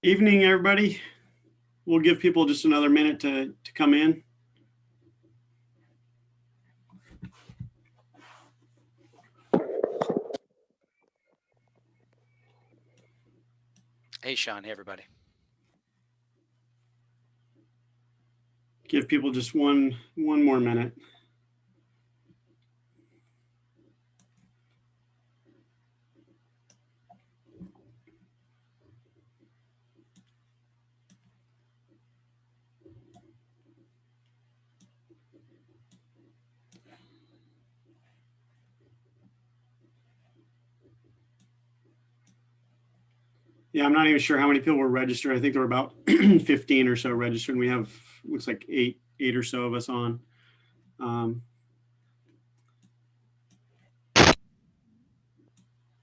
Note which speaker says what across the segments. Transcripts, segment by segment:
Speaker 1: Evening, everybody. We'll give people just another minute to come in.
Speaker 2: Hey, Sean. Hey, everybody.
Speaker 1: Give people just one more minute. Yeah, I'm not even sure how many people were registered. I think there were about 15 or so registered. And we have, looks like eight or so of us on. All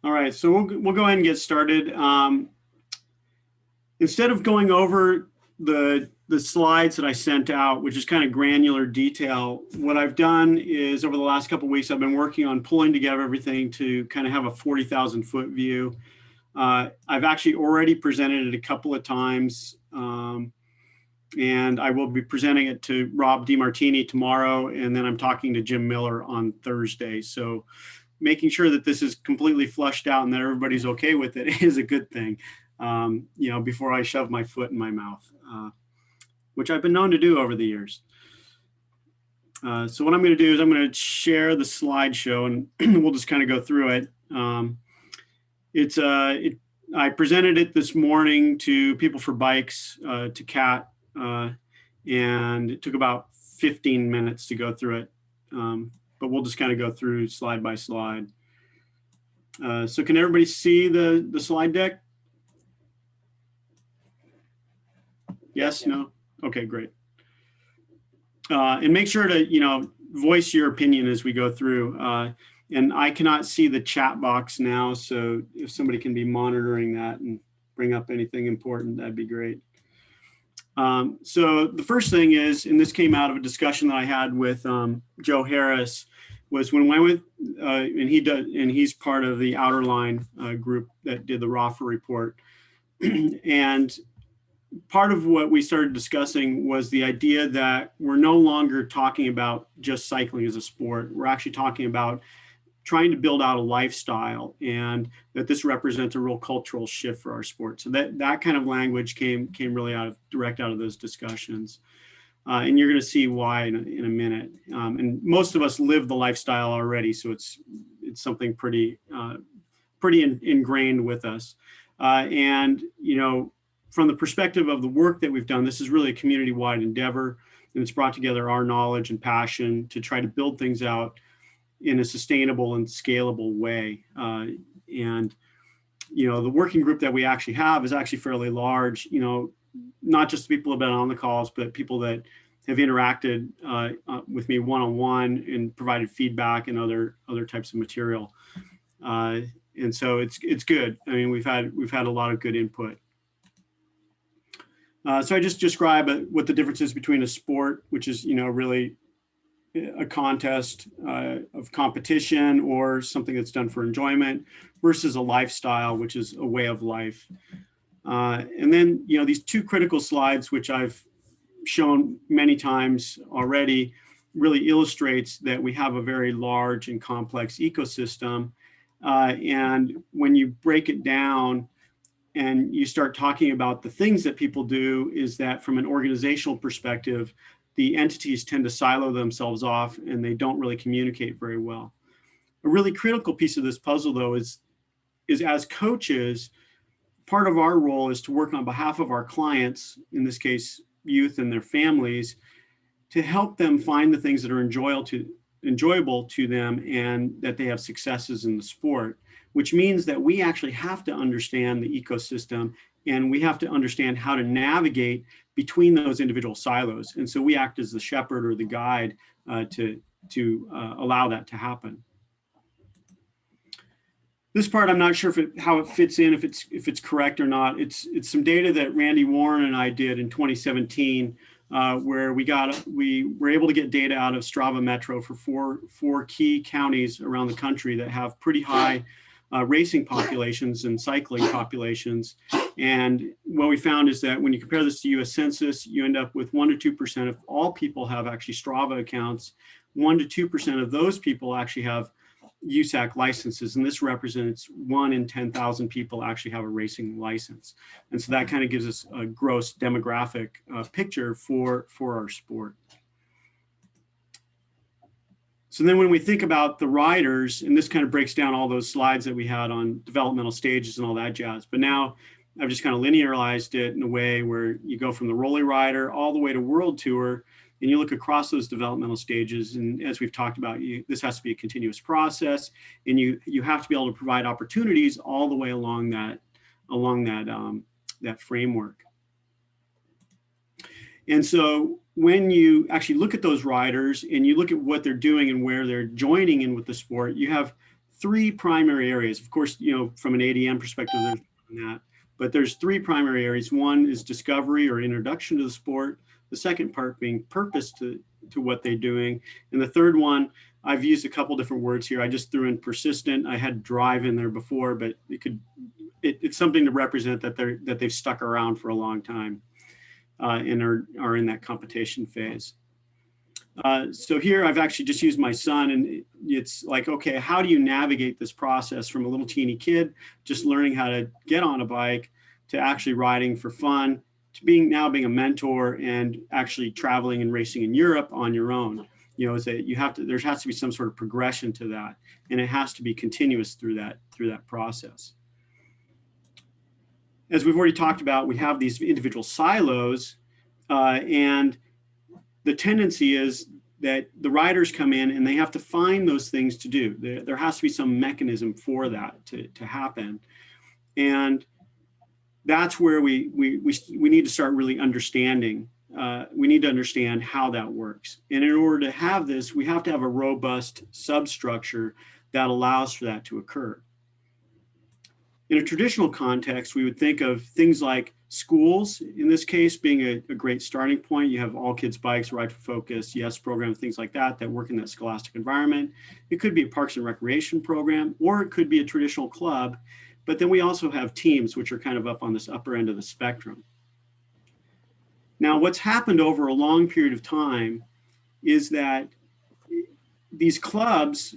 Speaker 1: right, so we'll go ahead and get started. Instead of going over the slides that I sent out, which is kind of granular detail, what I've done is over the last couple of weeks, I've been working on pulling together everything to kind of have a 40,000 foot view. I've actually already presented it a couple of times, and I will be presenting it to Rob DiMartini tomorrow, and then I'm talking to Jim Miller on Thursday. So making sure that this is completely flushed out and that everybody's okay with it is a good thing, before I shove my foot in my mouth, which I've been known to do over the years. So what I'm going to do is I'm going to share the slideshow, and we'll just kind of go through it. I presented it this morning to People for Bikes, to Kat, and it took about 15 minutes to go through it. But we'll just kind of go through slide by slide. So can everybody see the slide deck? Yes, no? Okay, great. And make sure to, voice your opinion as we go through. And I cannot see the chat box now, so if somebody can be monitoring that and bring up anything important, that'd be great. So the first thing is, and this came out of a discussion that I had with Joe Harris, was when I went, and he's part of the Outerline group that did the ROFR report. And part of what we started discussing was the idea that we're no longer talking about just cycling as a sport. We're actually talking about trying to build out a lifestyle, and that this represents a real cultural shift for our sport. So that kind of language came really direct out of those discussions. And you're going to see why in a minute. And most of us live the lifestyle already, so it's something pretty ingrained with us. And from the perspective of the work that we've done, this is really a community-wide endeavor, and it's brought together our knowledge and passion to try to build things out in a sustainable and scalable way. And the working group that we actually have is actually fairly large, not just people who have been on the calls, but people that have interacted with me one-on-one and provided feedback and other types of material. And so it's good. I mean, we've had a lot of good input. So I just describe what the difference is between a sport, which is, really a contest of competition or something that's done for enjoyment, versus a lifestyle, which is a way of life. And then, these two critical slides, which I've shown many times already, really illustrates that we have a very large and complex ecosystem. And when you break it down and you start talking about the things that people do, is that from an organizational perspective, the entities tend to silo themselves off and they don't really communicate very well. A really critical piece of this puzzle, though, is as coaches, part of our role is to work on behalf of our clients, in this case, youth and their families, to help them find the things that are enjoyable to them and that they have successes in the sport, which means that we actually have to understand the ecosystem and we have to understand how to navigate between those individual silos. And so we act as the shepherd or the guide to allow that to happen. This part, I'm not sure how it fits in, if it's correct or not. It's some data that Randy Warren and I did in 2017, where we were able to get data out of Strava Metro for four key counties around the country that have pretty high racing populations and cycling populations. And what we found is that when you compare this to US Census, you end up with 1 to 2% of all people have actually Strava accounts. 1 to 2% of those people actually have Usac licenses, and this represents 1 in 10,000 people actually have a racing license. And so that kind of gives us a gross demographic picture for our sport. So then when we think about the riders, and this kind of breaks down all those slides that we had on developmental stages and all that jazz, but now I've just kind of linearized it in a way where you go from the Rolly Rider all the way to World Tour, and you look across those developmental stages. And as we've talked about, this has to be a continuous process, and you have to be able to provide opportunities all the way along that framework. And so when you actually look at those riders and you look at what they're doing and where they're joining in with the sport, you have 3 primary areas. Of course, from an ADM perspective, there's that, but there's 3 primary areas. One is discovery or introduction to the sport. The second part being purpose to what they're doing. And the third one, I've used a couple different words here. I just threw in persistent. I had drive in there before, but it's something to represent that they've stuck around for a long time and are in that competition phase. So here I've actually just used my son, and it's like, okay, how do you navigate this process from a little teeny kid just learning how to get on a bike to actually riding for fun, to now being a mentor and actually traveling and racing in Europe on your own. Is that there has to be some sort of progression to that, and it has to be continuous through that process. As we've already talked about, we have these individual silos, and the tendency is that the riders come in and they have to find those things to do. There has to be some mechanism for that to happen. And that's where we need to start really understanding. We need to understand how that works. And in order to have this, we have to have a robust substructure that allows for that to occur. In a traditional context, we would think of things like schools, in this case, being a great starting point. You have All Kids Bikes, Ride for Focus, YES program, things like that work in that scholastic environment. It could be a Parks and Recreation program, or it could be a traditional club. But then we also have teams, which are kind of up on this upper end of the spectrum. Now, what's happened over a long period of time is that these clubs,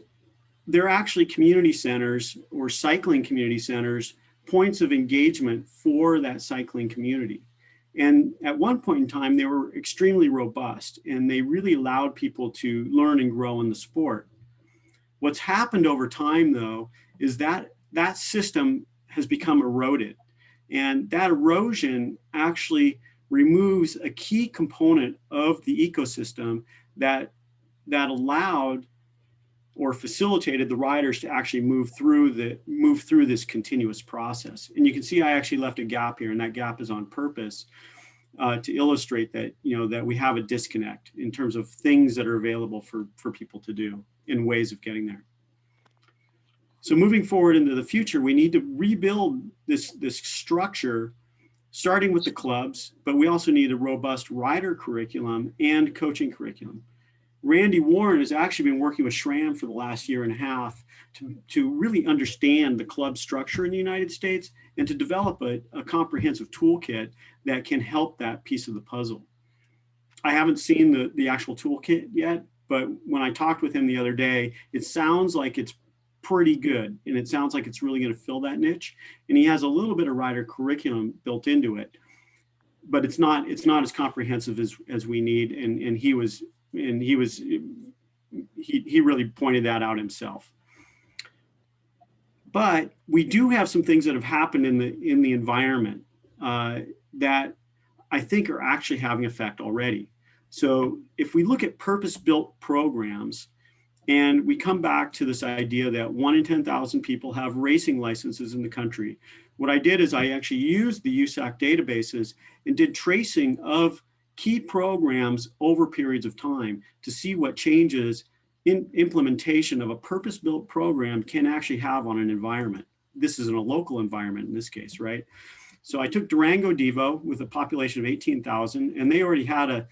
Speaker 1: they're actually community centers or cycling community centers, points of engagement for that cycling community. And at one point in time, they were extremely robust, and they really allowed people to learn and grow in the sport. What's happened over time, though, is that that system has become eroded. And that erosion actually removes a key component of the ecosystem that allowed or facilitated the riders to actually move through this continuous process. And you can see I actually left a gap here, and that gap is on purpose to illustrate that, that we have a disconnect in terms of things that are available for people to do in ways of getting there. So moving forward into the future, we need to rebuild this structure, starting with the clubs, but we also need a robust rider curriculum and coaching curriculum. Randy Warren has actually been working with SRAM for the last year and a half to really understand the club structure in the United States and to develop a comprehensive toolkit that can help that piece of the puzzle. I haven't seen the actual toolkit yet, but when I talked with him the other day, it sounds like it's pretty good, and it sounds like it's really going to fill that niche. And he has a little bit of rider curriculum built into it, but it's not as comprehensive as we need. And he really pointed that out himself. But we do have some things that have happened in the environment that I think are actually having effect already. So if we look at purpose-built programs, and we come back to this idea that 1 in 10,000 people have racing licenses in the country. What I did is I actually used the USAC databases and did tracing of key programs over periods of time to see what changes in implementation of a purpose-built program can actually have on an environment. This is in a local environment in this case, right? So I took Durango Devo with a population of 18,000, and they already had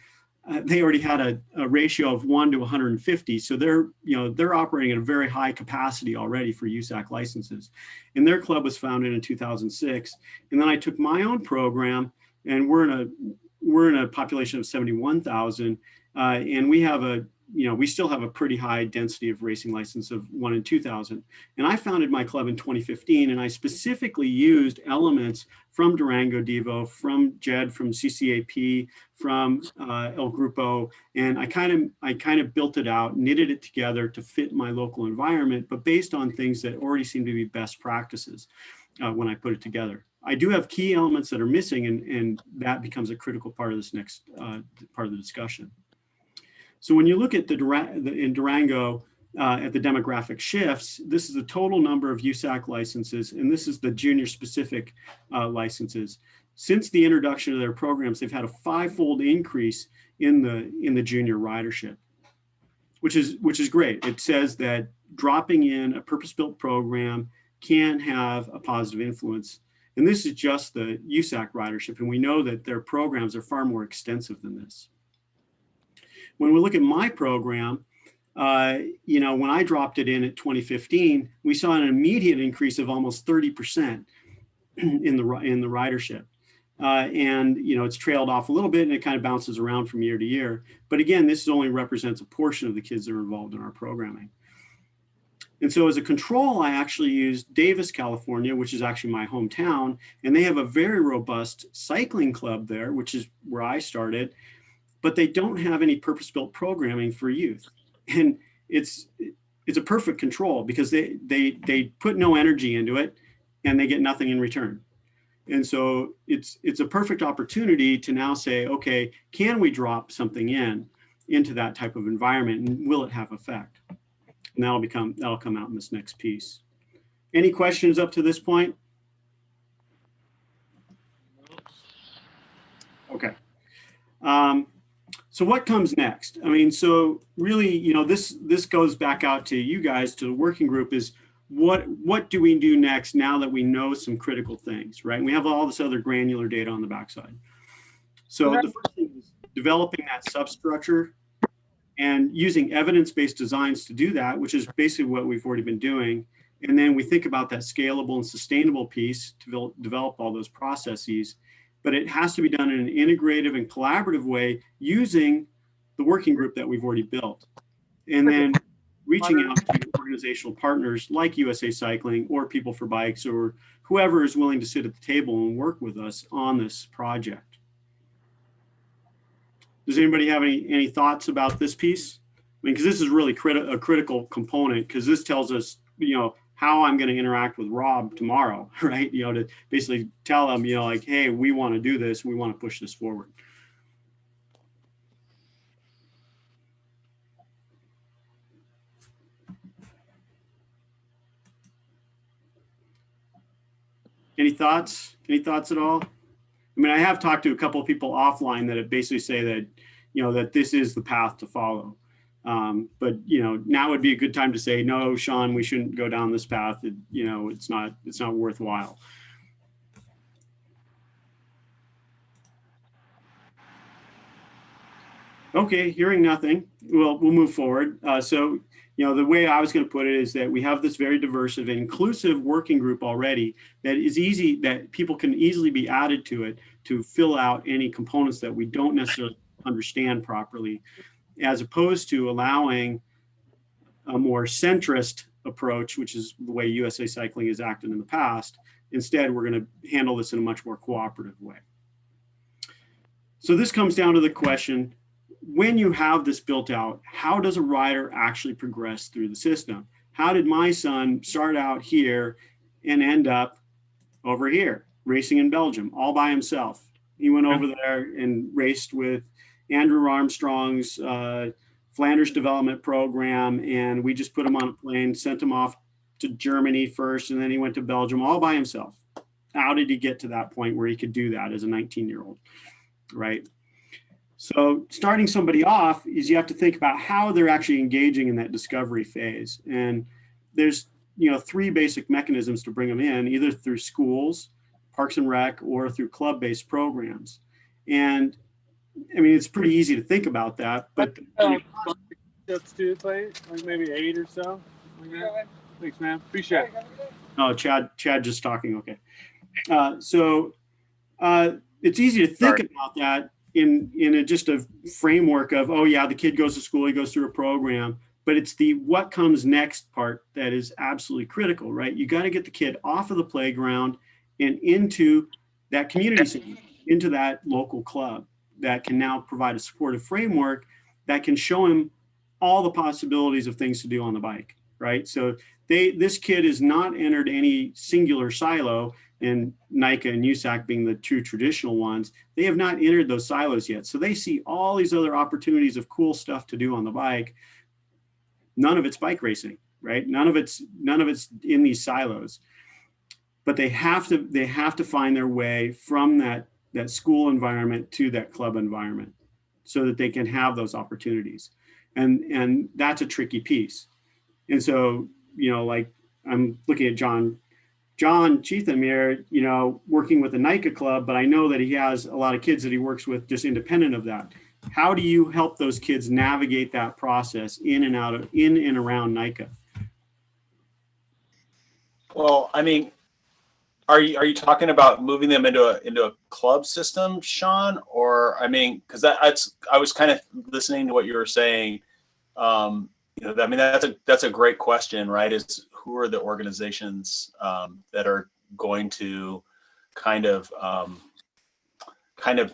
Speaker 1: they already had a ratio of 1 to 150. So they're operating at a very high capacity already for USAC licenses. And their club was founded in 2006. And then I took my own program, and we're in a population of 71,000. And we still have a pretty high density of racing license of 1 in 2,000. And I founded my club in 2015, and I specifically used elements from Durango Devo, from JED, from CCAP, from El Grupo, and I kind of built it out, knitted it together to fit my local environment, but based on things that already seem to be best practices when I put it together. I do have key elements that are missing, and that becomes a critical part of this next part of the discussion. So when you look at in Durango at the demographic shifts, this is the total number of USAC licenses, and this is the junior specific licenses. Since the introduction of their programs, they've had a 5-fold increase in the junior ridership, which is great. It says that dropping in a purpose-built program can have a positive influence. And this is just the USAC ridership, and we know that their programs are far more extensive than this. When we look at my program, when I dropped it in at 2015, we saw an immediate increase of almost 30% in the ridership. And it's trailed off a little bit, and it kind of bounces around from year to year. But again, this only represents a portion of the kids that are involved in our programming. And so as a control, I actually used Davis, California, which is actually my hometown. And they have a very robust cycling club there, which is where I started. But they don't have any purpose-built programming for youth. And it's a perfect control because they put no energy into it and they get nothing in return. And so it's a perfect opportunity to now say, okay, can we drop something into that type of environment, and will it have effect? And that'll come out in this next piece. Any questions up to this point? Okay. So what comes next? I mean, so really, this goes back out to you guys, to the working group, is what do we do next now that we know some critical things, right? And we have all this other granular data on the backside. So the first thing is developing that substructure and using evidence-based designs to do that, which is basically what we've already been doing. And then we think about that scalable and sustainable piece to develop all those processes. But it has to be done in an integrative and collaborative way using the working group that we've already built. And then reaching out to organizational partners like USA Cycling or People for Bikes or whoever is willing to sit at the table and work with us on this project. Does anybody have any thoughts about this piece? I mean, because this is really a critical component, because this tells us, how I'm going to interact with Rob tomorrow, right? To basically tell them, like, hey, we want to do this. We want to push this forward. Any thoughts? Any thoughts at all? I mean, I have talked to a couple of people offline that basically say that, that this is the path to follow. But now would be a good time to say, no, Sean, we shouldn't go down this path. It's not worthwhile. Okay, hearing nothing, we'll move forward. So, the way I was going to put it is that we have this very diverse and inclusive working group already that people can easily be added to it to fill out any components that we don't necessarily understand properly, as opposed to allowing a more centrist approach, which is the way USA Cycling has acted in the past. Instead, we're going to handle this in a much more cooperative way. So this comes down to the question, when you have this built out, how does a rider actually progress through the system? How did my son start out here and end up over here, racing in Belgium, all by himself? He went over there and raced with Andrew Armstrong's Flanders development program, and we just put him on a plane, sent him off to Germany first, and then he went to Belgium all by himself. How did he get to that point where he could do that as a 19-year-old, right? So starting somebody off is you have to think about how they're actually engaging in that discovery phase. And there's 3 basic mechanisms to bring them in, either through schools, Parks and Rec, or through club-based programs. And I mean, it's pretty easy to think about that, but
Speaker 2: That's too late, like maybe 8 or so. Like that. Thanks, man. Appreciate it.
Speaker 1: oh, Chad just talking. Okay. So it's easy to think about that in just a framework of, oh yeah, the kid goes to school, he goes through a program, but it's the what comes next part that is absolutely critical, right? You got to get the kid off of the playground and into that community center, into that local club that can now provide a supportive framework that can show him all the possibilities of things to do on the bike, right? So this kid is not entered any singular silo, and NICA and Usac being the two traditional ones, they have not entered those silos yet. So they see all these other opportunities of cool stuff to do on the bike. None of it's bike racing, right? None of it's in these silos. But they have to find their way from that school environment to that club environment so that they can have those opportunities. And that's a tricky piece. And so, like I'm looking at John Cheatham here, working with the NICA club, but I know that he has a lot of kids that he works with just independent of that. How do you help those kids navigate that process in and around NICA?
Speaker 3: Well, I mean, are you talking about moving them into a club system, Sean? Or I mean, because I was kind of listening to what you were saying. I mean, that's a great question, right? Is who are the organizations that are going to kind of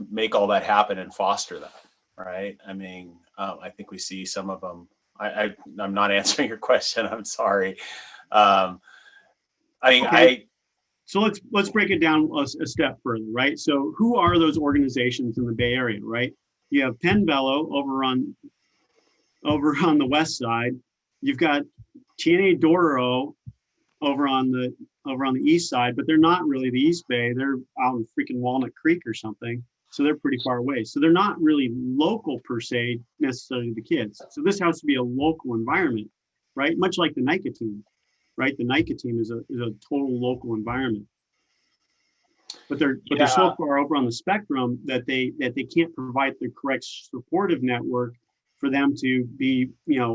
Speaker 3: make all that happen and foster that, right? I mean, I think we see some of them. I'm not answering your question. I'm sorry.
Speaker 1: So let's break it down a step further, right? So who are those organizations in the Bay Area, right? You have Penn Velo over on the west side. You've got TNA Doro over on the east side, but they're not really the East Bay. They're out in freaking Walnut Creek or something. So they're pretty far away. So they're not really local per se, necessarily the kids. So this has to be a local environment, right? Much like the NICA team, right? The NICA team is a total local environment. But they're so far over on the spectrum that they can't provide the correct supportive network for them to be,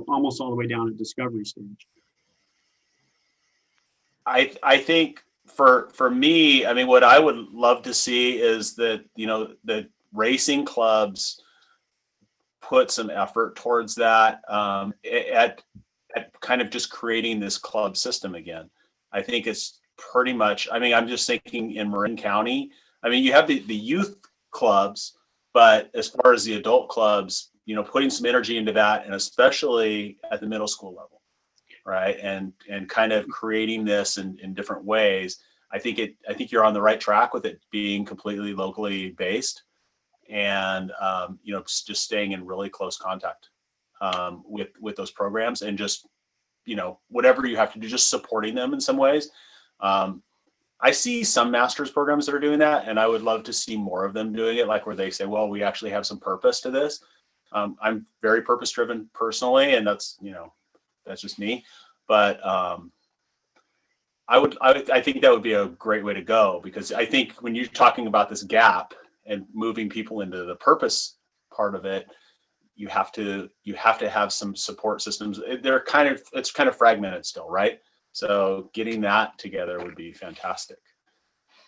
Speaker 1: almost all the way down at discovery stage.
Speaker 3: I think for me, I mean, what I would love to see is that, the racing clubs put some effort towards that, at kind of just creating this club system again. I think it's pretty much, I mean, I'm just thinking in Marin County, I mean, you have the youth clubs, but as far as the adult clubs, putting some energy into that, and especially at the middle school level, right? And kind of creating this in different ways. I think you're on the right track with it being completely locally based, and just staying in really close contact with those programs, and just whatever you have to do, just supporting them in some ways. I see some master's programs that are doing that, and I would love to see more of them doing it, like where they say, well, we actually have some purpose to this. I'm very purpose driven personally, and that's just me. But I think that would be a great way to go, because I think when you're talking about this gap and moving people into the purpose part of it, you have to have some support systems. It's kind of fragmented still, right? So getting that together would be fantastic.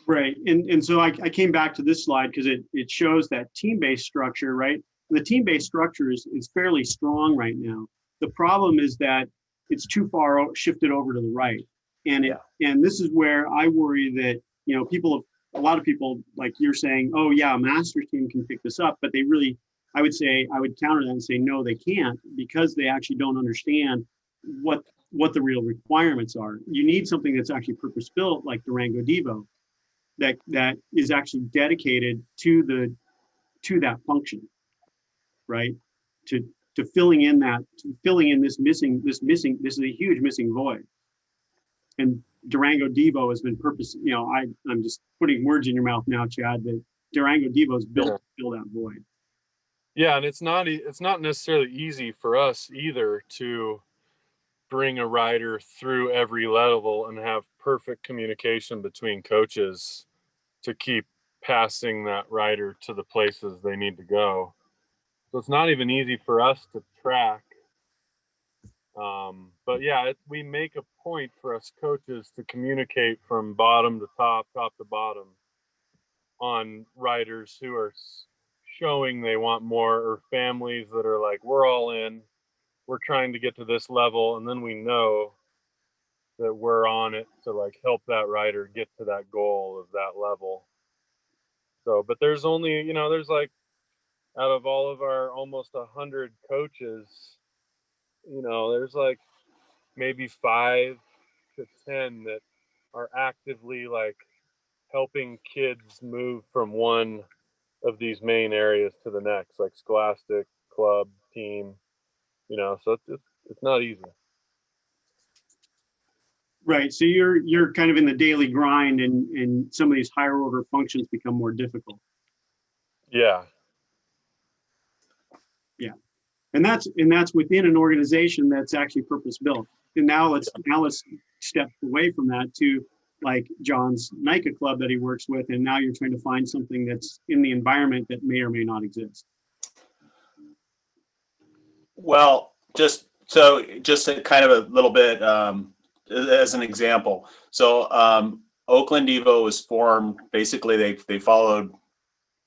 Speaker 1: Right. And so I came back to this slide because it shows that team-based structure, right? The team-based structure is fairly strong right now. The problem is that it's too far shifted over to the right. And and this is where I worry that, a lot of people, like you're saying, oh yeah, a master's team can pick this up, but they really, I would counter that and say, no, they can't, because they actually don't understand what the real requirements are. You need something that's actually purpose built, like Durango Devo, that is actually dedicated to that function, right? To filling in this is a huge missing void. And Durango Devo has been I'm just putting words in your mouth now, Chad, that Durango Devo is built to fill that void.
Speaker 2: Yeah, and it's not necessarily easy for us either to bring a rider through every level and have perfect communication between coaches to keep passing that rider to the places they need to go. So it's not even easy for us to track. But yeah, we make a point for us coaches to communicate from bottom to top, top to bottom on riders who are showing they want more, or families that are like, we're all in, we're trying to get to this level, and then we know that we're on it to like help that rider get to that goal of that level. So, but there's only, you know, there's like, out of all of our almost 100 coaches, you know, there's like maybe 5 to 10 that are actively like helping kids move from one of these main areas to the next, like scholastic, club, team, you know, so it's not easy.
Speaker 1: Right. So you're kind of in the daily grind, and some of these higher order functions become more difficult.
Speaker 2: Yeah.
Speaker 1: Yeah. And that's within an organization that's actually purpose built. And now let's step away from that to like John's NICA club that he works with, and now you're trying to find something that's in the environment that may or may not exist.
Speaker 3: Well, just a kind of a little bit as an example. So Oakland Evo was formed. Basically, they followed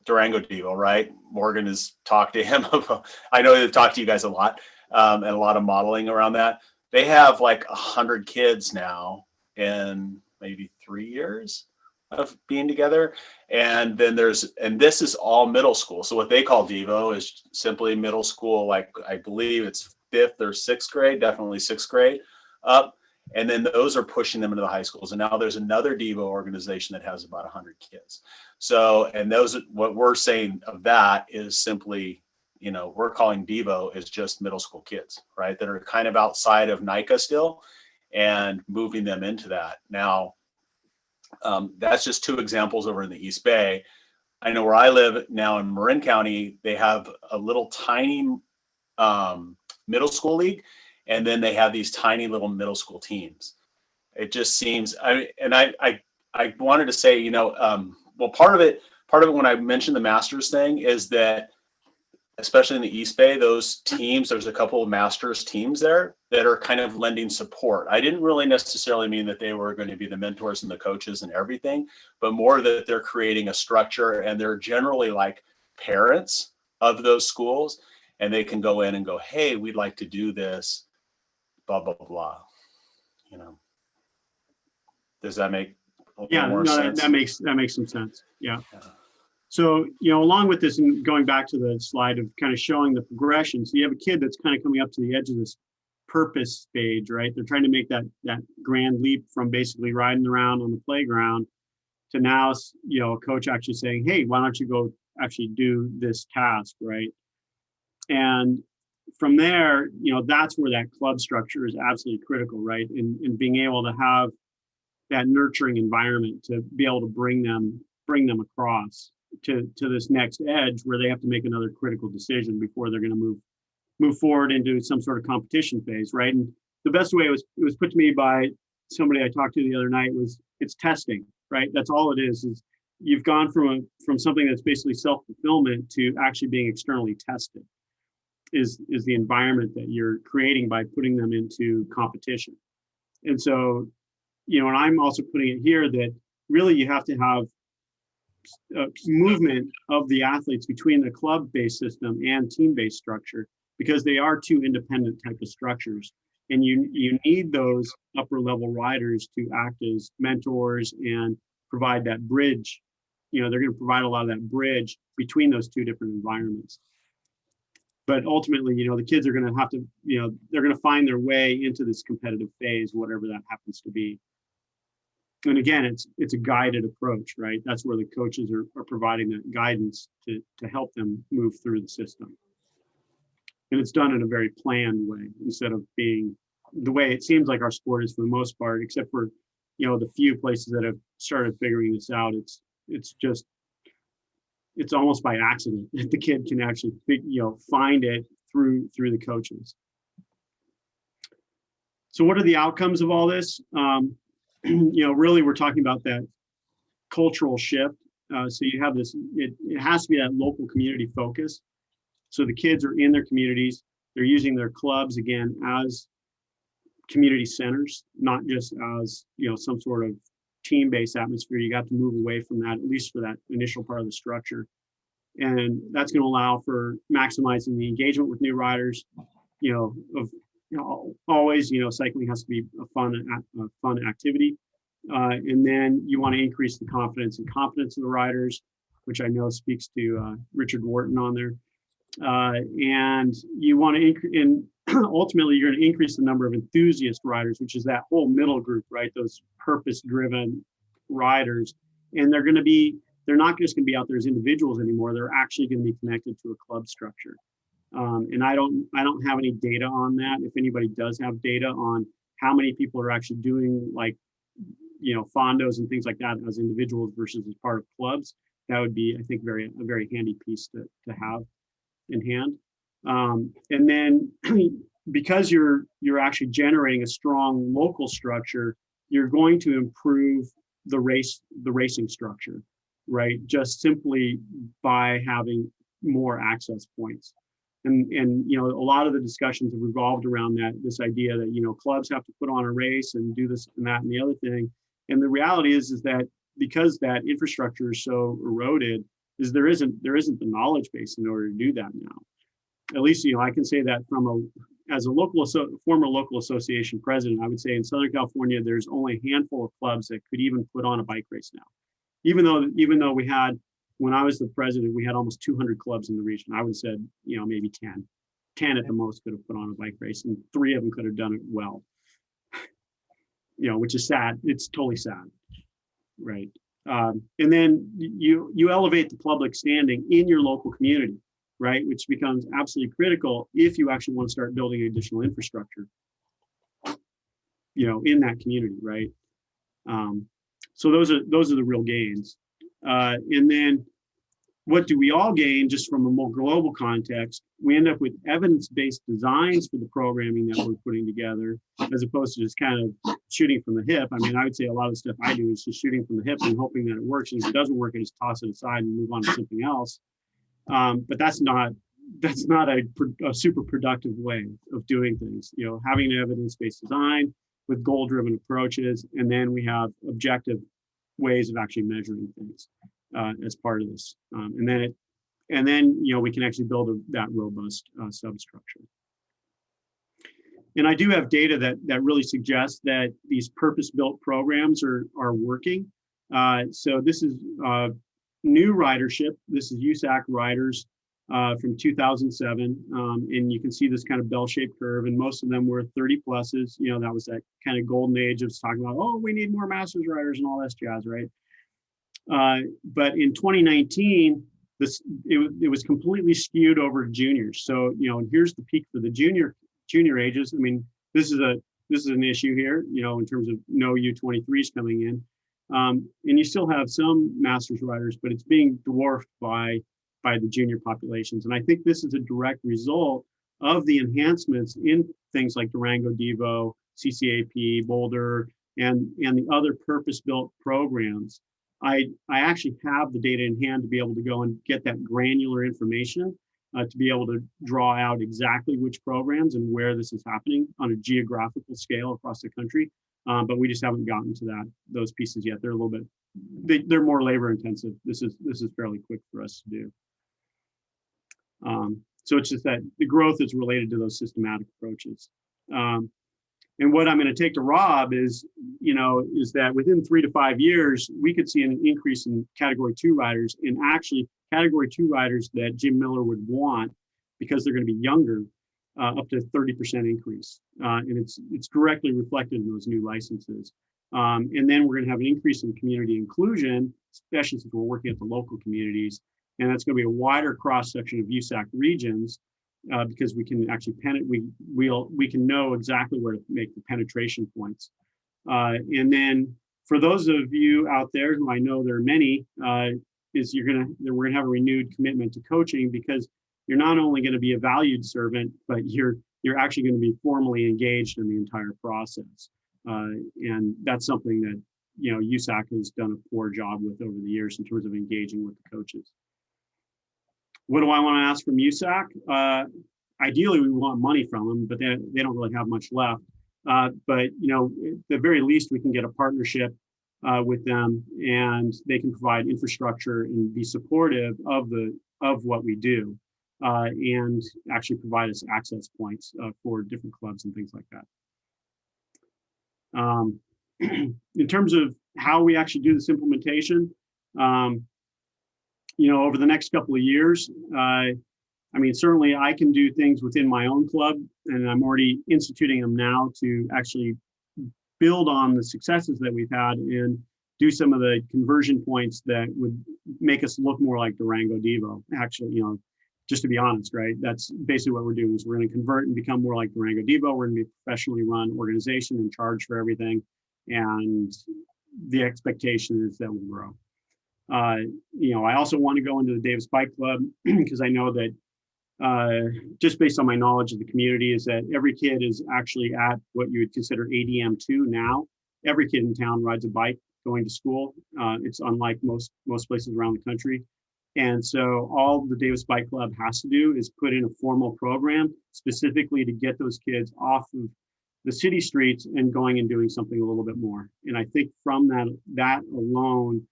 Speaker 3: Durango Devo, right? Morgan has talked to him about, I know they've talked to you guys a lot, and a lot of modeling around that. They have like 100 kids now in maybe 3 years of being together. And then and this is all middle school. So what they call Devo is simply middle school, like I believe it's 5th or 6th grade, definitely 6th grade up. And then those are pushing them into the high schools. And now there's another Devo organization that has about 100 kids. So, and what we're saying of that is simply, you know, we're calling Devo is just middle school kids, right? That are kind of outside of NICA still, and moving them into that. Now, that's just 2 examples over in the East Bay. I know where I live now in Marin County, they have a little tiny middle school league, and then they have these tiny little middle school teams. It just seems, I wanted to say, you know, well, part of it when I mentioned the Masters thing is that, especially in the East Bay, those teams, there's a couple of Masters teams there that are kind of lending support. I didn't really necessarily mean that they were going to be the mentors and the coaches and everything, but more that they're creating a structure, and they're generally like parents of those schools, and they can go in and go, hey, we'd like to do this, blah, blah, blah. You know, does that make a little more sense?
Speaker 1: That makes some sense. Yeah. So, you know, along with this, and going back to the slide of kind of showing the progression, so you have a kid that's kind of coming up to the edge of this purpose stage, right? They're trying to make that grand leap from basically riding around on the playground to now, you know, a coach actually saying, hey, why don't you go actually do this task, right? And from there, you know, that's where that club structure is absolutely critical, right? In being able to have that nurturing environment to be able to bring them across to this next edge where they have to make another critical decision before they're going to move forward into some sort of competition phase, right? And the best way it was put to me by somebody I talked to the other night was, it's testing, right? That's all it is you've gone from something that's basically self-fulfillment to actually being externally tested is the environment that you're creating by putting them into competition. And so, you know, and I'm also putting it here that really you have to have movement of the athletes between the club-based system and team-based structure, because they are 2 independent type of structures, and you need those upper level riders to act as mentors and provide that bridge. You know, they're going to provide a lot of that bridge between those 2 different environments. But ultimately, you know, the kids are going to have to, you know, they're going to find their way into this competitive phase, whatever that happens to be. And again, it's a guided approach, right? That's where the coaches are providing that guidance to help them move through the system. And it's done in a very planned way, instead of being the way it seems like our sport is for the most part, except for, you know, the few places that have started figuring this out. It's almost by accident that the kid can actually, you know, find it through the coaches. So what are the outcomes of all this? You know, really, we're talking about that cultural shift So you have this, it has to be that local community focus. So the kids are in their communities, they're using their clubs again as community centers, not just as, some sort of team-based atmosphere. You got to move away from that, at least for that initial part of the structure. And that's going to allow for maximizing the engagement with new riders, always, cycling has to be a fun activity. And then you want to increase the confidence and competence of the riders, which I know speaks to Richard Wharton on there. And you want to, and ultimately you're going to increase the number of enthusiast riders, which is that whole middle group, right? Those purpose-driven riders. And they're not just going to be out there as individuals anymore. They're actually going to be connected to a club structure. And I don't have any data on that. If anybody does have data on how many people are actually doing fondos and things like that as individuals versus as part of clubs, that would be, I think, a very handy piece to have in hand. And then because you're actually generating a strong local structure, you're going to improve the racing structure, right? Just simply by having more access points. And a lot of the discussions have revolved around this idea that, clubs have to put on a race and do this and that and the other thing. And the reality is that because that infrastructure is so eroded, there isn't the knowledge base in order to do that now. At least, I can say that as a former local association president, I would say in Southern California, there's only a handful of clubs that could even put on a bike race now. Even though we had, when I was the president, we had almost 200 clubs in the region. I would have said, maybe 10 at the most could have put on a bike race, and 3 of them could have done it well. Which is sad. It's totally sad, right? And then you elevate the public standing in your local community, right? Which becomes absolutely critical if you actually want to start building additional infrastructure, in that community, right? So those are the real gains. And then what do we all gain just from a more global context? We end up with evidence-based designs for the programming that we're putting together, as opposed to just kind of shooting from the hip. I mean, I would say a lot of the stuff I do is just shooting from the hip and hoping that it works. And if it doesn't work, I just toss it aside and move on to something else. But that's not a super productive way of doing things. Having an evidence-based design with goal-driven approaches, and then we have objective ways of actually measuring things as part of this. And then we can actually build that robust substructure. And I do have data that really suggests that these purpose-built programs are working. So this is new ridership. This is Usac riders from 2007. And you can see this kind of bell-shaped curve, and most of them were 30 pluses. That was that kind of golden age of talking about, oh, we need more masters riders and all that jazz, right? But in 2019, it was completely skewed over juniors. So, and here's the peak for the junior ages. I mean, this is an issue here, in terms of no U23s coming in. And you still have some masters riders, but it's being dwarfed by the junior populations. And I think this is a direct result of the enhancements in things like Durango Devo, CCAP, Boulder, and the other purpose-built programs. I actually have the data in hand to be able to go and get that granular information to be able to draw out exactly which programs and where this is happening on a geographical scale across the country. But we just haven't gotten to those pieces yet. They're a little bit, they're more labor intensive. This is fairly quick for us to do. So it's just that the growth is related to those systematic approaches. And what I'm going to take to Rob is that within 3 to 5 years, we could see an increase in Category 2 riders, and actually Category 2 riders that Jim Miller would want, because they're going to be younger, up to 30% increase. And it's directly reflected in those new licenses. And then we're going to have an increase in community inclusion, especially since we're working at the local communities. And that's going to be a wider cross section of USAC regions, because we can actually we can know exactly where to make the penetration points. And then for those of you out there who I know there are many, we're going to have a renewed commitment to coaching, because you're not only going to be a valued servant, but you're actually going to be formally engaged in the entire process. And that's something Usac has done a poor job with over the years in terms of engaging with the coaches. What do I want to ask from Usac? Ideally, we want money from them, but they don't really have much left. But at the very least, we can get a partnership with them, and they can provide infrastructure and be supportive of what we do, and actually provide us access points for different clubs and things like that. In terms of how we actually do this implementation, over the next couple of years, certainly I can do things within my own club, and I'm already instituting them now to actually build on the successes that we've had and do some of the conversion points that would make us look more like Durango Devo. Actually, just to be honest, right? That's basically what we're doing, is we're going to convert and become more like Durango Devo. We're going to be a professionally run organization in charge for everything. And the expectation is that we'll grow. I also want to go into the Davis Bike Club because I know that just based on my knowledge of the community is that every kid is actually at what you would consider ADM2 now. Every kid in town rides a bike going to school. It's unlike most places around the country. And so all the Davis Bike Club has to do is put in a formal program specifically to get those kids off of the city streets and going and doing something a little bit more. And I think from that alone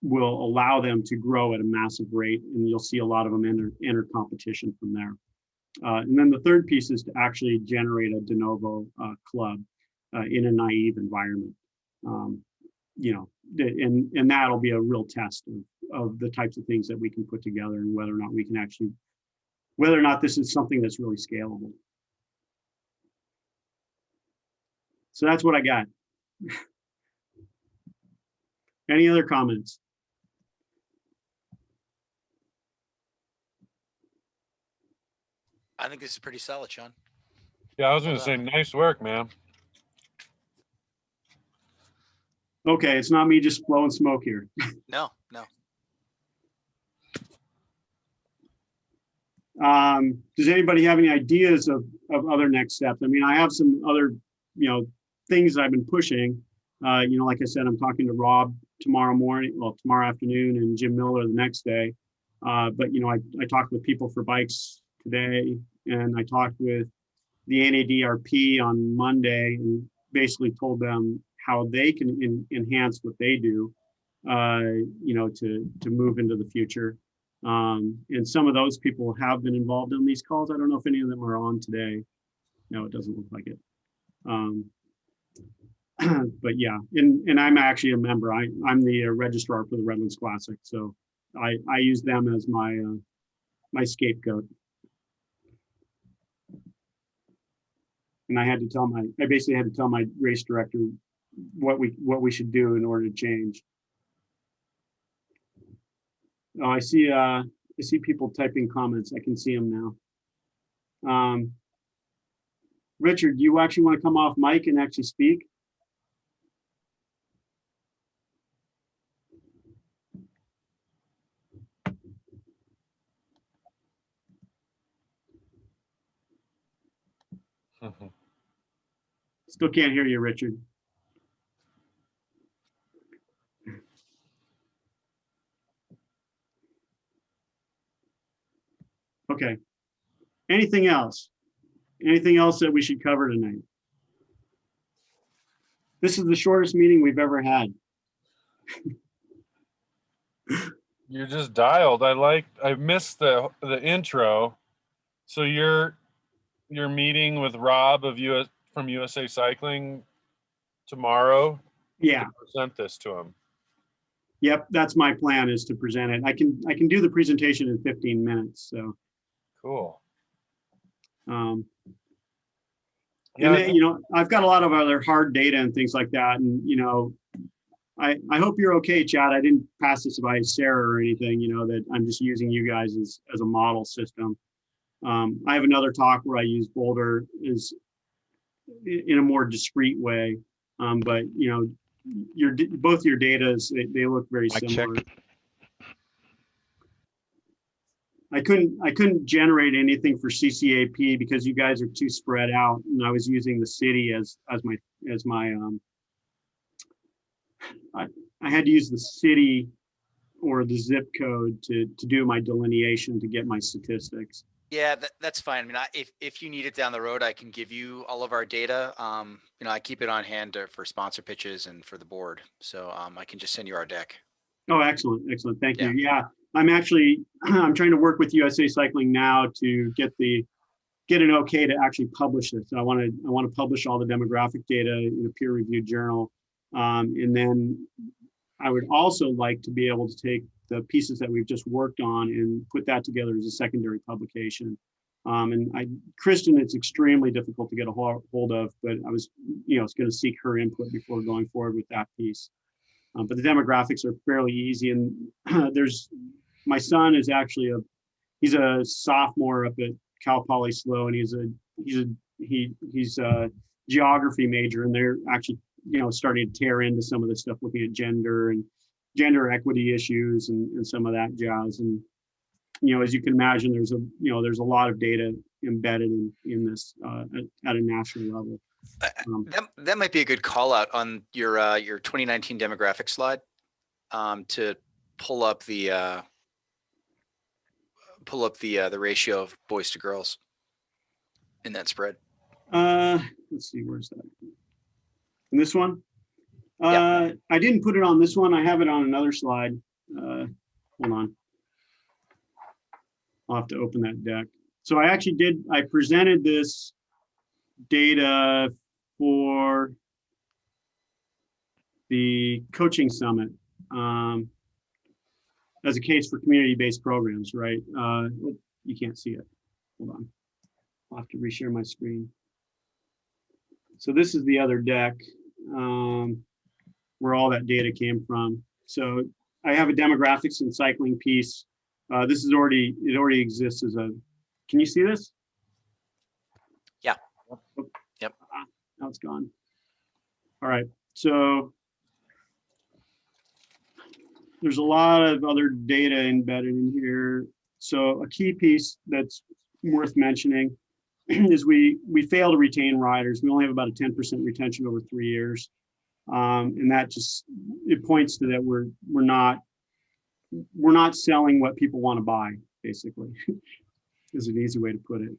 Speaker 1: will allow them to grow at a massive rate, and you'll see a lot of them enter competition from there. And then the third piece is to actually generate a de novo club in a naive environment. And that'll be a real test of the types of things that we can put together and whether or not this is something that's really scalable. So that's what I got. Any other comments?
Speaker 4: I think this is pretty solid, Sean.
Speaker 2: Yeah, I was going to say, nice work, man.
Speaker 1: Okay, it's not me just blowing smoke here.
Speaker 4: No.
Speaker 1: Does anybody have any ideas of other next steps? I have some other, things that I've been pushing. Like I said, I'm talking to Rob tomorrow afternoon, and Jim Miller the next day. But I talked with People for Bikes today, and I talked with the NADRP on Monday, and basically told them how they can enhance what they do, to move into the future. And some of those people have been involved in these calls. I don't know if any of them are on today. No, it doesn't look like it. But yeah, and I'm actually a member. I'm the registrar for the Redlands Classic, so I use them as my my scapegoat. And I basically had to tell my race director what we should do in order to change. Oh, I see people typing comments. I can see them now. Richard, do you actually want to come off mic and actually speak? Still can't hear you, Richard. Okay. Anything else? Anything else that we should cover tonight? This is the shortest meeting we've ever had.
Speaker 2: You're just dialed. I missed the intro. So you're meeting with Rob from USA Cycling tomorrow.
Speaker 1: Yeah.
Speaker 2: To present this to him.
Speaker 1: Yep, that's my plan, is to present it. I can do the presentation in 15 minutes. So
Speaker 2: cool.
Speaker 1: Yeah, and then, I've got a lot of other hard data and things like that, and I hope you're okay, Chad. I didn't pass this by Sarah or anything. That I'm just using you guys as a model system. I have another talk where I use Boulder is in a more discreet way, but both your data they look very similar. I couldn't generate anything for CCAP because you guys are too spread out, and I was using the city as my I had to use the city or the zip code to do my delineation to get my statistics.
Speaker 4: Yeah, that's fine. I mean, if you need it down the road, I can give you all of our data. I keep it on hand for sponsor pitches and for the board. So I can just send you our deck.
Speaker 1: Oh, excellent. Excellent. Thank you.
Speaker 4: Yeah.
Speaker 1: Yeah, I'm trying to work with USA Cycling now to get an okay to actually publish this. I want to publish all the demographic data in a peer reviewed journal. And then I would also like to be able to take the pieces that we've just worked on and put that together as a secondary publication. Kristen, it's extremely difficult to get a hold of, but I was going to seek her input before going forward with that piece. But the demographics are fairly easy. And my son is actually he's a sophomore up at Cal Poly SLO, and he's a geography major, and they're actually starting to tear into some of the stuff, looking at gender and gender equity issues and some of that jazz. And as you can imagine, there's a lot of data embedded in this at a national level.
Speaker 4: That might be a good call out on your 2019 demographic slide, to pull up the ratio of boys to girls in that spread.
Speaker 1: Let's see, where's that? In this one?
Speaker 4: Yeah.
Speaker 1: I didn't put it on this one. I have it on another slide. Hold on. I'll have to open that deck. So I presented this data for the coaching summit as a case for community-based programs, right? You can't see it. Hold on. I'll have to reshare my screen. So this is the other deck where all that data came from. So I have a demographics and cycling piece. This is already exists as a, can you see this?
Speaker 4: Yeah.
Speaker 1: Oh,
Speaker 4: Yep.
Speaker 1: Now it's gone. All right. So there's a lot of other data embedded in here. So a key piece that's worth mentioning is we fail to retain riders. We only have about a 10% retention over 3 years. And that it points to that we're not selling what people want to buy, basically, is an easy way to put it.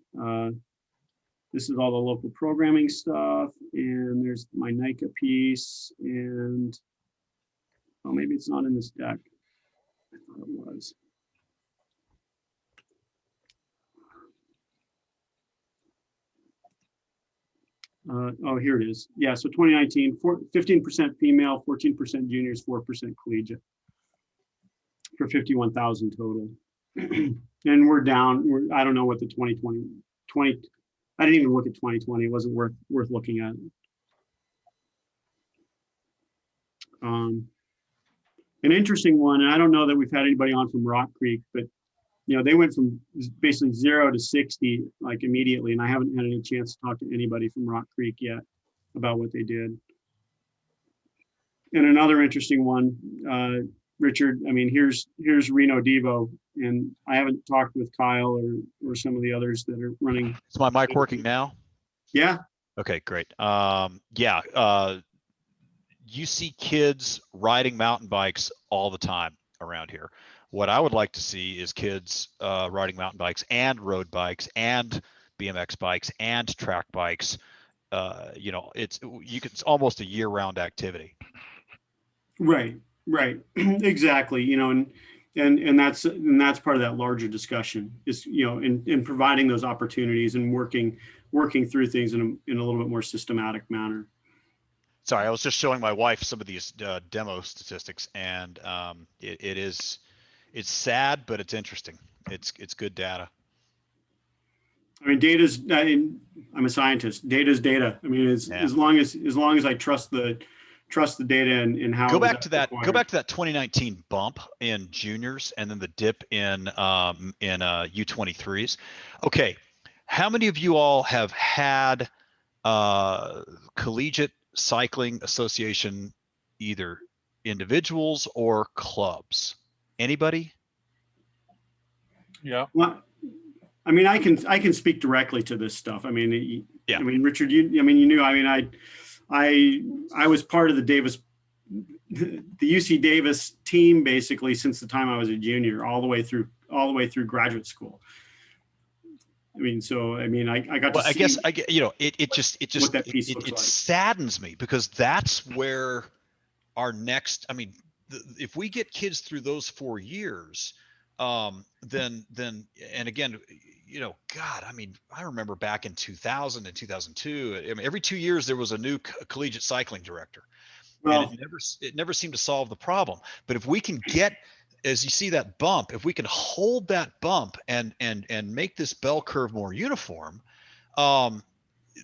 Speaker 1: This is all the local programming stuff, and there's my NICA piece, and maybe it's not in this deck. I thought it was. Here it is. Yeah, so 2019, 15% female, 14% juniors, 4% collegiate for 51,000 total. And we're down. I don't know what the 2020, I didn't even look at 2020. It wasn't worth looking at. An interesting one, and I don't know that we've had anybody on from Rock Creek, but they went from basically 0 to 60 like immediately, and I haven't had any chance to talk to anybody from Rock Creek yet about what they did. And another interesting one, Richard, I mean, here's Reno Devo, and I haven't talked with Kyle or some of the others that are running.
Speaker 5: Is my mic working now?
Speaker 1: Yeah.
Speaker 5: Okay, great. You see kids riding mountain bikes all the time around here. What I would like to see is kids riding mountain bikes and road bikes and BMX bikes and track bikes. It's almost a year-round activity.
Speaker 1: Right. Exactly. And that's part of that larger discussion is, in providing those opportunities and working through things in a little bit more systematic manner.
Speaker 5: Sorry, I was just showing my wife some of these demo statistics, and it's sad, but it's interesting. It's good data.
Speaker 1: I mean, I'm a scientist. Data's data. I mean, as long as I trust the data and how.
Speaker 5: Go back to that 2019 bump in juniors, and then the dip in U23s. Okay, how many of you all have had collegiate cycling association, either individuals or clubs? Anybody?
Speaker 2: Yeah.
Speaker 1: Well, I mean, I can speak directly to this stuff. I mean,
Speaker 5: yeah.
Speaker 1: I mean, Richard, you knew. I mean, I was part of the Davis the UC Davis team basically since the time I was a junior, all the way through graduate school. I mean, so I mean, I got
Speaker 5: Well,
Speaker 1: to
Speaker 5: I
Speaker 1: see
Speaker 5: guess I get, you know, it just
Speaker 1: what that piece looks
Speaker 5: it
Speaker 1: like.
Speaker 5: saddens me, because that's where our next, I mean, if we get kids through those 4 years, then, and again, you know, God, I mean, I remember back in 2000 and 2002, I mean, every 2 years there was a new collegiate cycling director, and
Speaker 1: Well,
Speaker 5: it never seemed to solve the problem. But if we can get, as you see that bump, if we can hold that bump and make this bell curve more uniform,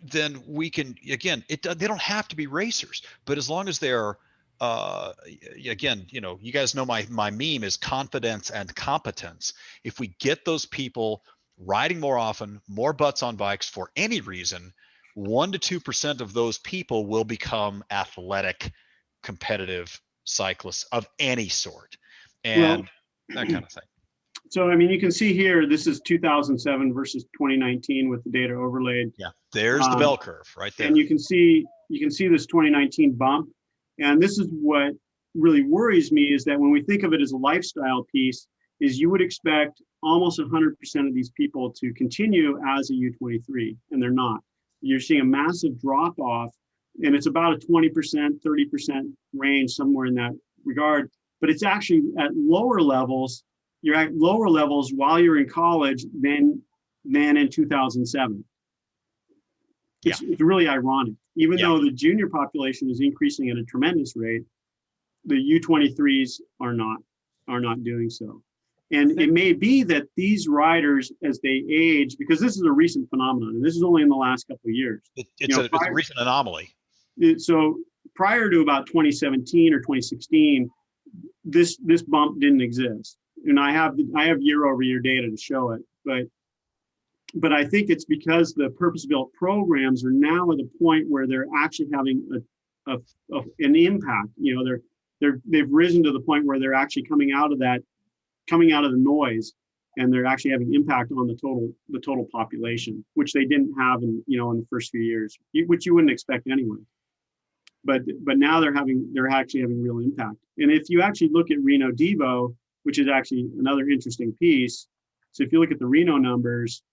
Speaker 5: then we can, again, they don't have to be racers, but as long as they're, again, you know, you guys know my meme is confidence and competence. If we get those people riding more often, more butts on bikes for any reason, 1 to 2% of those people will become athletic, competitive cyclists of any sort, and that kind of thing.
Speaker 1: so I mean, you can see here, this is 2007 versus 2019 with the data overlaid.
Speaker 5: Yeah, there's the bell curve right there.
Speaker 1: And you can see this 2019 bump. And this is what really worries me, is that when we think of it as a lifestyle piece, is you would expect almost 100% of these people to continue as a U23, and they're not. You're seeing a massive drop off, and it's about a 20%, 30% range, somewhere in that regard. But it's actually at lower levels. You're at lower levels while you're in college than in 2007. It's really ironic. Even though the junior population is increasing at a tremendous rate, the U23s are not doing so. And it may be that these riders, as they age, because this is a recent phenomenon, and this is only in the last couple of years.
Speaker 5: It's a recent anomaly.
Speaker 1: So prior to about 2017 or 2016, this bump didn't exist. And I have year-over-year data to show it, but I think it's because the purpose-built programs are now at a point where they're actually having an impact. You know, they've risen to the point where they're actually coming out of the noise, and they're actually having impact on the total population, which they didn't have in the first few years, which you wouldn't expect anyway. But now they're actually having real impact. And if you actually look at Reno Devo, which is actually another interesting piece. So if you look at the Reno numbers,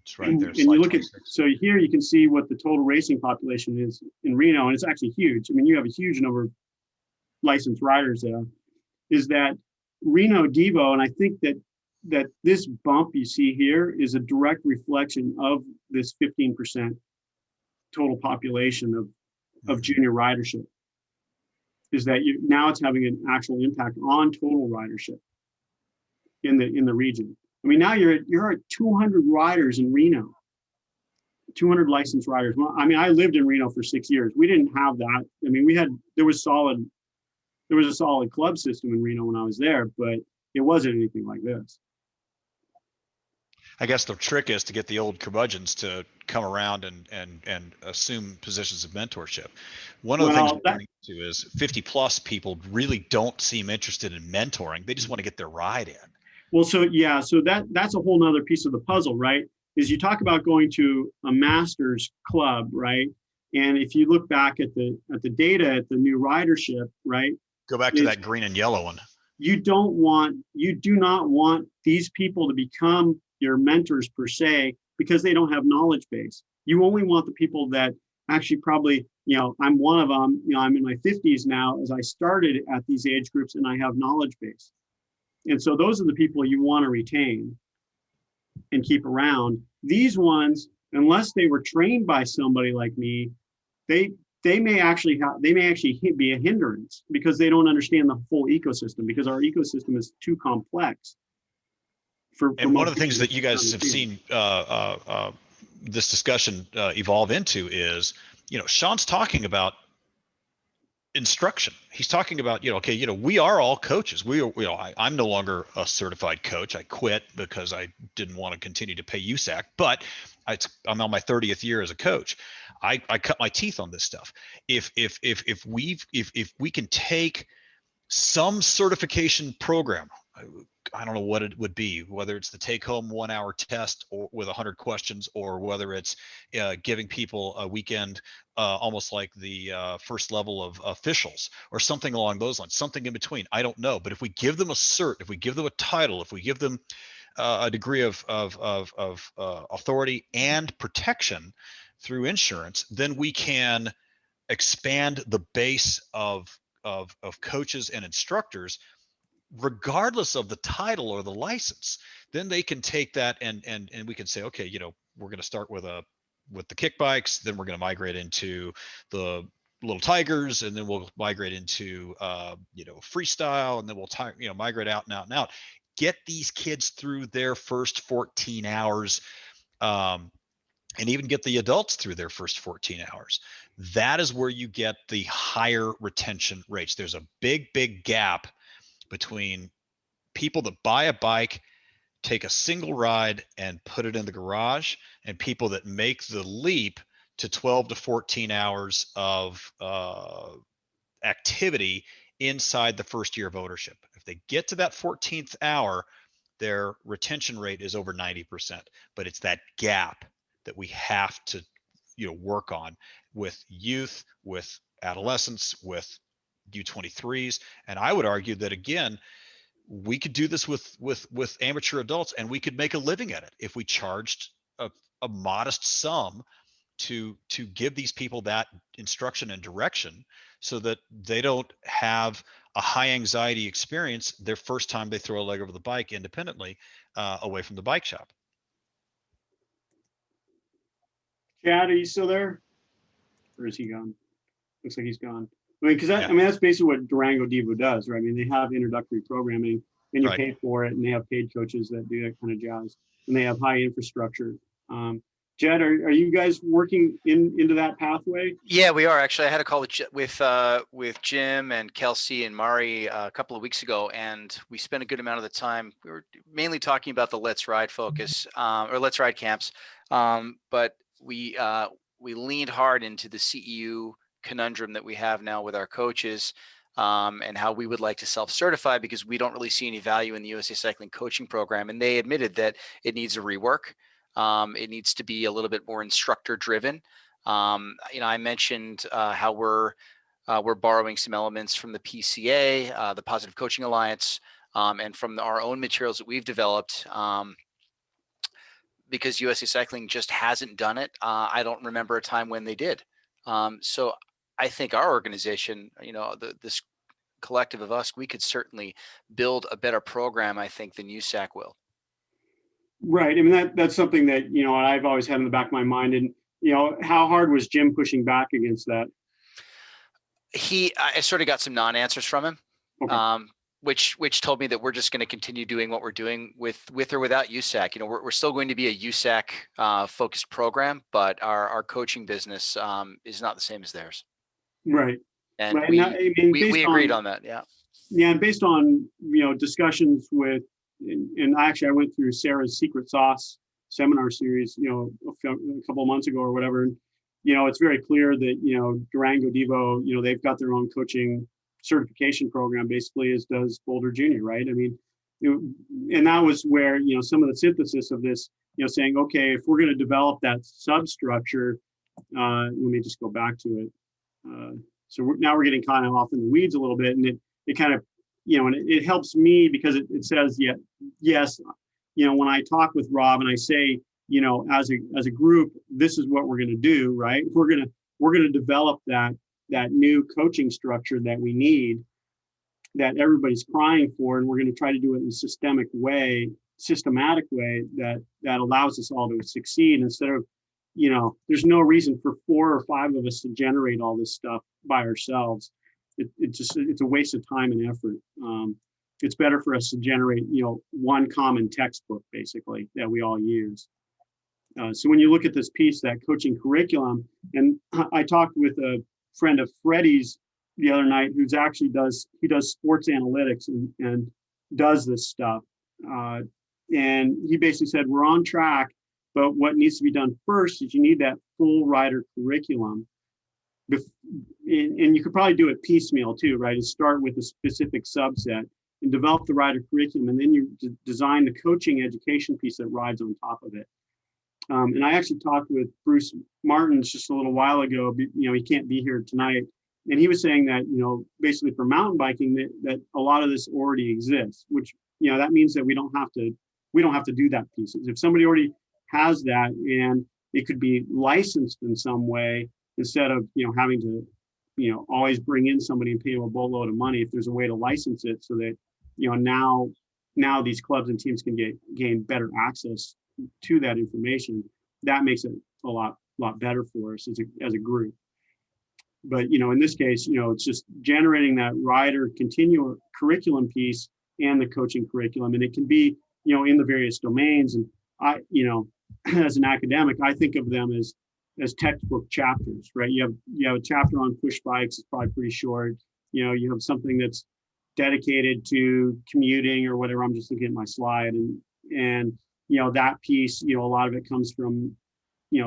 Speaker 5: it's right there.
Speaker 1: And you look 26. So here you can see what the total racing population is in Reno, and it's actually huge. I mean, you have a huge number of licensed riders there. Is that Reno Devo, and I think that this bump you see here is a direct reflection of this 15% total population of junior ridership. Is that now it's having an actual impact on total ridership in the region. I mean, now you're at 200 riders in Reno, 200 licensed riders. Well, I mean, I lived in Reno for 6 years. We didn't have that. I mean, there was a solid club system in Reno when I was there, but it wasn't anything like this.
Speaker 5: I guess the trick is to get the old curmudgeons to come around and assume positions of mentorship. One of the things we're running into is 50 plus people really don't seem interested in mentoring. They just want to get their ride in. Well,
Speaker 1: so that's a whole nother piece of the puzzle, right? Is you talk about going to a master's club, right? And if you look back at the data at the new ridership, right?
Speaker 5: Go back to that green and yellow one.
Speaker 1: You do not want these people to become your mentors per se, because they don't have knowledge base. You only want the people that actually probably, I'm one of them, I'm in my 50s now, as I started at these age groups, and I have knowledge base. And so those are the people you want to retain and keep around. These ones, unless they were trained by somebody like me, they may actually be a hindrance, because they don't understand the full ecosystem, because our ecosystem is too complex.
Speaker 5: And one of the things that you guys have seen this discussion evolve into is, Sean's talking about instruction. He's talking about, we are all coaches. I'm no longer a certified coach. I quit because I didn't want to continue to pay Usac, but I'm on my 30th year as a coach. I cut my teeth on this stuff. If we can take some certification program, I don't know what it would be, whether it's the take-home 1-hour test or with 100 questions, or whether it's giving people a weekend, almost like the first level of officials or something along those lines, something in between. I don't know. But if we give them a cert, if we give them a title, if we give them a degree of authority and protection through insurance, then we can expand the base of coaches and instructors, regardless of the title or the license. Then they can take that and we can say, okay, we're going to start with the kick bikes, then we're going to migrate into the little tigers, and then we'll migrate into freestyle, and then we'll migrate out and out and out. Get these kids through their first 14 hours, and even get the adults through their first 14 hours. That is where you get the higher retention rates. There's a big gap between people that buy a bike, take a single ride and put it in the garage, and people that make the leap to 12 to 14 hours of activity inside the first year of ownership. If they get to that 14th hour, their retention rate is over 90%. But it's that gap that we have to work on with youth, with adolescents, with U23s. And I would argue that, again, we could do this with amateur adults, and we could make a living at it if we charged a modest sum to give these people that instruction and direction, so that they don't have a high anxiety experience their first time they throw a leg over the bike independently away from the bike shop.
Speaker 1: Chad, are you still there? Or is he gone? Looks like he's gone. I mean, because that's basically what Durango Devo does, right? I mean, they have introductory programming, and you pay for it, and they have paid coaches that do that kind of jazz, and they have high infrastructure. Jed, are you guys working into that pathway?
Speaker 4: Yeah, we are actually. I had a call with Jim and Kelsey and Mari a couple of weeks ago, and we spent a good amount of the time. We were mainly talking about the Let's Ride focus, or Let's Ride camps, but we leaned hard into the CEU conundrum that we have now with our coaches, and how we would like to self-certify, because we don't really see any value in the USA Cycling coaching program. And they admitted that it needs a rework. It needs to be a little bit more instructor driven. I mentioned how we're borrowing some elements from the PCA, the Positive Coaching Alliance, and from our own materials that we've developed, because USA Cycling just hasn't done it. I don't remember a time when they did. So I think our organization, this collective of us, we could certainly build a better program, I think, than Usac will.
Speaker 1: Right. I mean, that's something that, I've always had in the back of my mind. And, how hard was Jim pushing back against that?
Speaker 4: I sort of got some non-answers from him,
Speaker 1: Okay.
Speaker 4: which told me that we're just going to continue doing what we're doing with or without Usac. We're still going to be a Usac focused program, but our coaching business is not the same as theirs.
Speaker 1: Right.
Speaker 4: And
Speaker 1: right.
Speaker 4: we agreed on that. Yeah.
Speaker 1: Yeah. And based on, discussions with, and actually I went through Sarah's Secret Sauce seminar series, a couple of months ago or whatever. And, it's very clear that, Durango Devo, they've got their own coaching certification program, basically, as does Boulder Junior, right? I mean, and that was where, some of the synthesis of this, saying, okay, if we're going to develop that substructure, let me just go back to it. So now we're getting kind of off in the weeds a little bit, and it kind of, and it helps me because it says, yes, when I talk with Rob and I say, as a group, this is what we're going to do, right? We're going to develop that new coaching structure that we need, that everybody's crying for, and we're going to try to do it in a systematic way that allows us all to succeed, instead of, there's no reason for 4 or 5 of us to generate all this stuff by ourselves. It's a waste of time and effort. It's better for us to generate, one common textbook, basically, that we all use. So when you look at this piece, that coaching curriculum, and I talked with a friend of Freddie's the other night, who's actually does sports analytics and does this stuff. And he basically said, we're on track, but what needs to be done first is you need that full rider curriculum. And you could probably do it piecemeal too, right? And start with a specific subset, and develop the rider curriculum, and then you design the coaching education piece that rides on top of it. And I actually talked with Bruce Martins just a little while ago. He can't be here tonight, and he was saying that basically for mountain biking that a lot of this already exists, which that means that we don't have to do that piece. If somebody already has that, and it could be licensed in some way instead of having to always bring in somebody and pay them a boatload of money. If there's a way to license it so that now these clubs and teams can gain better access to that information, that makes it a lot better for us as a group. But in this case, it's just generating that rider continual curriculum piece and the coaching curriculum, and it can be in the various domains. And I as an academic, I think of them as textbook chapters, right? You have a chapter on push bikes, it's probably pretty short. You have something that's dedicated to commuting or whatever. I'm just looking at my slide, and that piece, a lot of it comes from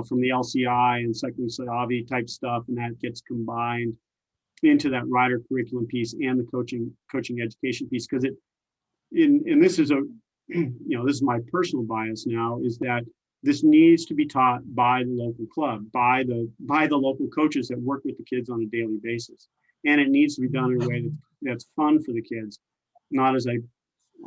Speaker 1: from the LCI and Cycling Slavi type stuff, and that gets combined into that rider curriculum piece and the coaching education piece, because and this is this is my personal bias now, is that this needs to be taught by the local club, by the local coaches that work with the kids on a daily basis. And it needs to be done in a way that's fun for the kids. Not as I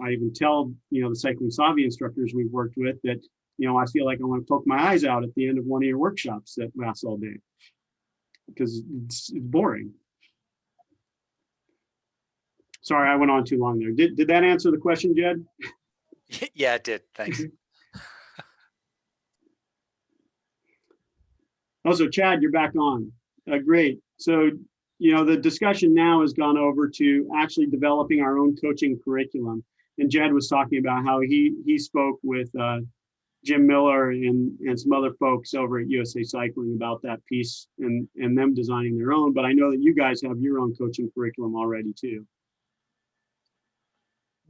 Speaker 1: even tell, the Cycling Savvy instructors we've worked with that, I feel like I want to poke my eyes out at the end of one of your workshops that lasts all day, because it's boring. Sorry, I went on too long there. Did that answer the question, Jed?
Speaker 4: Yeah, it did. Thanks.
Speaker 1: Also, Chad, you're back on. Great. So, the discussion now has gone over to actually developing our own coaching curriculum. And Jed was talking about how he spoke with Jim Miller and some other folks over at USA Cycling about that piece and them designing their own. But I know that you guys have your own coaching curriculum already too.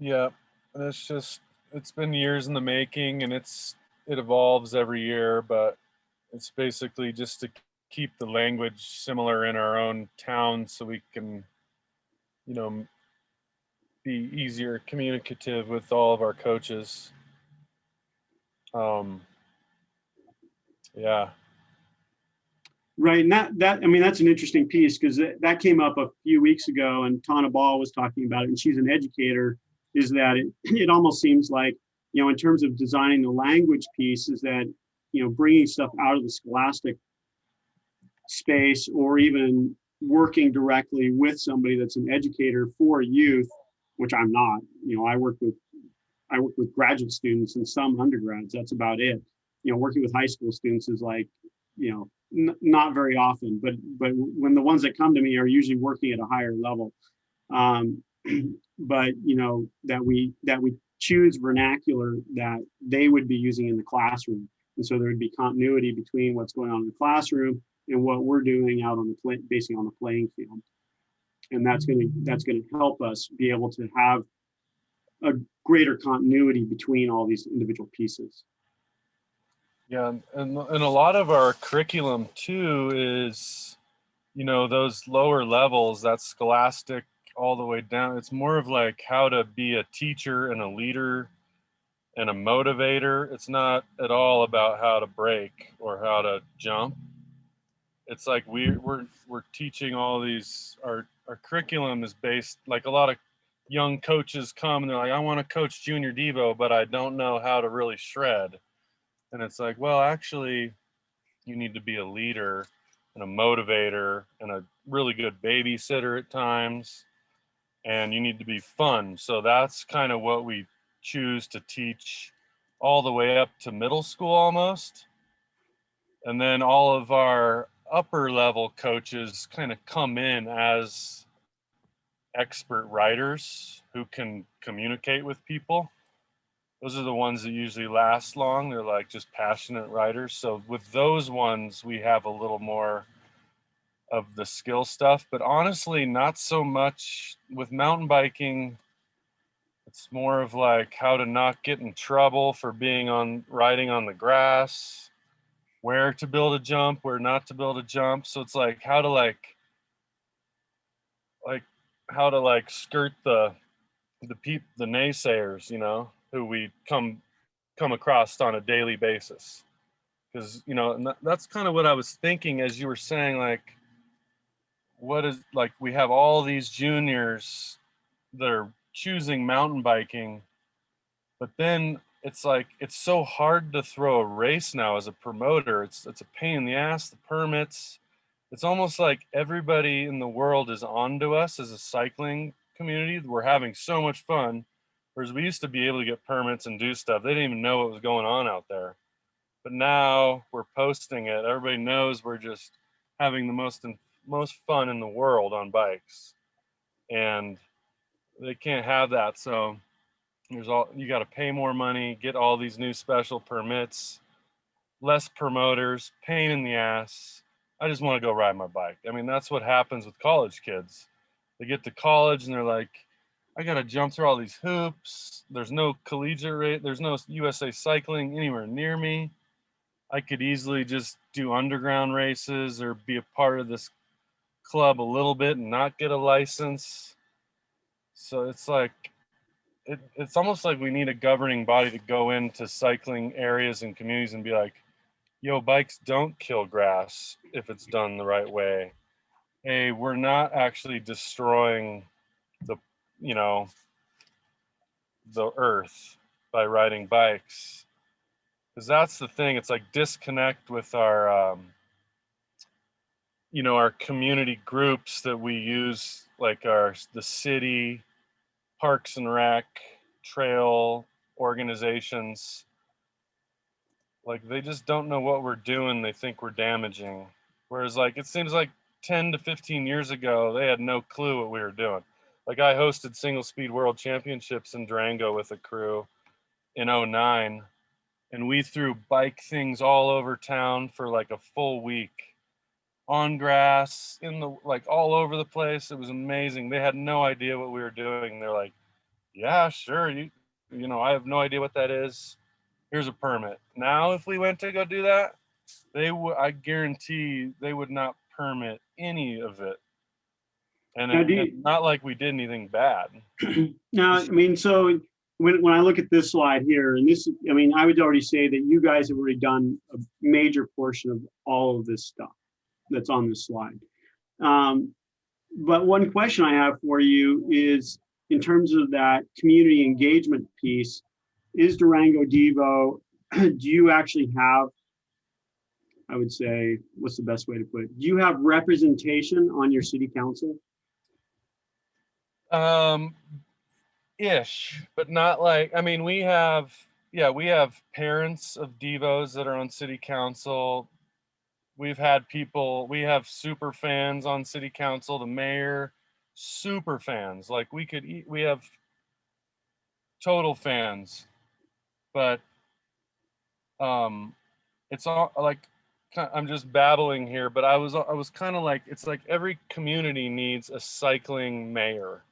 Speaker 2: Yeah, it's been years in the making, and it evolves every year, but it's basically just to keep the language similar in our own town so we can, be easier communicative with all of our coaches. Yeah.
Speaker 1: Right, and that's an interesting piece, because that came up a few weeks ago, and Tana Ball was talking about it, and she's an educator. Is that it almost seems like in terms of designing the language piece, is that bringing stuff out of the scholastic space, or even working directly with somebody that's an educator for youth, which I'm not. I work with graduate students and some undergrads. That's about it. Working with high school students is like not very often, but when the ones that come to me are usually working at a higher level. But that we choose vernacular that they would be using in the classroom, and so there would be continuity between what's going on in the classroom and what we're doing out on basically on the playing field. And that's going to help us be able to have a greater continuity between all these individual pieces.
Speaker 2: Yeah, and a lot of our curriculum too is, those lower levels, that scholastic all the way down. It's more of like how to be a teacher and a leader and a motivator. It's not at all about how to brake or how to jump. It's like we're teaching all these. Our curriculum is based, like, a lot of young coaches come and they're like, I want to coach junior Devo, but I don't know how to really shred. And it's like, well, actually, you need to be a leader and a motivator and a really good babysitter at times. And you need to be fun. So that's kind of what we choose to teach all the way up to middle school almost. And then all of our upper level coaches kind of come in as expert writers who can communicate with people. Those are the ones that usually last long. They're like just passionate writers. So with those ones, we have a little more of the skill stuff, but honestly, not so much with mountain biking. It's more of like how to not get in trouble for riding on the grass, where to build a jump, where not to build a jump. So it's like how to skirt the the naysayers, who we come across on a daily basis. Because, and that's kind of what I was thinking as you were saying, like, what is, like, we have all these juniors that are choosing mountain biking, but then it's like, it's so hard to throw a race now as a promoter. It's a pain in the ass, the permits. It's almost like everybody in the world is onto us as a cycling community. We're having so much fun. Whereas we used to be able to get permits and do stuff. They didn't even know what was going on out there. But now we're posting it. Everybody knows we're just having the most fun in the world on bikes. And they can't have that. So you got to pay more money, get all these new special permits, less promoters, pain in the ass. I just want to go ride my bike. I mean, that's what happens with college kids. They get to college and they're like, I got to jump through all these hoops. There's no collegiate rate. There's no USA cycling anywhere near me. I could easily just do underground races or be a part of this club a little bit and not get a license. So it's like, it's almost like we need a governing body to go into cycling areas and communities and be like, yo, bikes don't kill grass if it's done the right way. Hey, we're not actually destroying the earth by riding bikes. Because that's the thing. It's like disconnect with our our community groups that we use, like the city, parks and rec, trail organizations. Like, they just don't know what we're doing. They think we're damaging. Whereas, like, it seems like 10 to 15 years ago, they had no clue what we were doing. Like, I hosted single speed world championships in Durango with a crew in 2009, and we threw bike things all over town for like a full week, on grass, all over the place. It was amazing. They had no idea what we were doing. They're like, yeah, sure. I have no idea what that is. Here's a permit. Now, if we went to go do that, I guarantee they would not permit any of it. And it's not like we did anything bad.
Speaker 1: Now, I mean, so when I look at this slide here, and this, I mean, I would already say that you guys have already done a major portion of all of this stuff that's on this slide. But one question I have for you is, in terms of that community engagement piece, is Durango Devo, do you actually have, I would say, what's the best way to put it? Do you have representation on your city council?
Speaker 2: Ish, but not like, I mean, we have parents of Devos that are on city council. We have super fans on city council, the mayor, super fans. Like, we have total fans, but it's all like, I'm just babbling here, but I was kind of like, it's like every community needs a cycling mayor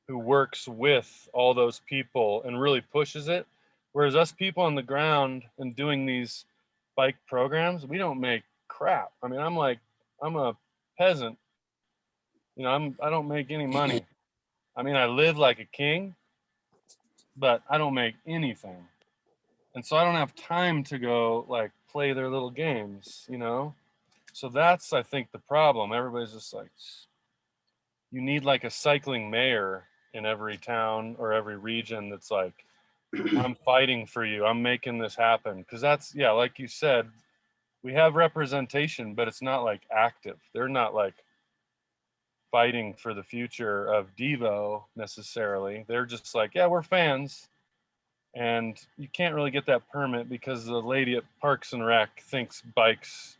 Speaker 2: who works with all those people and really pushes it. Whereas us people on the ground and doing these bike programs, we don't make crap. I mean, I'm a peasant. I don't make any money. I mean, I live like a king, but I don't make anything. And so I don't have time to go like play their little games, So that's, I think, the problem. Everybody's just like, you need like a cycling mayor in every town or every region that's like, I'm fighting for you. I'm making this happen. Because that's, like you said, we have representation, but it's not like active. They're not like fighting for the future of Devo necessarily. They're just like, yeah, we're fans. And you can't really get that permit because the lady at Parks and Rec thinks bikes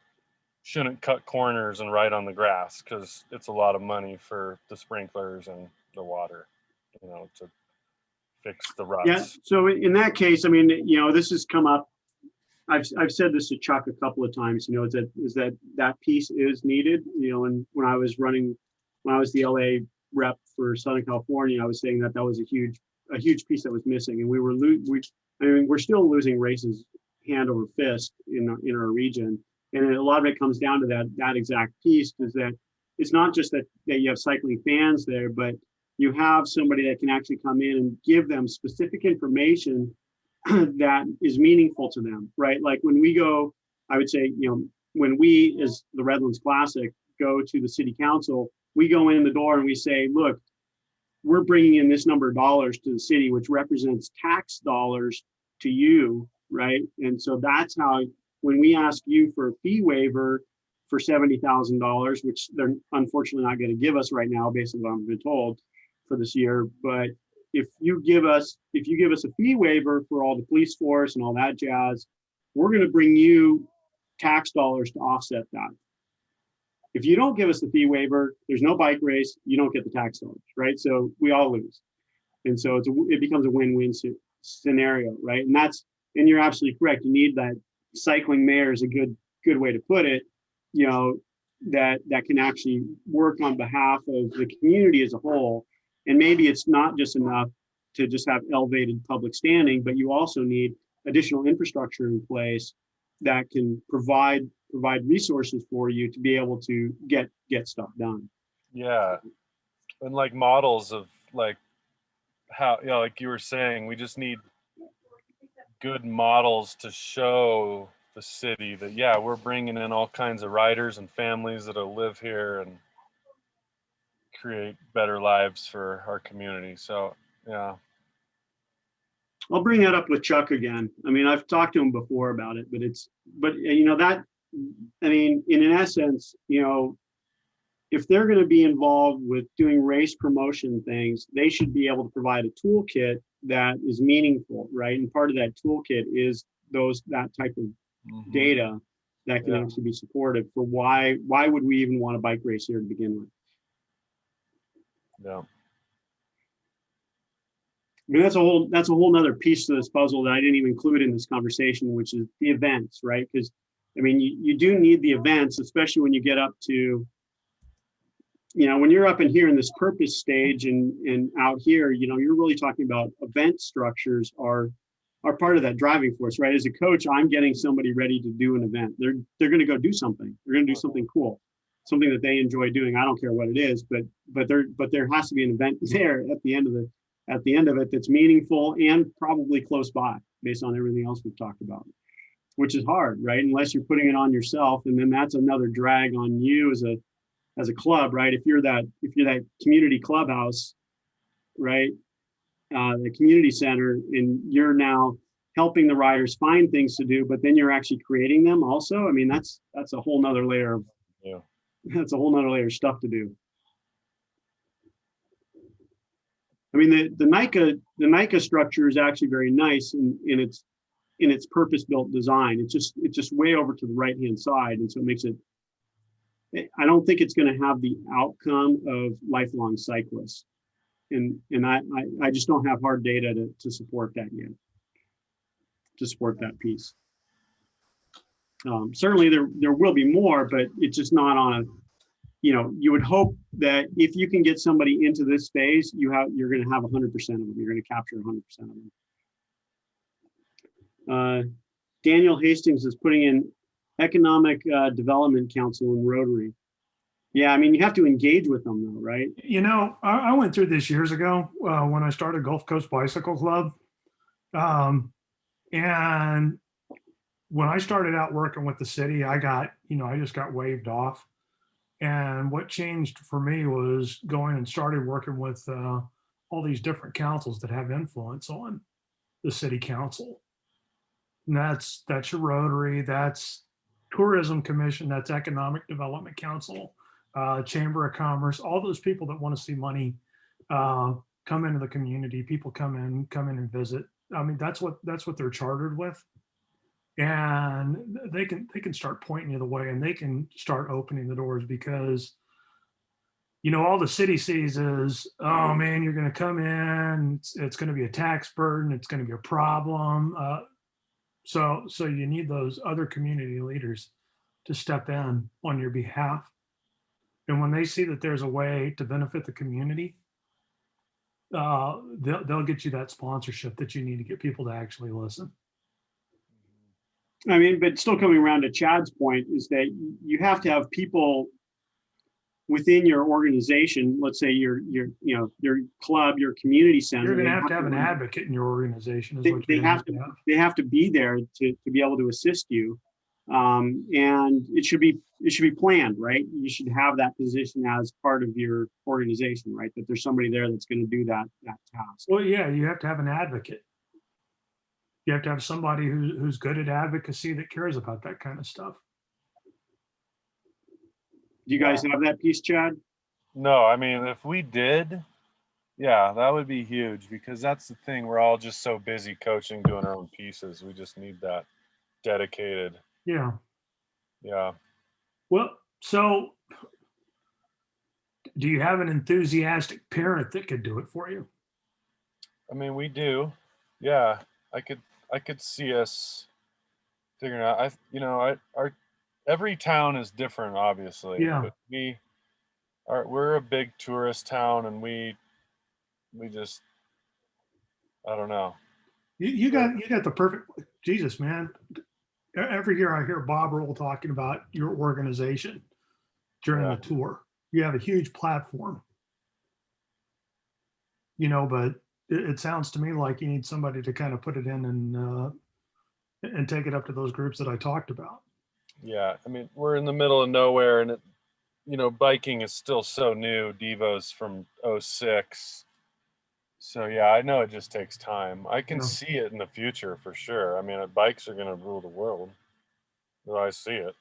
Speaker 2: shouldn't cut corners and ride on the grass because it's a lot of money for the sprinklers and the water, to fix the ruts.
Speaker 1: Yeah. So in that case, I mean, this has come up. I've said this to Chuck a couple of times. Is that piece is needed. And when I was the LA rep for Southern California, I was saying that was a huge piece that was missing, and we're still losing races hand over fist in our region. And a lot of it comes down to that exact piece, is that it's not just that you have cycling fans there, but you have somebody that can actually come in and give them specific information that is meaningful to them, right? Like when we go, I would say, when we, as the Redlands Classic, go to the city council, we go in the door and we say, look, we're bringing in this number of dollars to the city, which represents tax dollars to you, right? And so that's how, when we ask you for a fee waiver for $70,000, which they're unfortunately not going to give us right now, based on what I've been told for this year, but if you give us a fee waiver for all the police force and all that jazz, we're going to bring you tax dollars to offset that. If you don't give us the fee waiver, there's no bike race, you don't get the tax dollars, right? So we all lose. And so it becomes a win-win scenario, right? And you're absolutely correct. You need that cycling mayor is a good way to put it, that can actually work on behalf of the community as a whole. And maybe it's not just enough to just have elevated public standing, but you also need additional infrastructure in place that can provide resources for you to be able to get stuff done.
Speaker 2: Yeah. And like models of like how, like you were saying, we just need good models to show the city that, yeah, we're bringing in all kinds of riders and families that'll live here and create better lives for our community. So, yeah.
Speaker 1: I'll bring that up with Chuck again. I mean, I've talked to him before about it, but in essence, if they're going to be involved with doing race promotion things, they should be able to provide a toolkit that is meaningful, right? And part of that toolkit is that type of data that can actually be supportive for why would we even want a bike race here to begin with?
Speaker 2: Yeah.
Speaker 1: I mean, that's a whole nother piece to this puzzle that I didn't even include in this conversation, which is the events, right? Because I mean, you do need the events, especially when you get up to, when you're up in here in this purpose stage and out here, you're really talking about event structures are part of that driving force, right? As a coach, I'm getting somebody ready to do an event. They're going to go do something. They're going to do something cool, something that they enjoy doing. I don't care what it is, but there has to be an event there at the end of it that's meaningful and probably close by based on everything else we've talked about, which is hard, right? Unless you're putting it on yourself, and then that's another drag on you as a club, right? If you're that community clubhouse, right? The community center, and you're now helping the riders find things to do, but then you're actually creating them also. I mean, that's a whole nother layer of that's a whole nother layer of stuff to do. I mean, the NICA structure is actually very nice in its purpose-built design. It's just way over to the right-hand side, and so it makes it. I don't think it's going to have the outcome of lifelong cyclists, and I just don't have hard data to support that yet. To support that piece. Certainly there will be more, but it's just not on a. You would hope that if you can get somebody into this space, you're going to have 100% of them. You're going to capture 100% of them. Daniel Hastings is putting in Economic Development Council in Rotary. Yeah, I mean, you have to engage with them though, right?
Speaker 6: I went through this years ago when I started Gulf Coast Bicycle Club. And when I started out working with the city, I just got waved off. And what changed for me was going and started working with all these different councils that have influence on the city council. And that's your Rotary, that's Tourism Commission, that's Economic Development Council, Chamber of Commerce, all those people that want to see money come into the community. People come in and visit. I mean, that's what they're chartered with. And they can start pointing you the way, and they can start opening the doors, because all the city sees is, oh man, you're going to come in, it's going to be a tax burden, it's going to be a problem. So you need those other community leaders to step in on your behalf. And when they see that there's a way to benefit the community, they'll get you that sponsorship that you need to get people to actually listen.
Speaker 1: I mean, but still coming around to Chad's point is that you have to have people within your organization, let's say your club, your community center,
Speaker 6: You're going
Speaker 1: they
Speaker 6: to have an
Speaker 1: to-
Speaker 6: advocate in your organization. Is
Speaker 1: they,
Speaker 6: what
Speaker 1: they
Speaker 6: you
Speaker 1: have to be there to be able to assist you. And it should be planned, right? You should have that position as part of your organization, right? That there's somebody there that's going to do that task.
Speaker 6: Well, yeah, you have to have an advocate. You have to have somebody who's good at advocacy that cares about that kind of stuff.
Speaker 1: Do you guys have that piece, Chad?
Speaker 2: No, I mean, if we did, yeah, that would be huge, because that's the thing. We're all just so busy coaching, doing our own pieces. We just need that dedicated.
Speaker 6: Yeah.
Speaker 2: Yeah.
Speaker 6: Well, so do you have an enthusiastic parent that could do it for you?
Speaker 2: I mean, we do. Yeah. I could see us figuring out, every town is different, obviously.
Speaker 6: Yeah.
Speaker 2: But we're a big tourist town, and we just, I don't know.
Speaker 6: You got the perfect, Jesus, man. Every year I hear Bob Roll talking about your organization during the tour. You have a huge platform, but it sounds to me like you need somebody to kind of put it in and take it up to those groups that I talked about.
Speaker 2: Yeah. I mean, we're in the middle of nowhere, and biking is still so new. Devo's from 06. So yeah, I know it just takes time. I can see it in the future for sure. I mean, bikes are going to rule the world. I see it.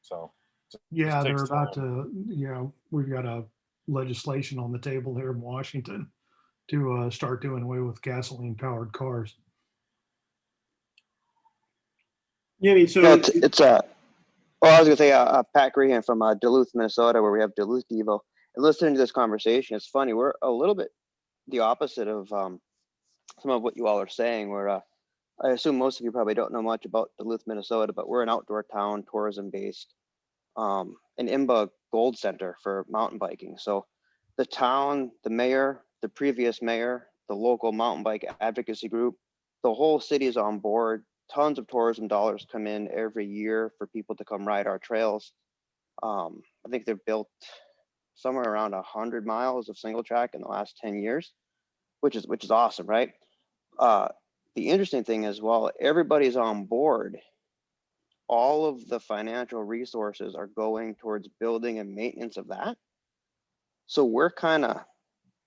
Speaker 2: So
Speaker 6: yeah, they're about to. We've got a legislation on the table here in Washington to start doing away with gasoline-powered cars.
Speaker 1: Yeah, I mean, so
Speaker 7: it's I was gonna say Pat Grehan from Duluth, Minnesota, where we have Duluth Evo. And listening to this conversation, it's funny. We're a little bit the opposite of some of what you all are saying. Where I assume most of you probably don't know much about Duluth, Minnesota, but we're an outdoor town, tourism based, an IMBA gold center for mountain biking. So the town, the mayor, the previous mayor, the local mountain bike advocacy group, the whole city is on board. Tons of tourism dollars come in every year for people to come ride our trails. I think they've built somewhere around 100 miles of single track in the last 10 years, which is awesome, right? The interesting thing is, while everybody's on board, all of the financial resources are going towards building and maintenance of that. So we're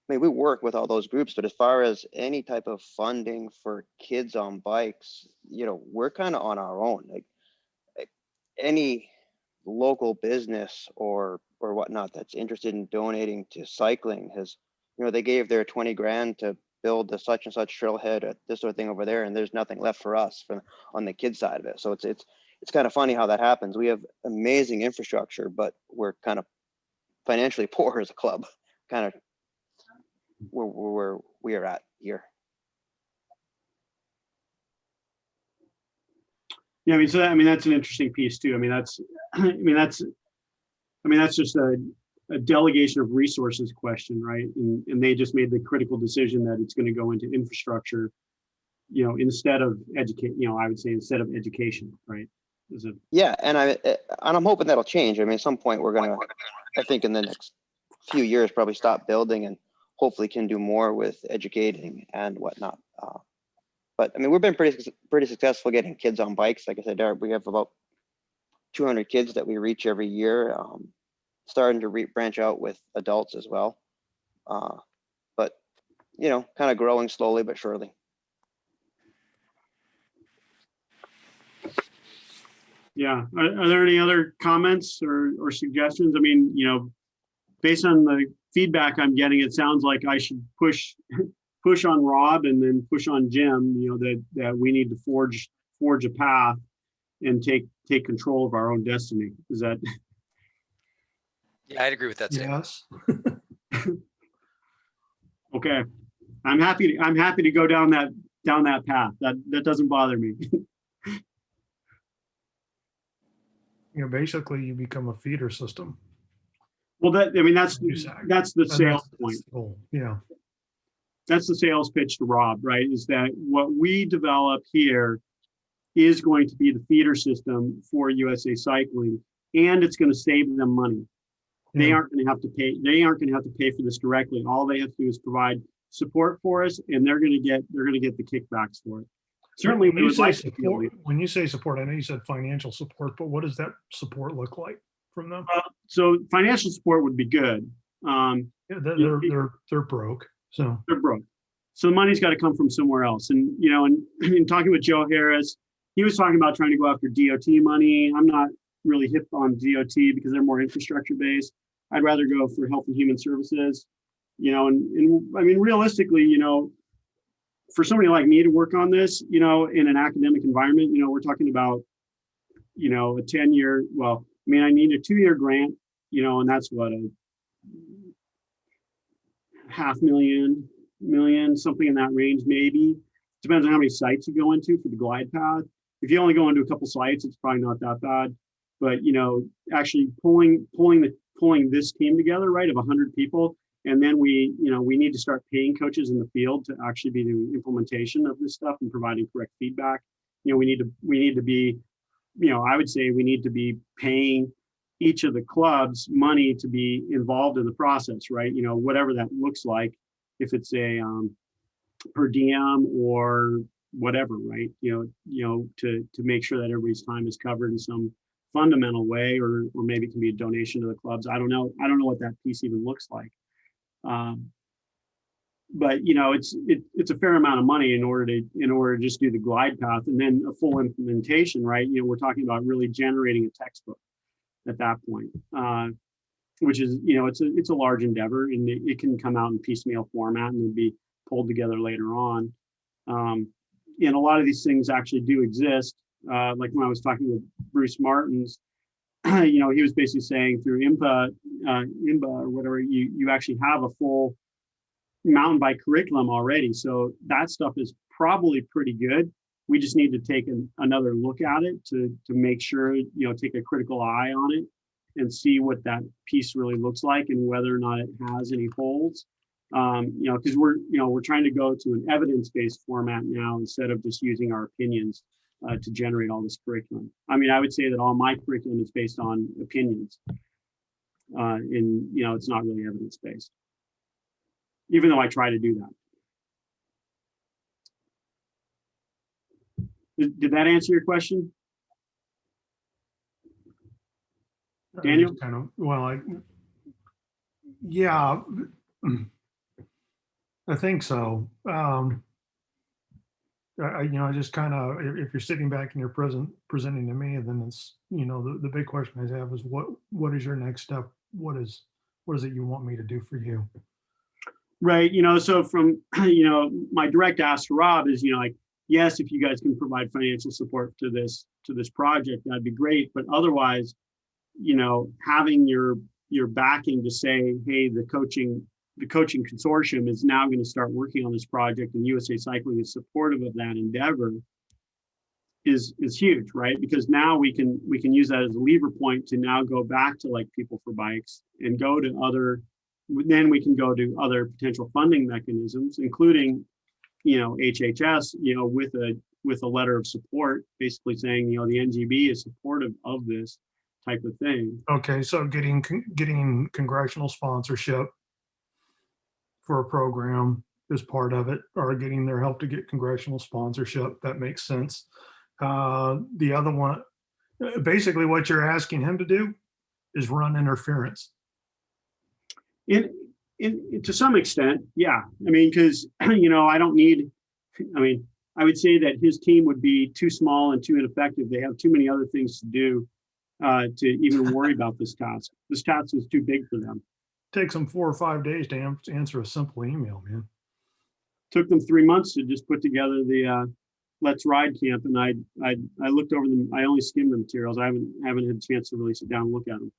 Speaker 7: we work with all those groups, but as far as any type of funding for kids on bikes, we're kind of on our own. Like any local business or whatnot that's interested in donating to cycling has, they gave their 20 grand to build the such and such trailhead, this sort of thing over there, and there's nothing left for us on the kid side of it. So it's kind of funny how that happens. We have amazing infrastructure, but we're kind of financially poor as a club, kind of where we are at here.
Speaker 1: Yeah, I mean, that's an interesting piece too. That's just a delegation of resources question, right? And they just made the critical decision that it's going to go into infrastructure, instead of I would say instead of education, right?
Speaker 7: Yeah, and I'm hoping that'll change. At some point we're gonna, I think in the next few years, probably stop building and hopefully can do more with educating and whatnot. But we've been pretty successful getting kids on bikes. Like I said, we have about 200 kids that we reach every year. Starting to branch out with adults as well. But kind of growing slowly but surely.
Speaker 1: Yeah. Are there any other comments or suggestions? Based on the feedback I'm getting, it sounds like I should push on Rob and then push on Jim, that we need to forge a path and take control of our own destiny. Is that?
Speaker 4: Yeah, I'd agree with that statement.
Speaker 6: Yes.
Speaker 1: Okay. I'm happy to go down that path. That doesn't bother me.
Speaker 6: Basically you become a feeder system.
Speaker 1: Well, that's
Speaker 6: Usac.
Speaker 1: that's the sales point.
Speaker 6: Yeah.
Speaker 1: That's the sales pitch to Rob, right? Is that what we develop here is going to be the feeder system for USA Cycling, and it's going to save them money. They
Speaker 6: Yeah.
Speaker 1: aren't going to have to pay. They aren't going to have to pay for this directly. All they have to do is provide support for us, and they're going to get the kickbacks for it. Certainly,
Speaker 6: When
Speaker 1: we
Speaker 6: you
Speaker 1: would
Speaker 6: say
Speaker 1: like to be able
Speaker 6: support,
Speaker 1: to-
Speaker 6: when you say support, I know you said financial support, but what does that support look like from them?
Speaker 1: So financial support would be good.
Speaker 6: Yeah, they're broke, so.
Speaker 1: They're broke. So the money's got to come from somewhere else. And, and in talking with Joe Harris, he was talking about trying to go after DOT money. I'm not really hip on DOT because they're more infrastructure based. I'd rather go for Health and Human Services, and I mean, realistically, for somebody like me to work on this, in an academic environment, we're talking about, a 10-year, well, I mean, I need a 2-year grant, and that's what, a $500,000, something in that range, maybe. Depends on how many sites you go into for the glide path. If you only go into a couple sites, it's probably not that bad. But actually pulling this team together, right, of 100 people, and then we need to start paying coaches in the field to actually be doing implementation of this stuff and providing correct feedback. We need to be, I would say we need to be paying each of the clubs money to be involved in the process, right? Whatever that looks like, if it's a per diem or whatever, right? To make sure that everybody's time is covered in some fundamental way, or maybe it can be a donation to the clubs. I don't know what that piece even looks like. But it's a fair amount of money in order to just do the glide path and then a full implementation, right? We're talking about really generating a textbook at that point, which is it's a large endeavor, and it can come out in piecemeal format and be pulled together later on. And a lot of these things actually do exist. Like when I was talking with Bruce Martins, he was basically saying through IMPA or whatever, you actually have a full mountain bike curriculum already. So that stuff is probably pretty good. We just need to take another look at it to make sure, take a critical eye on it and see what that piece really looks like and whether or not it has any holes. Because we're trying to go to an evidence-based format now instead of just using our opinions to generate all this curriculum. I mean, I would say that all my curriculum is based on opinions, and it's not really evidence-based, even though I try to do that. Did that answer your question, Daniel?
Speaker 6: Kind of, well, yeah, I think so. I just kind of, if you're sitting back and you're presenting to me, then it's, the big question I have is what is your next step? What is it you want me to do for you?
Speaker 1: Right. So from, my direct ask to Rob is, yes, if you guys can provide financial support to this project, that'd be great. But otherwise, having your backing to say, hey, the coaching consortium is now going to start working on this project, and USA Cycling is supportive of that endeavor is huge, right? Because now we can use that as a lever point to now go back to like People for Bikes and go to other, then we can go to other potential funding mechanisms, including, HHS, with a letter of support, basically saying, the NGB is supportive of this type of thing.
Speaker 6: Okay, so getting congressional sponsorship for a program is part of it, or getting their help to get congressional sponsorship. That makes sense. The other one, basically what you're asking him to do is run interference.
Speaker 1: To some extent, yeah. I mean, because, I would say that his team would be too small and too ineffective. They have too many other things to do to even worry about this task. This task is too big for them.
Speaker 6: Takes them 4 or 5 days to answer a simple email, man.
Speaker 1: Took them 3 months to just put together the Let's Ride camp, and I looked over them. I only skimmed the materials. I haven't had a chance to really sit down and look at them.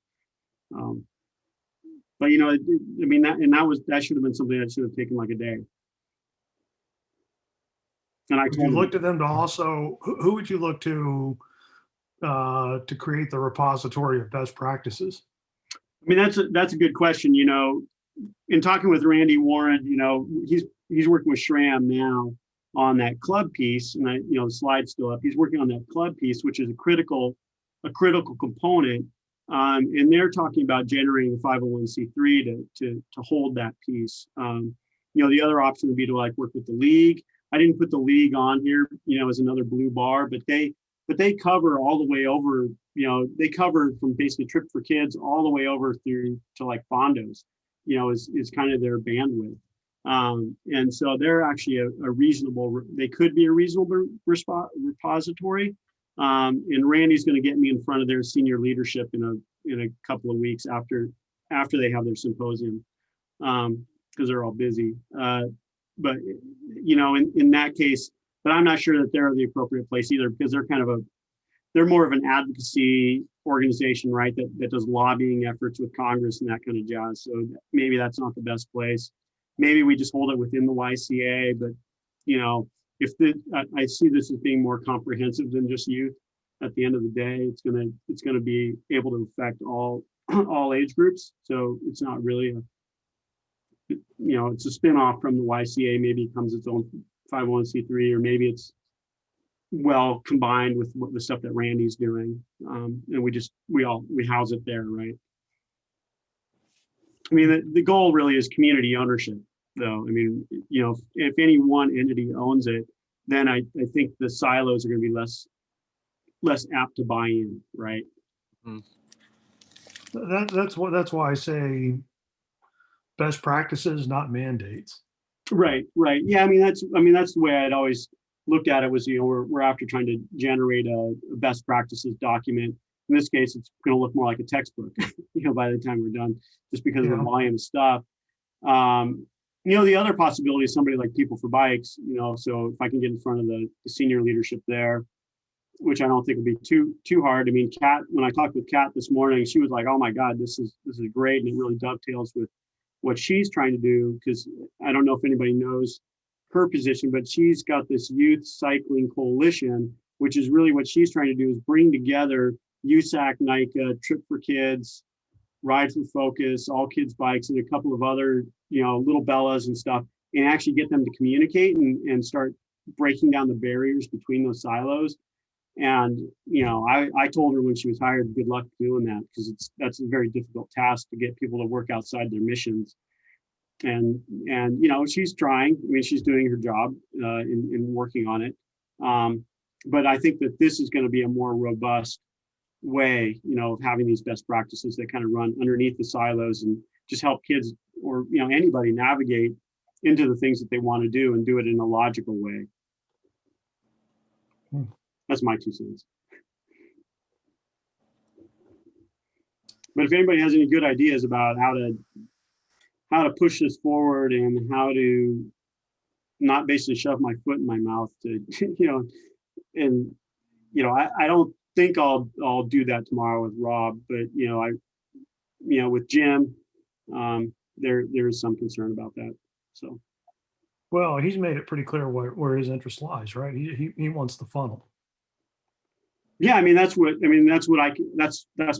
Speaker 1: But that should have been something that should have taken like a day. And I
Speaker 6: Would you look to them to also, who would you look to create the repository of best practices?
Speaker 1: I mean, that's a good question. In talking with Randy Warren, he's working with SRAM now on that club piece, and the slide's still up. He's working on that club piece, which is a critical component And they're talking about generating the 501c3 to hold that piece. The other option would be to like work with the league. I didn't put the league on here, as another blue bar, but they cover all the way over, they cover from basically Trip for Kids all the way over through to like Fondos, is kind of their bandwidth. And so they're actually a reasonable, they could be a reasonable repository. And Randy's going to get me in front of their senior leadership in a couple of weeks after they have their symposium, because they're all busy. But in that case, but I'm not sure that they're the appropriate place either, because they're more of an advocacy organization, right? That does lobbying efforts with Congress and that kind of jazz. So maybe that's not the best place. Maybe we just hold it within the YCA, but I see this as being more comprehensive than just youth. At the end of the day, it's gonna be able to affect all age groups. So it's not really it's a spin-off from the YCA. Maybe it becomes its own 501c3, or maybe it's well combined with the stuff that Randy's doing. And we house it there, right? I mean, the goal really is community ownership, though. I mean, if any one entity owns it, then I think the silos are going to be less apt to buy in, right?
Speaker 6: That's why I say best practices, not mandates.
Speaker 1: Right. Yeah, I mean that's the way I'd always looked at it was, we're after trying to generate a best practices document. In this case, it's going to look more like a textbook, by the time we're done, just because of the volume of stuff. The other possibility is somebody like People for Bikes, so if I can get in front of the senior leadership there, which I don't think would be too hard. I mean, Kat, when I talked with Kat this morning, she was like, "Oh my God, this is great," and it really dovetails with what she's trying to do, because I don't know if anybody knows her position, but she's got this youth cycling coalition, which is really what she's trying to do, is bring together Usac, NICA, Trip for Kids, Ride for Focus, All Kids Bikes, and a couple of other, little Bellas and stuff, and actually get them to communicate and start breaking down the barriers between those silos. And, I told her when she was hired, good luck doing that, because that's a very difficult task to get people to work outside their missions. And she's trying. I mean, she's doing her job in working on it. But I think that this is going to be a more robust way, of having these best practices that kind of run underneath the silos and just help kids or, anybody navigate into the things that they want to do and do it in a logical way. That's my 2 cents. But if anybody has any good ideas about how to push this forward and how to not basically shove my foot in my mouth to, I don't think I'll do that tomorrow with Rob, but with Jim, there is some concern about that. So.
Speaker 6: Well, he's made it pretty clear where his interest lies, right? He wants the funnel.
Speaker 1: Yeah, that's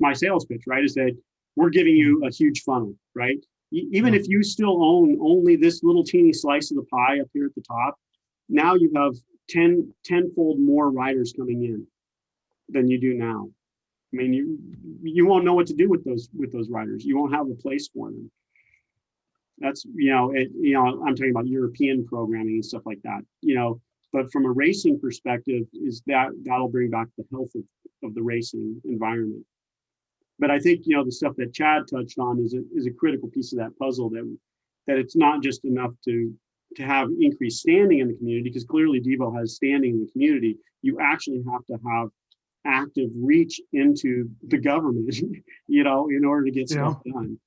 Speaker 1: my sales pitch, right? Is that we're giving you a huge funnel, right? Even if you still own only this little teeny slice of the pie up here at the top, now you have tenfold more riders coming in than you do now. I mean, you won't know what to do with those riders. You won't have a place for them. That's I'm talking about European programming and stuff like that. But from a racing perspective, that'll bring back the health of the racing environment. But I think the stuff that Chad touched on is a critical piece of that puzzle. That it's not just enough to have increased standing in the community, because clearly Devo has standing in the community. You actually have to have active reach into the government, in order to get stuff done.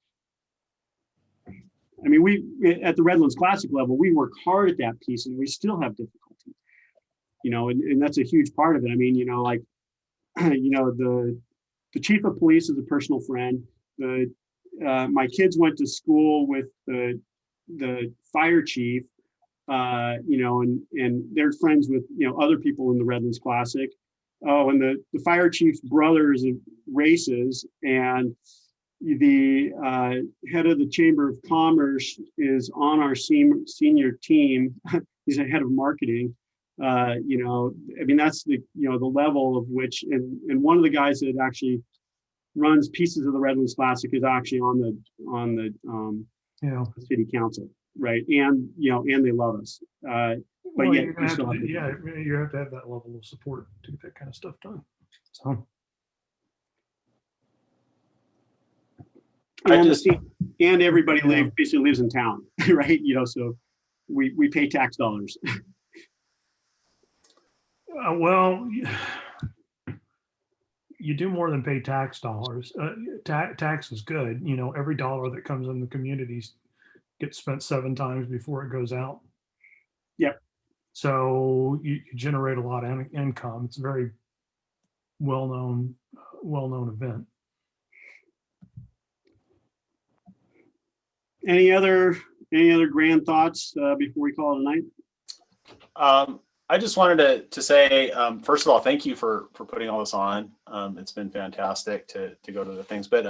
Speaker 1: I mean, we at the Redlands Classic level, we work hard at that piece, and we still have difficulty. And that's a huge part of it. I mean, the chief of police is a personal friend. My kids went to school with the fire chief, and they're friends with other people in the Redlands Classic. Oh, and the fire chief's brother is races, and the head of the Chamber of Commerce is on our senior team. He's a head of marketing. That's the the level of which, and one of the guys that actually runs pieces of the Redlands Classic, is actually on the
Speaker 6: Yeah.
Speaker 1: city council, right? And and they love us. But
Speaker 6: Well,
Speaker 1: yet
Speaker 6: you're
Speaker 1: we
Speaker 6: gonna have
Speaker 1: still
Speaker 6: to,
Speaker 1: have to.
Speaker 6: yeah, you have to have that level of support to get that kind of stuff done. So,
Speaker 3: I
Speaker 1: And,
Speaker 3: just-
Speaker 1: and everybody basically lives in town, right? So we pay tax dollars.
Speaker 6: well, you do more than pay tax dollars. Tax is good. Every dollar that comes in the communities gets spent 7 times before it goes out.
Speaker 1: Yep.
Speaker 6: So you generate a lot of income. It's a very well-known event.
Speaker 1: Any other grand thoughts before we call it a night?
Speaker 3: I just wanted to say, first of all, thank you for putting all this on. It's been fantastic to go to the things, but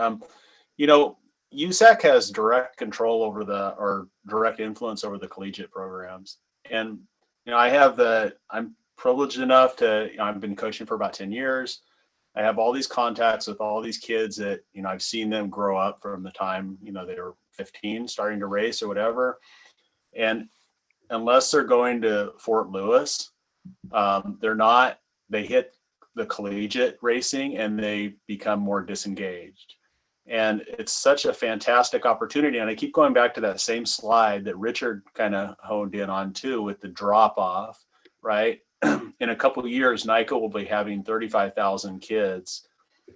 Speaker 3: USAC has direct control over or direct influence over the collegiate programs. And, I'm privileged enough I've been coaching for about 10 years. I have all these contacts with all these kids that, I've seen them grow up from the time, they were 15 starting to race or whatever. And unless they're going to Fort Lewis, they hit the collegiate racing and they become more disengaged. And it's such a fantastic opportunity. And I keep going back to that same slide that Richard kind of honed in on too, with the drop off, right? In a couple of years, NICA will be having 35,000 kids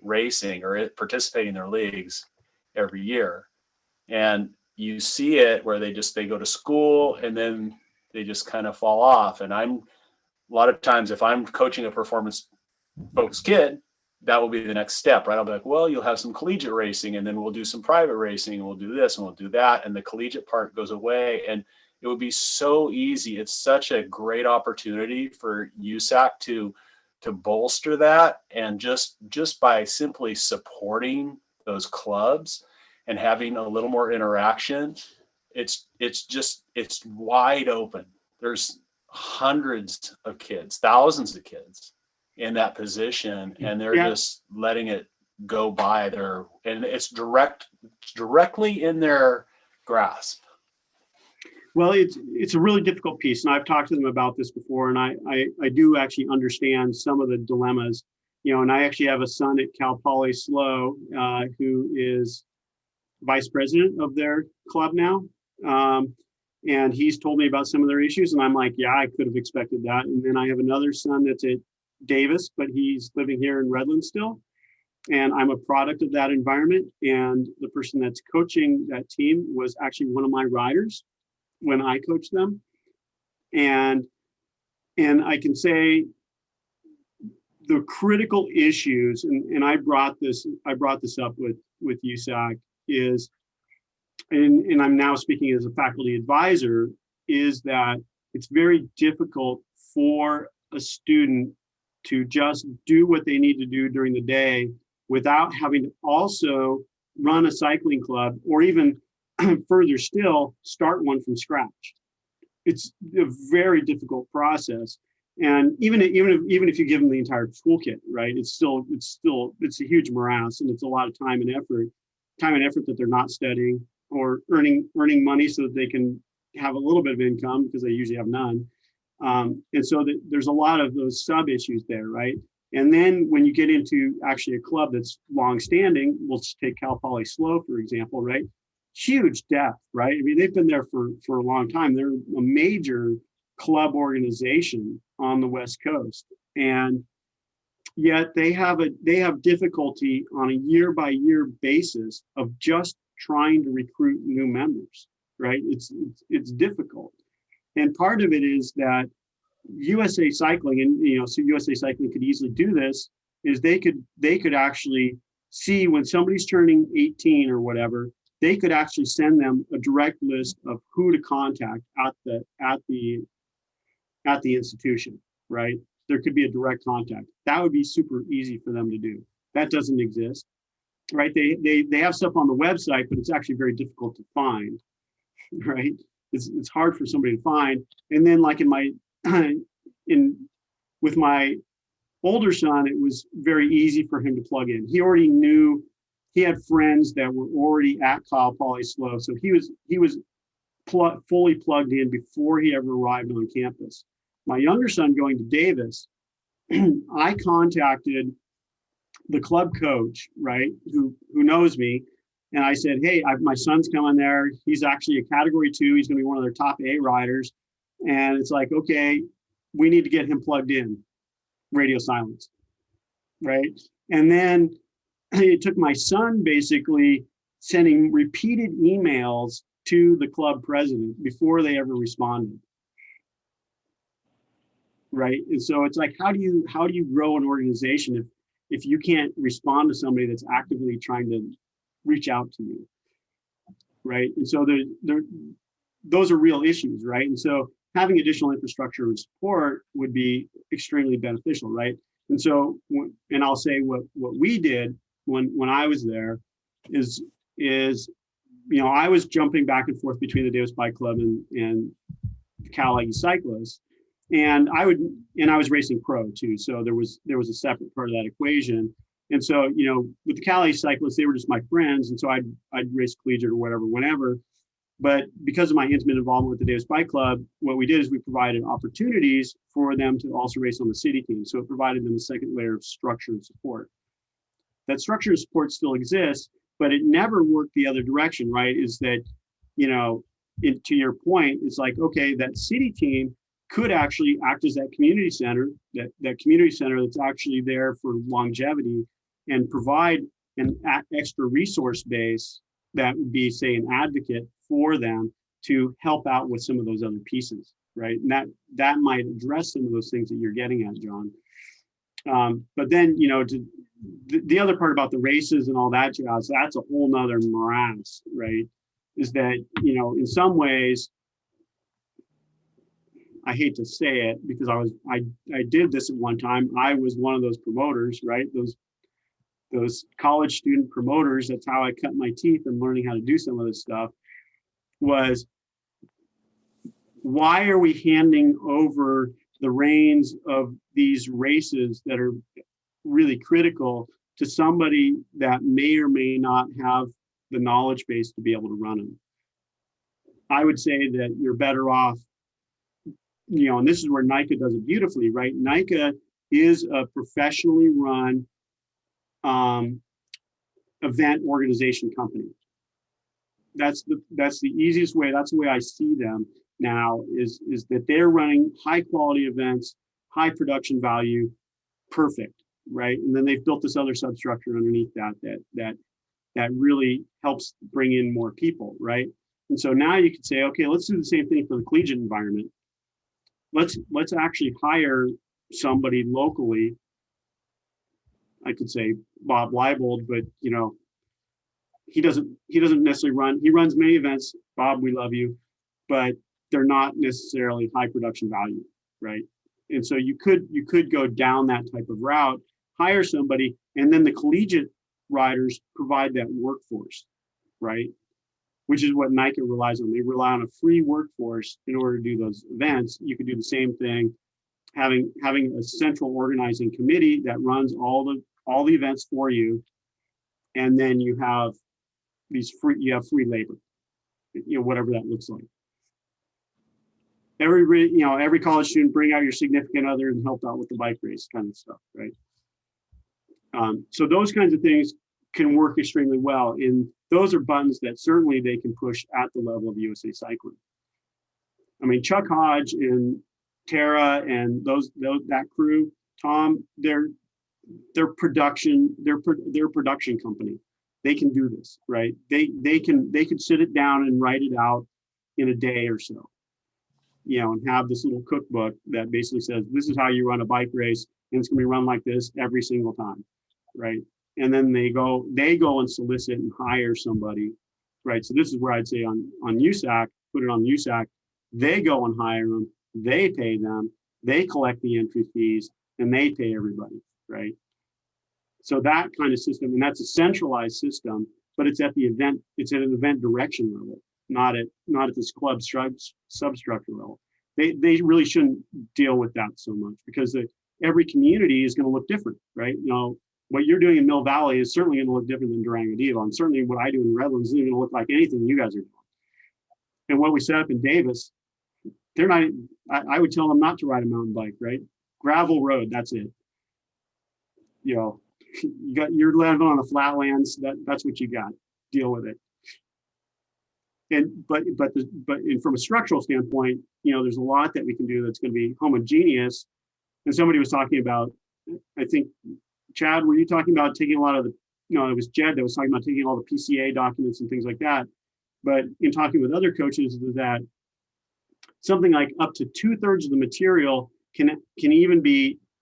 Speaker 3: racing or participating in their leagues every year. And you see it where they go to school and then they just kind of fall off. And a lot of times if I'm coaching a performance focused kid, that will be the next step, right? I'll be like, well, you'll have some collegiate racing and then we'll do some private racing and we'll do this and we'll do that. And the collegiate part goes away. And it would be so easy. It's such a great opportunity for USAC to bolster that. And just by simply supporting those clubs and having a little more interaction, it's wide open. There's hundreds of kids, thousands of kids in that position, and they're just letting it go by and it's directly in their grasp.
Speaker 1: Well, it's a really difficult piece, and I've talked to them about this before, and I do actually understand some of the dilemmas, and I actually have a son at Cal Poly SLO who is vice president of their club now. And he's told me about some of their issues, and I'm like, yeah, I could have expected that. And then I have another son that's at Davis, but he's living here in Redlands still. And I'm a product of that environment. And the person that's coaching that team was actually one of my riders when I coached them. And I can say the critical issues, and I brought this up with USAC is, and I'm now speaking as a faculty advisor, is that it's very difficult for a student to just do what they need to do during the day without having to also run a cycling club, or even further still, start one from scratch. It's a very difficult process. And even if you give them the entire toolkit, right, it's a huge morass, and it's a lot of time and effort that they're not studying or earning money so that they can have a little bit of income, because they usually have none. And so there's a lot of those sub issues there, right? And then when you get into actually a club that's long-standing, we'll just take Cal Poly SLO, for example, right? Huge depth, right? I mean, they've been there for a long time. They're a major club organization on the West Coast, and yet they have difficulty on a year-by-year basis of just trying to recruit new members, right? It's difficult. And part of it is that USA Cycling, and so USA Cycling could easily do this, is they could actually see when somebody's turning 18 or whatever, they could actually send them a direct list of who to contact at the institution, right? There could be a direct contact. That would be super easy for them to do. That doesn't exist, right? They have stuff on the website, but it's actually very difficult to find, right? It's hard for somebody to find. And then, like with my older son, it was very easy for him to plug in. He already knew he had friends that were already at Cal Poly SLO. So he was fully plugged in before he ever arrived on campus. My younger son going to Davis, I contacted the club coach, right, who knows me. And I said, hey, my son's coming there. He's actually a category 2. He's going to be one of their top A riders. And it's like, okay, we need to get him plugged in, radio silence, right? And then it took my son basically sending repeated emails to the club president before they ever responded. Right. And so it's like, how do you grow an organization if you can't respond to somebody that's actively trying to reach out to you? Right. And so those are real issues, right? And so having additional infrastructure and support would be extremely beneficial, right? And so, and I'll say what we did when I was there is I was jumping back and forth between the Davis Bike Club and Cal Aggie Cyclists. And I was racing pro too. So there was a separate part of that equation. And so, with the Cali cyclists, they were just my friends. And so I'd race collegiate or whatever, whenever. But because of my intimate involvement with the Davis Bike Club, what we did is we provided opportunities for them to also race on the city team. So it provided them a second layer of structure and support. That structure and support still exists, but it never worked the other direction, right? Is that, to your point, it's like, okay, that city team could actually act as that community center, that community center that's actually there for longevity and provide an extra resource base that would be, say, an advocate for them to help out with some of those other pieces, right? And that might address some of those things that you're getting at, John. But then, the other part about the races and all that jazz, that's a whole nother morass, right? Is that, in some ways, I hate to say it because I did this at one time. I was one of those promoters, right? Those college student promoters. That's how I cut my teeth in learning how to do some of this stuff. Was why are we handing over the reins of these races that are really critical to somebody that may or may not have the knowledge base to be able to run them? I would say that you're better off, and this is where NICA does it beautifully, right? NICA is a professionally run event organization company. That's the easiest way. That's the way I see them now is that they're running high quality events, high production value, perfect, right? And then they've built this other substructure underneath that really helps bring in more people, right? And so now you could say, okay, let's do the same thing for the collegiate environment. Let's actually hire somebody locally. I could say Bob Leibold, but he doesn't necessarily run. He runs many events. Bob, we love you, but they're not necessarily high production value, right? And so you could go down that type of route, hire somebody, and then the collegiate riders provide that workforce, right? Which is what NICA relies on. They rely on a free workforce in order to do those events. You could do the same thing, having a central organizing committee that runs all the events for you, and then you have free labor, whatever that looks like. Every college student, bring out your significant other and help out with the bike race kind of stuff, right? So those kinds of things can work extremely well. And those are buttons that certainly they can push at the level of USA Cycling. I mean, Chuck Hodge and Tara and that crew, Tom, they're production company. They can do this, right? They can sit it down and write it out in a day or so, and have this little cookbook that basically says, this is how you run a bike race, and it's gonna be run like this every single time, right? And then they go and solicit and hire somebody, right? So this is where I'd say on Usac, put it on Usac, they go and hire them, they pay them, they collect the entry fees, and they pay everybody, right? So that kind of system, and that's a centralized system, but it's at an event direction level, not at this club substructure level. They really shouldn't deal with that so much because every community is going to look different, right? what you're doing in Mill Valley is certainly going to look different than Durango Evo, and certainly what I do in Redlands isn't going to look like anything you guys are doing. And what we set up in Davis, they're not. I would tell them not to ride a mountain bike, right? Gravel road, that's it. You know, you're living on the flatlands. That's what you got. Deal with it. And but from a structural standpoint, you know, there's a lot that we can do that's going to be homogeneous. And somebody was talking about, I think, Chad, were you talking about taking a lot of the, no, it was Jed that was talking about taking all the PCA documents and things like that. But in talking with other coaches, is that something like up to 2/3 of the material can even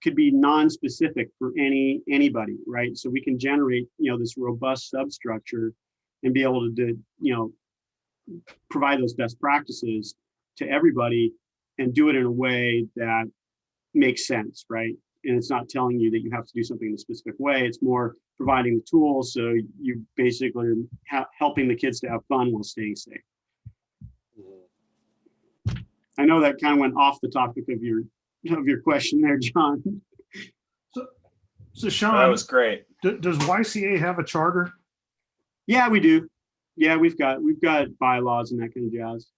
Speaker 1: could be non-specific for anybody, right? So we can generate, you know, this robust substructure and be able to do, you know, provide those best practices to everybody and do it in a way that makes sense, right? And it's not telling you that you have to do something in a specific way. It's more providing the tools so you basically are helping the kids to have fun while staying safe. I know that kind of went off the topic of your question there, John.
Speaker 6: So Sean,
Speaker 3: That was great.
Speaker 6: Does YCA have a charter?
Speaker 1: Yeah, we do. Yeah, we've got bylaws and that kind of jazz.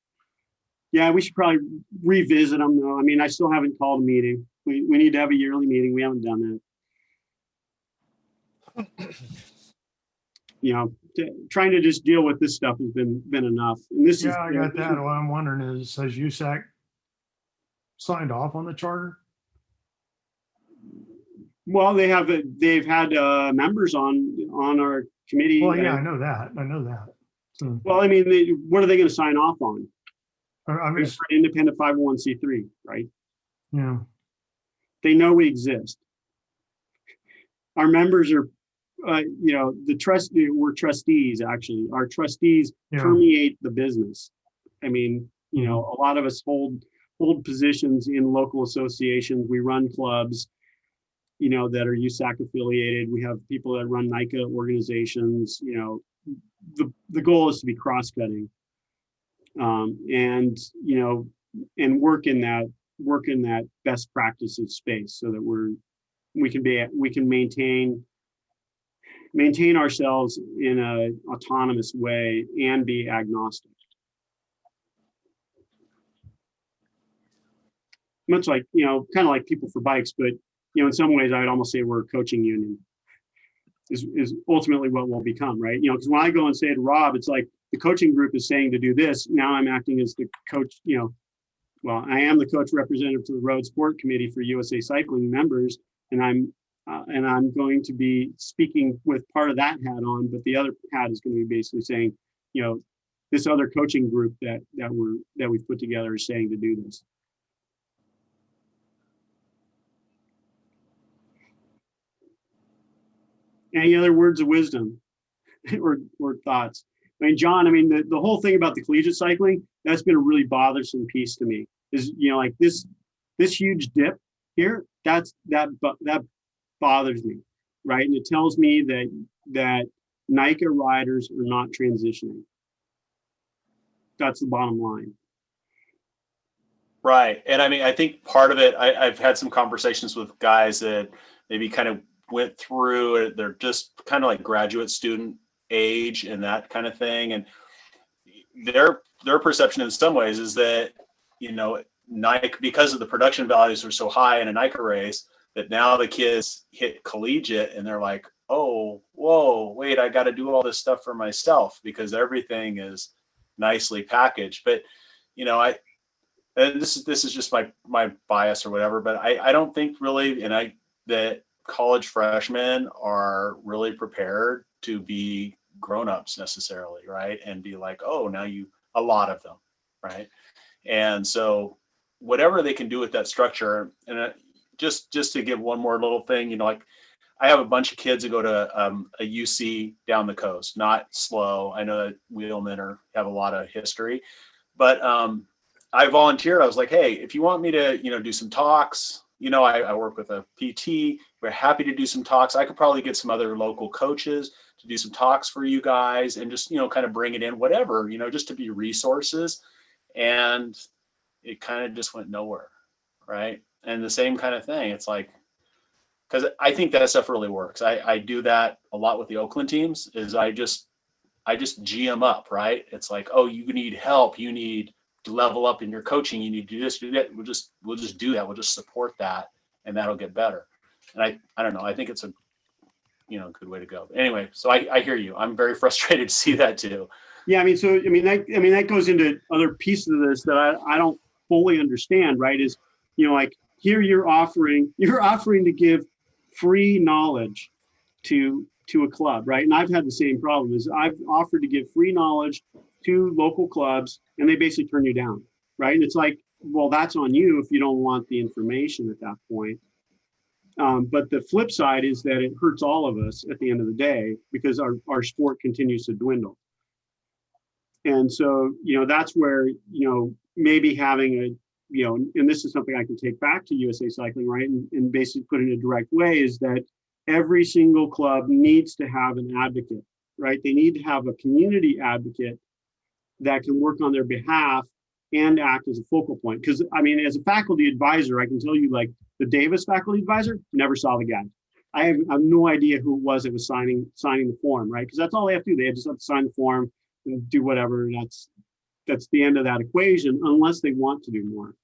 Speaker 1: Yeah, we should probably revisit them though. I mean, I still haven't called a meeting. We need to have a yearly meeting. We haven't done that. You know, trying to just deal with this stuff has been enough. And this is,
Speaker 6: I got that. What I'm wondering is, has USAC signed off on the charter?
Speaker 1: well, they've had members on our committee.
Speaker 6: Well, yeah, I know that. So,
Speaker 1: Well, I mean, what are they going to sign off on?
Speaker 6: I mean,
Speaker 1: It's an independent 501c3, right?
Speaker 6: yeah.
Speaker 1: They know we exist. Our members are, you know, we're trustees, actually. Our trustees
Speaker 6: Yeah.
Speaker 1: permeate the business. I mean, you know, a lot of us hold positions in local associations. We run clubs, you know, that are USAC affiliated. We have people that run NICA organizations. You know, the goal is to be cross-cutting, and, you know, and work in that best practices space so that we can maintain ourselves in a autonomous way and be agnostic. Much like, you know, kind of like People for Bikes, but, you know, in some ways I would almost say we're a coaching union is ultimately what we'll become, right? You know, because when I go and say to Rob, it's like the coaching group is saying to do this. Now I'm acting as the coach, you know, well, I am the coach representative to the Road Sport Committee for USA Cycling members, and I'm going to be speaking with part of that hat on, but the other hat is going to be basically saying, you know, this other coaching group that we've put together is saying to do this. Any other words of wisdom or thoughts? I mean, John, I mean, the whole thing about the collegiate cycling, that's been a really bothersome piece to me, is, you know, like this huge dip here, that bothers me, right? And it tells me that NICA riders are not transitioning. That's the bottom line.
Speaker 3: Right. And I mean, I think part of it, I've had some conversations with guys that maybe kind of went through it. They're just kind of like graduate student age and that kind of thing. And their perception in some ways is that, you know, Nike, because of the production values are so high in a NICA race, that now the kids hit collegiate and they're like, oh, whoa, wait, I got to do all this stuff for myself because everything is nicely packaged. But, you know, and this is just my bias or whatever, but I don't think really, that college freshmen are really prepared to be grown-ups necessarily, right? And be like, oh, now a lot of them, right? And so whatever they can do with that structure, and just to give one more little thing, you know, like I have a bunch of kids that go to a UC down the coast, not slow. I know that wheelmen have a lot of history, but I volunteered. I was like, hey, if you want me to, you know, do some talks, you know, I work with a PT. We're happy to do some talks. I could probably get some other local coaches to do some talks for you guys and just, you know, kind of bring it in, whatever, you know, just to be resources. And it kind of just went nowhere, right? And the same kind of thing. It's like, because I think that stuff really works. I do that a lot with the Oakland teams. Is I just G them up, right? It's like, oh, you need help, you need to level up in your coaching, you need to do this, do that. We'll just do that. We'll just support that, and that'll get better. And I don't know. I think it's a good way to go. Anyway, so I hear you. I'm very frustrated to see that too.
Speaker 1: Yeah, that goes into other pieces of this that I don't fully understand, right? Is, like here you're offering to give free knowledge to a club, right? And I've had the same problem. Is I've offered to give free knowledge to local clubs, and they basically turn you down, right? And it's like, well, that's on you if you don't want the information at that point. But the flip side is that it hurts all of us at the end of the day, because our sport continues to dwindle. And so, that's where, maybe having and this is something I can take back to USA Cycling, right? And basically put in a direct way, is that every single club needs to have an advocate, right? They need to have a community advocate that can work on their behalf and act as a focal point. Because, as a faculty advisor, I can tell you, like, the Davis faculty advisor, never saw the guy. I have no idea who it was that was signing the form, right? Because that's all they have to do. They just have to sign the form and do whatever. And that's the end of that equation, unless they want to do more.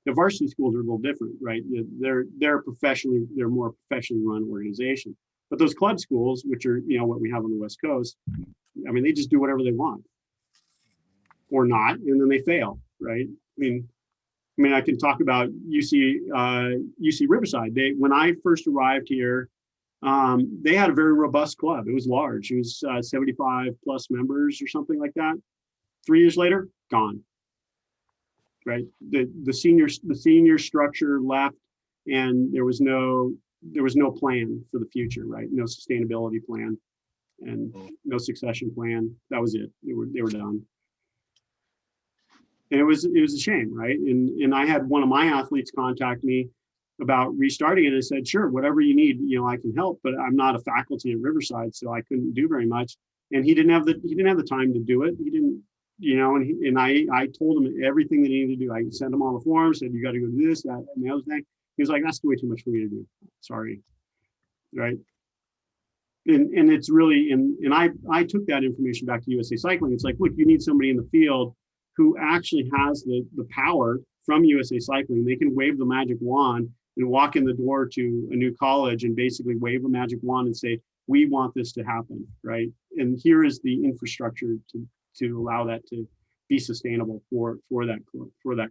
Speaker 1: The varsity schools are a little different, right? They're more professionally run organization. But those club schools, which are, what we have on the West Coast, they just do whatever they want or not, and then they fail, right? I can talk about UC Riverside. When I first arrived here, they had a very robust club. It was large. It was 75 plus members or something like that. 3 years later, gone. Right. The senior structure left, and there was no plan for the future. Right. No sustainability plan, and no succession plan. That was it. They were done. And it was a shame, right? And I had one of my athletes contact me about restarting it, and I said, sure, whatever you need, I can help, but I'm not a faculty at Riverside, so I couldn't do very much. And he didn't have the time to do it. He didn't, and I told him everything that he needed to do. I sent him all the forms, said, you got to go do this, that, and the other thing. He was like, that's way too much for me to do. Sorry. Right. And it's really, and I took that information back to USA Cycling. It's like, look, you need somebody in the field who actually has the power from USA Cycling. They can wave the magic wand and walk in the door to a new college and basically wave a magic wand and say, we want this to happen, right? And here is the infrastructure to allow that to be sustainable for that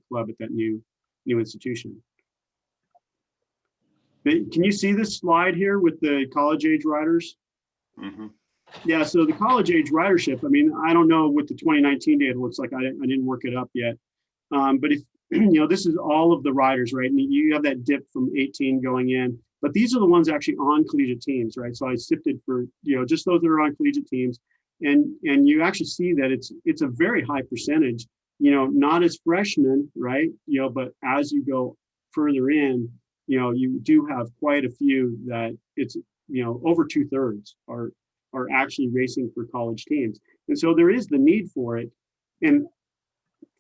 Speaker 1: club at that new institution. Can you see this slide here with the college age riders?
Speaker 3: Mm-hmm.
Speaker 1: Yeah, so the college age ridership, I don't know what the 2019 data looks like. I didn't work it up yet. But if, this is all of the riders, right? And you have that dip from 18 going in, but these are the ones actually on collegiate teams, right? So I sifted for, just those that are on collegiate teams. And you actually see that it's a very high percentage, not as freshmen, right? But as you go further in, you do have quite a few that it's, over 2/3 are actually racing for college teams. And so there is the need for it. And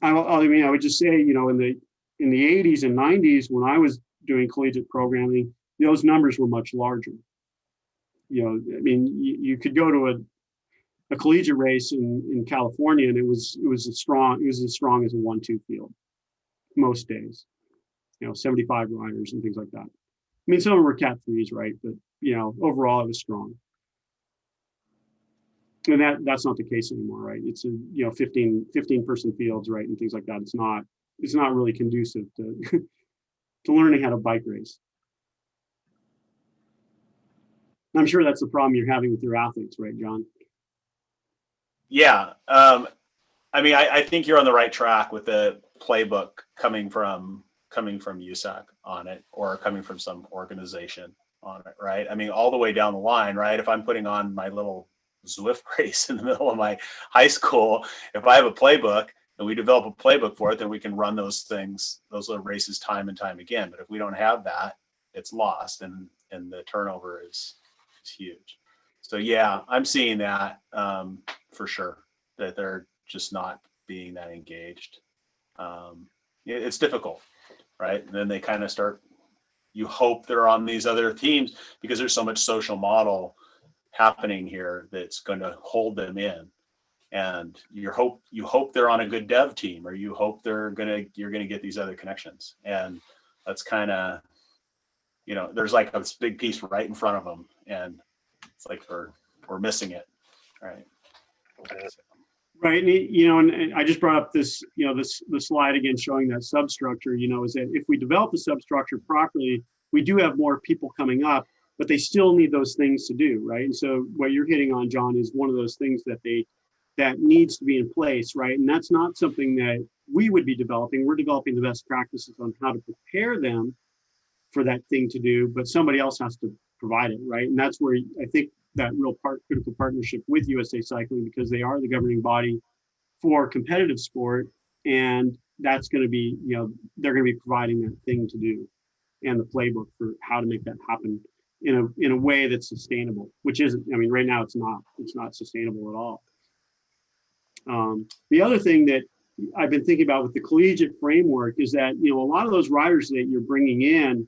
Speaker 1: I would just say, in the 80s and 90s, when I was doing collegiate programming, those numbers were much larger. You could go to a collegiate race in California, and it was as strong as a 1-2 field most days. 75 riders and things like that. Some of them were Cat 3s, right? But overall it was strong. And that's not the case anymore, right? It's 15 person fields, right, and things like that. It's not really conducive to to learning how to bike race. I'm sure that's the problem you're having with your athletes, right, John?
Speaker 3: Yeah. I think you're on the right track with the playbook coming from Usac on it, or coming from some organization on it, right? All the way down the line, right? If I'm putting on my little Zwift race in the middle of my high school, if I have a playbook and we develop a playbook for it, then we can run those little races time and time again. But if we don't have that, it's lost, and the turnover is huge. So yeah, I'm seeing that for sure, that they're just not being that engaged. It's difficult, right? And then they kind of start you hope they're on these other teams because there's so much social model happening here that's going to hold them in. And you hope they're on a good dev team, or you hope you're going to get these other connections. And that's kind of, there's like this big piece right in front of them, and it's like we're missing it. Right.
Speaker 1: Right. And I just brought up this, the slide again showing that substructure, is that if we develop the substructure properly, we do have more people coming up, but they still need those things to do. Right. And so what you're hitting on, John, is one of those things that needs to be in place. Right. And that's not something that we would be developing. We're developing the best practices on how to prepare them for that thing to do, but somebody else has to provide it. Right. And that's where I think that critical partnership with USA Cycling, because they are the governing body for competitive sport, and that's going to be, they're going to be providing that thing to do and the playbook for how to make that happen in a way that's sustainable, which isn't, right now it's not sustainable at all. The other thing that I've been thinking about with the collegiate framework is that, a lot of those riders that you're bringing in,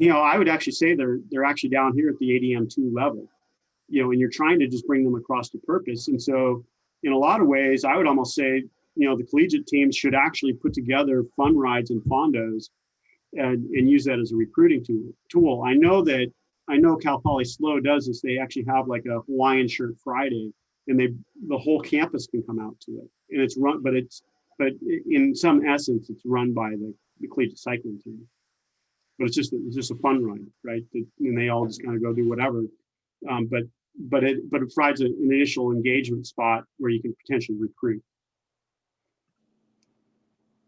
Speaker 1: I would actually say they're actually down here at the ADM2 level. And you're trying to just bring them across to purpose. And so in a lot of ways, I would almost say, the collegiate teams should actually put together fun rides and fondos and use that as a recruiting tool. I know Cal Poly Slow does this. They actually have like a Hawaiian shirt Friday, and the whole campus can come out to it. And it's run, but in some essence, it's run by the collegiate cycling team. But it's just a fun ride, right? And they all just kind of go do whatever. But it provides an initial engagement spot where you can potentially recruit.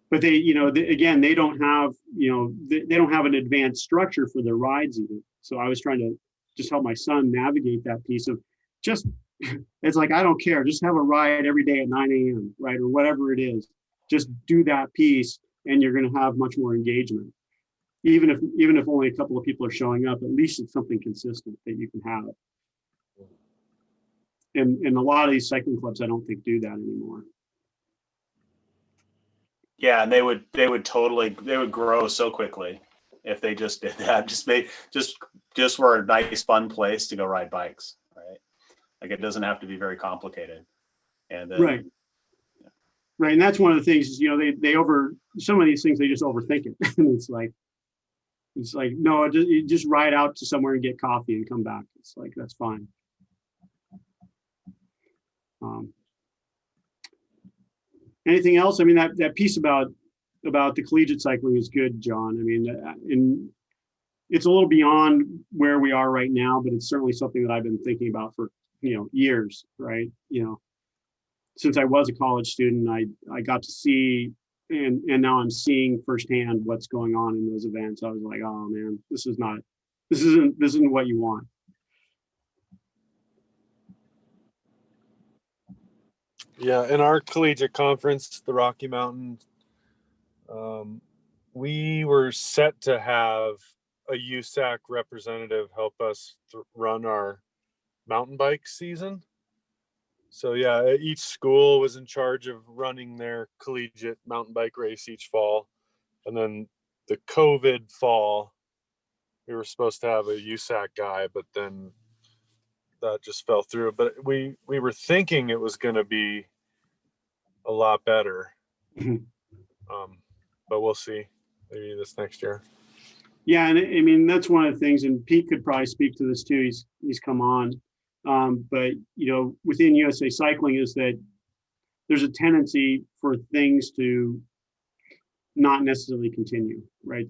Speaker 1: But they don't have, they don't have an advanced structure for their rides either. So I was trying to just help my son navigate that piece of just, it's like, I don't care, just have a ride every day at 9 a.m., right? Or whatever it is, just do that piece and you're going to have much more engagement. Even if only a couple of people are showing up, at least it's something consistent that you can have. And a lot of these cycling clubs, I don't think do that anymore.
Speaker 3: Yeah, and they would grow so quickly if they just did that. Just were a nice, fun place to go ride bikes, right? Like it doesn't have to be very complicated. And
Speaker 1: right. Right, and that's one of the things is they some of these things they just overthink it, and it's like no, just ride out to somewhere and get coffee and come back. It's like that's fine. Anything else? That piece about the collegiate cycling is good, John. And it's a little beyond where we are right now, but it's certainly something that I've been thinking about for years, right? Since I was a college student, I got to see, and now I'm seeing firsthand what's going on in those events. I was like, oh man, this isn't what you want.
Speaker 2: Yeah, in our collegiate conference, the Rocky Mountain, we were set to have a Usac representative help us run our mountain bike season. So yeah, each school was in charge of running their collegiate mountain bike race each fall. And then the COVID fall, we were supposed to have a Usac guy, but then that just fell through. But we were thinking it was going to be a lot better. But we'll see, maybe this next year.
Speaker 1: Yeah, and that's one of the things, and Pete could probably speak to this too. He's come on. But within USA Cycling is that there's a tendency for things to not necessarily continue, right?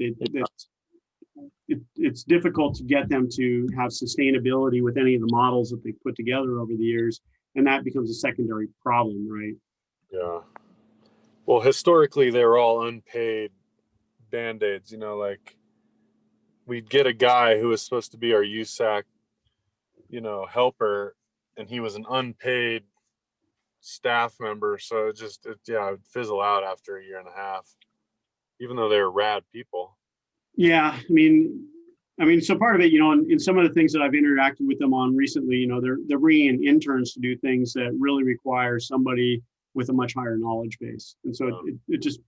Speaker 1: It's difficult to get them to have sustainability with any of the models that they've put together over the years, and that becomes a secondary problem, right?
Speaker 2: Yeah. Well, historically, they were all unpaid Band-Aids, like we'd get a guy who was supposed to be our USAC, helper, and he was an unpaid staff member. So it would fizzle out after a year and a half, even though they were rad people.
Speaker 1: Yeah. So part of it, in some of the things that I've interacted with them on recently, they're bringing in interns to do things that really require somebody with a much higher knowledge base. And so it just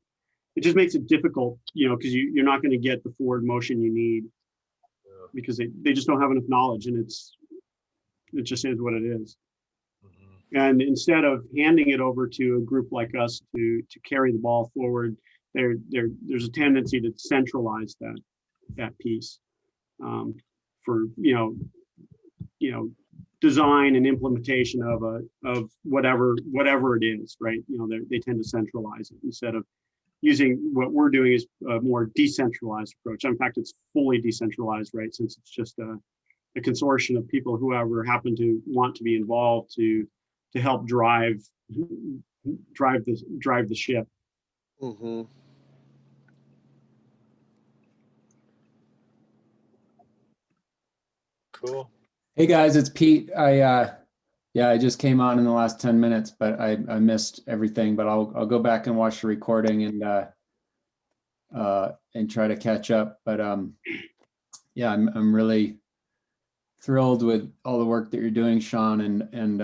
Speaker 1: makes it difficult, because you're not going to get the forward motion you need because they just don't have enough knowledge, and it just is what it is. And instead of handing it over to a group like us to carry the ball forward, there's a tendency to centralize that piece for design and implementation of whatever it is, right? They tend to centralize it instead of using what we're doing is a more decentralized approach. In fact, it's fully decentralized, right? Since it's just a consortium of people, whoever happen to want to be involved to help drive the ship.
Speaker 7: Mm-hmm.
Speaker 2: Cool.
Speaker 8: Hey guys, it's Pete. I just came on in the last 10 minutes, but I missed everything, but I'll go back and watch the recording and try to catch up. But yeah, I'm really thrilled with all the work that you're doing, Sean, and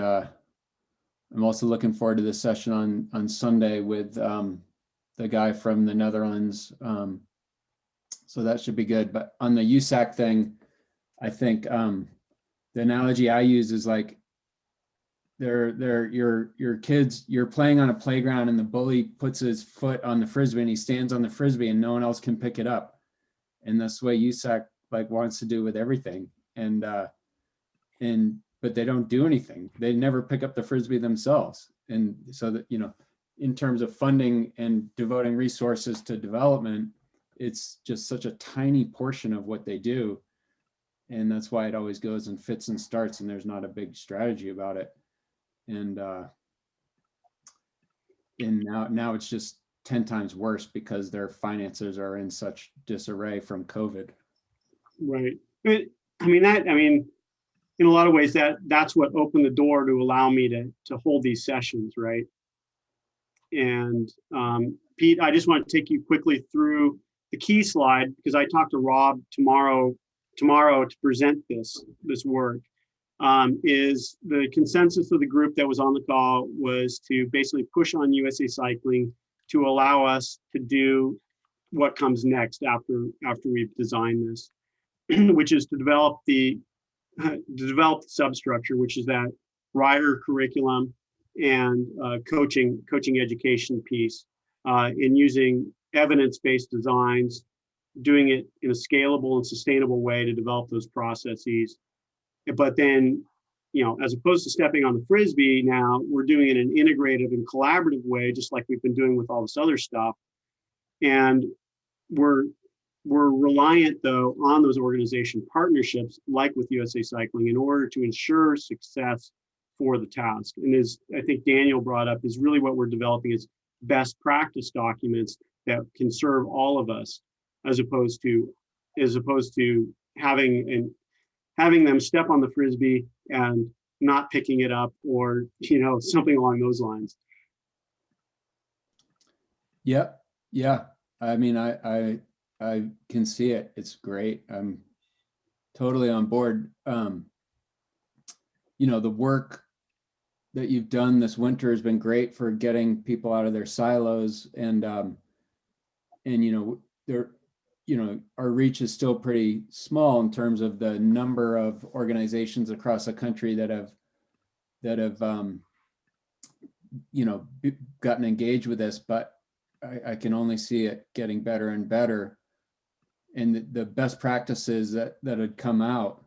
Speaker 8: I'm also looking forward to this session on Sunday with the guy from the Netherlands. So that should be good. But on the Usac thing, I think the analogy I use is like your kids, you're playing on a playground and the bully puts his foot on the Frisbee and he stands on the Frisbee and no one else can pick it up. And that's the way Usac wants to do with everything. But they don't do anything. They never pick up the Frisbee themselves. And so that, in terms of funding and devoting resources to development, it's just such a tiny portion of what they do. And that's why it always goes in fits and starts, and there's not a big strategy about it. And now it's just 10 times worse because their finances are in such disarray from COVID.
Speaker 1: Right. In a lot of ways that's what opened the door to allow me to hold these sessions, right? And Pete, I just want to take you quickly through the key slide because I talked to Rob tomorrow to present this work. Is the consensus of the group that was on the call was to basically push on USA Cycling to allow us to do what comes next after we've designed this, which is to develop the substructure, which is that rider curriculum and coaching education piece, in using evidence-based designs, doing it in a scalable and sustainable way to develop those processes. But then, as opposed to stepping on the Frisbee, now we're doing it in an integrative and collaborative way, just like we've been doing with all this other stuff. And we're reliant, though, on those organization partnerships, like with USA Cycling, in order to ensure success for the task. And as I think Daniel brought up, is really what we're developing is best practice documents that can serve all of us, as opposed to having them step on the Frisbee and not picking it up, or something along those lines.
Speaker 8: Yep. Yeah. I mean, I can see it. It's great. I'm totally on board. The work that you've done this winter has been great for getting people out of their silos, and our reach is still pretty small in terms of the number of organizations across the country that have gotten engaged with this, but I can only see it getting better and better. And the best practices that had come out,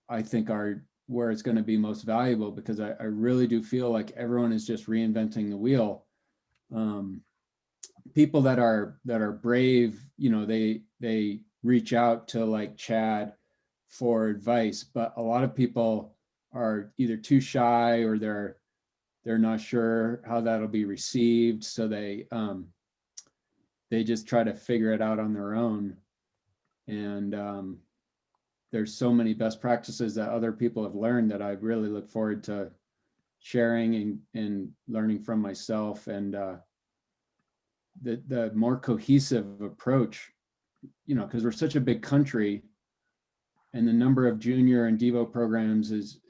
Speaker 8: I think, are where it's going to be most valuable, because I really do feel like everyone is just reinventing the wheel. People that are brave, they reach out to like Chad for advice, but a lot of people are either too shy or they're not sure how that'll be received, so they just try to figure it out on their own. And there's so many best practices that other people have learned that I really look forward to sharing and learning from myself. And the more cohesive approach, because we're such a big country and the number of junior and Devo programs is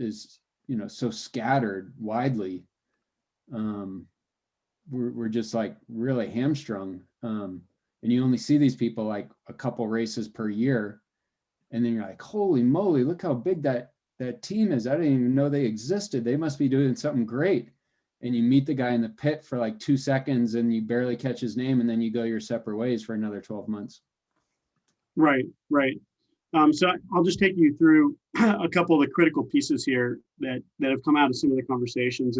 Speaker 8: so scattered widely. We're just like really hamstrung. And you only see these people like a couple races per year. And then you're like, holy moly, look how big that team is. I didn't even know they existed. They must be doing something great. And you meet the guy in the pit for like 2 seconds and you barely catch his name, and then you go your separate ways for another 12 months.
Speaker 1: Right. So I'll just take you through a couple of the critical pieces here that have come out of some of the conversations.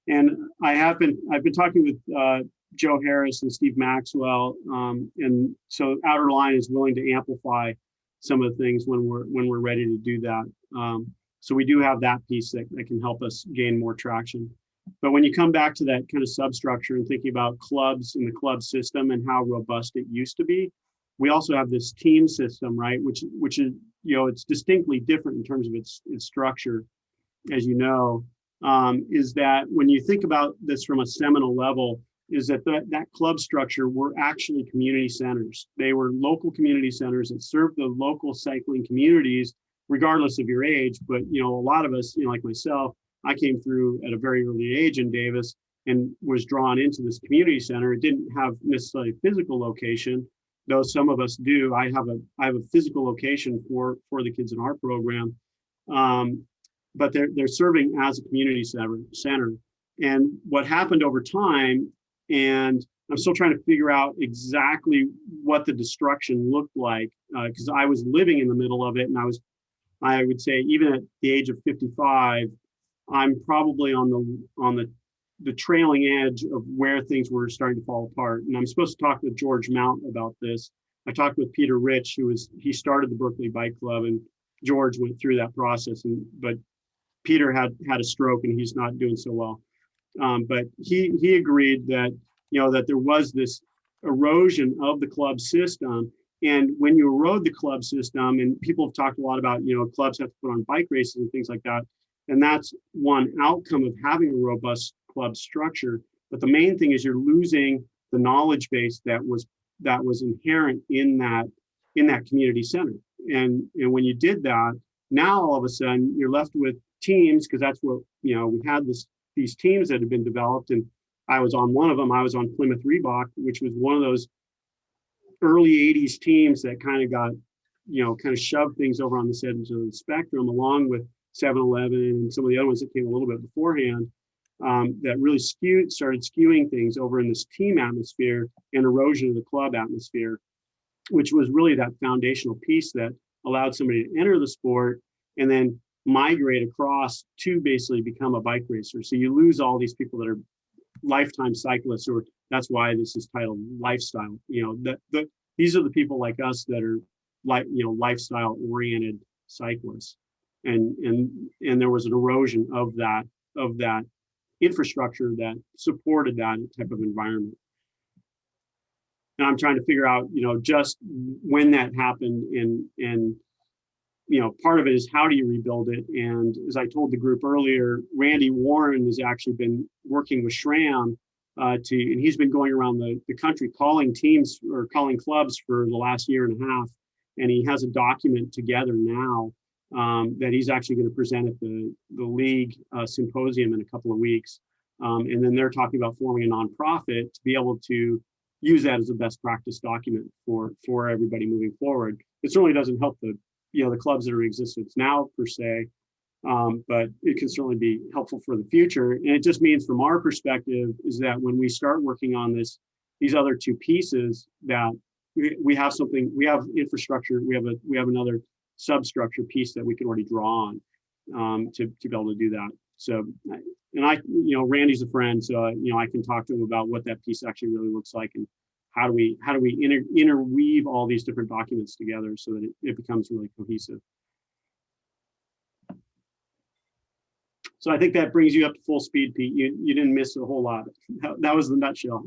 Speaker 1: And I've been talking with Joe Harris and Steve Maxwell. And so Outer Line is willing to amplify some of the things when we're ready to do that. So we do have that piece that can help us gain more traction. But when you come back to that kind of substructure and thinking about clubs and the club system and how robust it used to be, we also have this team system, right? Which is, it's distinctly different in terms of its structure, as you know, is that when you think about this from a seminal level, is that club structure were actually community centers. They were local community centers that served the local cycling communities, regardless of your age. But, a lot of us, like myself, I came through at a very early age in Davis and was drawn into this community center. It didn't have necessarily a physical location, though some of us do. I have a physical location for the kids in our program, but they're serving as a community center. And what happened over time, and I'm still trying to figure out exactly what the destruction looked like, because I was living in the middle of it, and I would say even at the age of 55, I'm probably on the trailing edge of where things were starting to fall apart. And I'm supposed to talk with George Mount about this. I talked with Peter Rich, he started the Berkeley Bike Club, and George went through that process. But Peter had a stroke and he's not doing so well. But he agreed that, that there was this erosion of the club system. And when you erode the club system, and people have talked a lot about, clubs have to put on bike races and things like that. And that's one outcome of having a robust club structure. But the main thing is you're losing the knowledge base that was inherent in that community center. And when you did that, now all of a sudden you're left with teams, because that's what, we had these teams that had been developed. And I was on one of them. I was on Plymouth Reebok, which was one of those early 80s teams that kind of got, kind of shoved things over on this edge of the spectrum, along with 7-Eleven and some of the other ones that came a little bit beforehand, that really started skewing things over in this team atmosphere and erosion of the club atmosphere, which was really that foundational piece that allowed somebody to enter the sport and then migrate across to basically become a bike racer. So you lose all these people that are lifetime cyclists, or that's why this is titled lifestyle. These are the people like us that are lifestyle oriented cyclists. And there was an erosion of that infrastructure that supported that type of environment. And I'm trying to figure out, just when that happened, and part of it is how do you rebuild it? And as I told the group earlier, Randy Warren has actually been working with SRAM and he's been going around the country calling teams or calling clubs for the last year and a half. And he has a document together now that he's actually going to present at the league symposium in a couple of weeks. And then they're talking about forming a nonprofit to be able to use that as a best practice document for everybody moving forward. It certainly doesn't help the clubs that are in existence now per se, but it can certainly be helpful for the future. And it just means from our perspective is that when we start working on these other two pieces, that we have infrastructure, we have another substructure piece that we can already draw on to be able to do that. So, and Randy's a friend, so I can talk to him about what that piece actually really looks like and how do we interweave all these different documents together so that it becomes really cohesive. So I think that brings you up to full speed, Pete. You didn't miss a whole lot. That was the nutshell.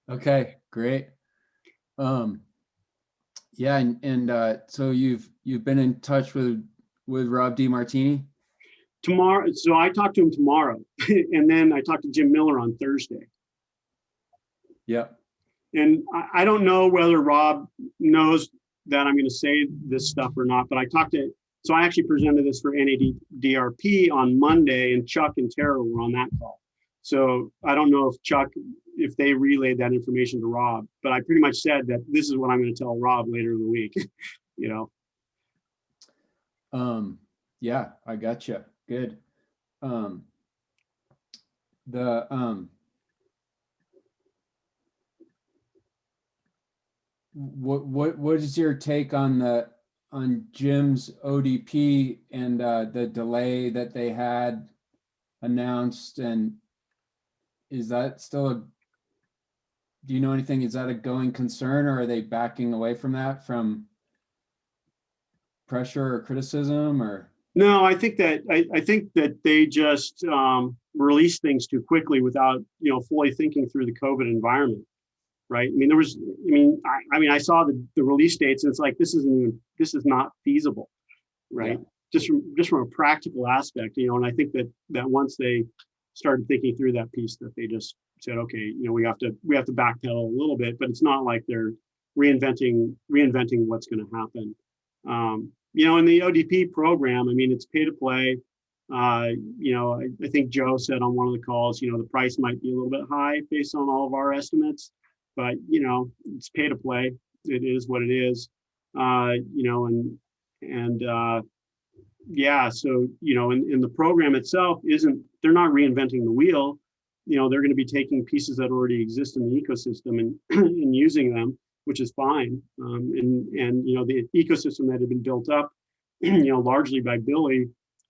Speaker 8: Okay, great. Yeah, and so you've been in touch with Rob DeMartini?
Speaker 1: Tomorrow, so I talked to him tomorrow, and then I talked to Jim Miller on Thursday.
Speaker 8: Yep.
Speaker 1: And I don't know whether Rob knows that I'm going to say this stuff or not, but so I actually presented this for NADRP on Monday, and Chuck and Tara were on that call. So I don't know if they relayed that information to Rob, but I pretty much said that this is what I'm going to tell Rob later in the week,
Speaker 8: Yeah, I gotcha. Good. The what is your take on Jim's ODP and the delay that they had announced, and is that still a, do you know anything, is that a going concern, or are they backing away from that, from pressure or criticism, or?
Speaker 1: No, I think that they just released things too quickly without, fully thinking through the COVID environment, right? I mean, I saw the release dates, and it's like, this is not feasible, right?
Speaker 8: Yeah.
Speaker 1: Just from a practical aspect, and I think that once they started thinking through that piece, that they just said, okay, we have to backpedal a little bit, but it's not like they're reinventing what's going to happen. In the ODP program, I mean, it's pay to play. I think Joe said on one of the calls, the price might be a little bit high based on all of our estimates, but it's pay to play. It is what it is. So in the program itself, they're not reinventing the wheel. They're going to be taking pieces that already exist in the ecosystem and and using them, which is fine. The ecosystem that had been built up, largely by Billy,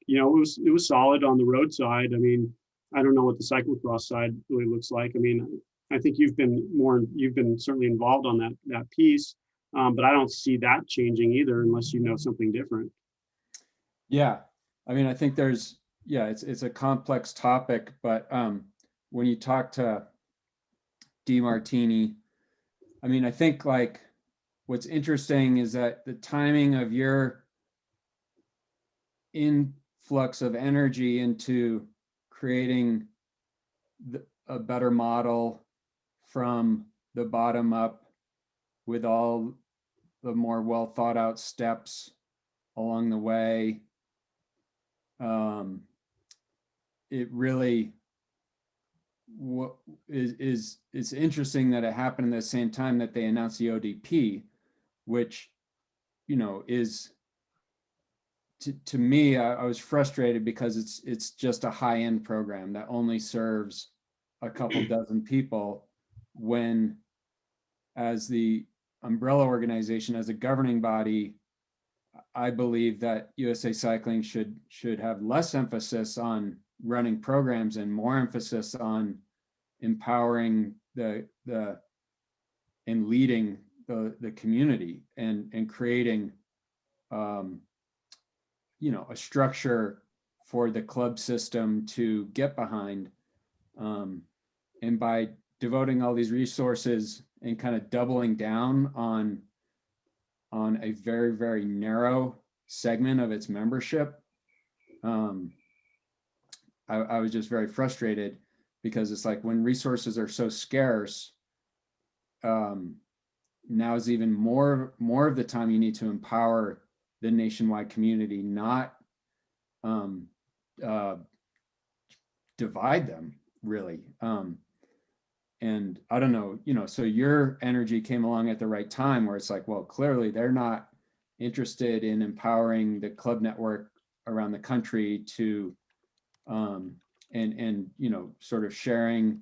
Speaker 1: it was solid on the road side. I mean, I don't know what the cyclocross side really looks like. I mean, I think you've been certainly involved on that piece, but I don't see that changing either, unless you know something different.
Speaker 8: Yeah, I mean, I think it's a complex topic, but when you talk to DeMartini, I mean, I think like what's interesting is that the timing of your influx of energy into creating a better model from the bottom up, with all the more well thought out steps along the way. It really it's interesting that it happened at the same time that they announced the ODP, which is to me, I was frustrated because it's just a high-end program that only serves a couple dozen people, when as the umbrella organization, as a governing body, I believe that USA Cycling should have less emphasis on running programs and more emphasis on empowering and leading the community and creating a structure for the club system to get behind, and by devoting all these resources and kind of doubling down on a very, very narrow segment of its membership, I was just very frustrated, because it's like, when resources are so scarce, now is even more of the time you need to empower the nationwide community, not divide them, really. And I don't know, so your energy came along at the right time, where it's like, well, clearly they're not interested in empowering the club network around the country to and sort of sharing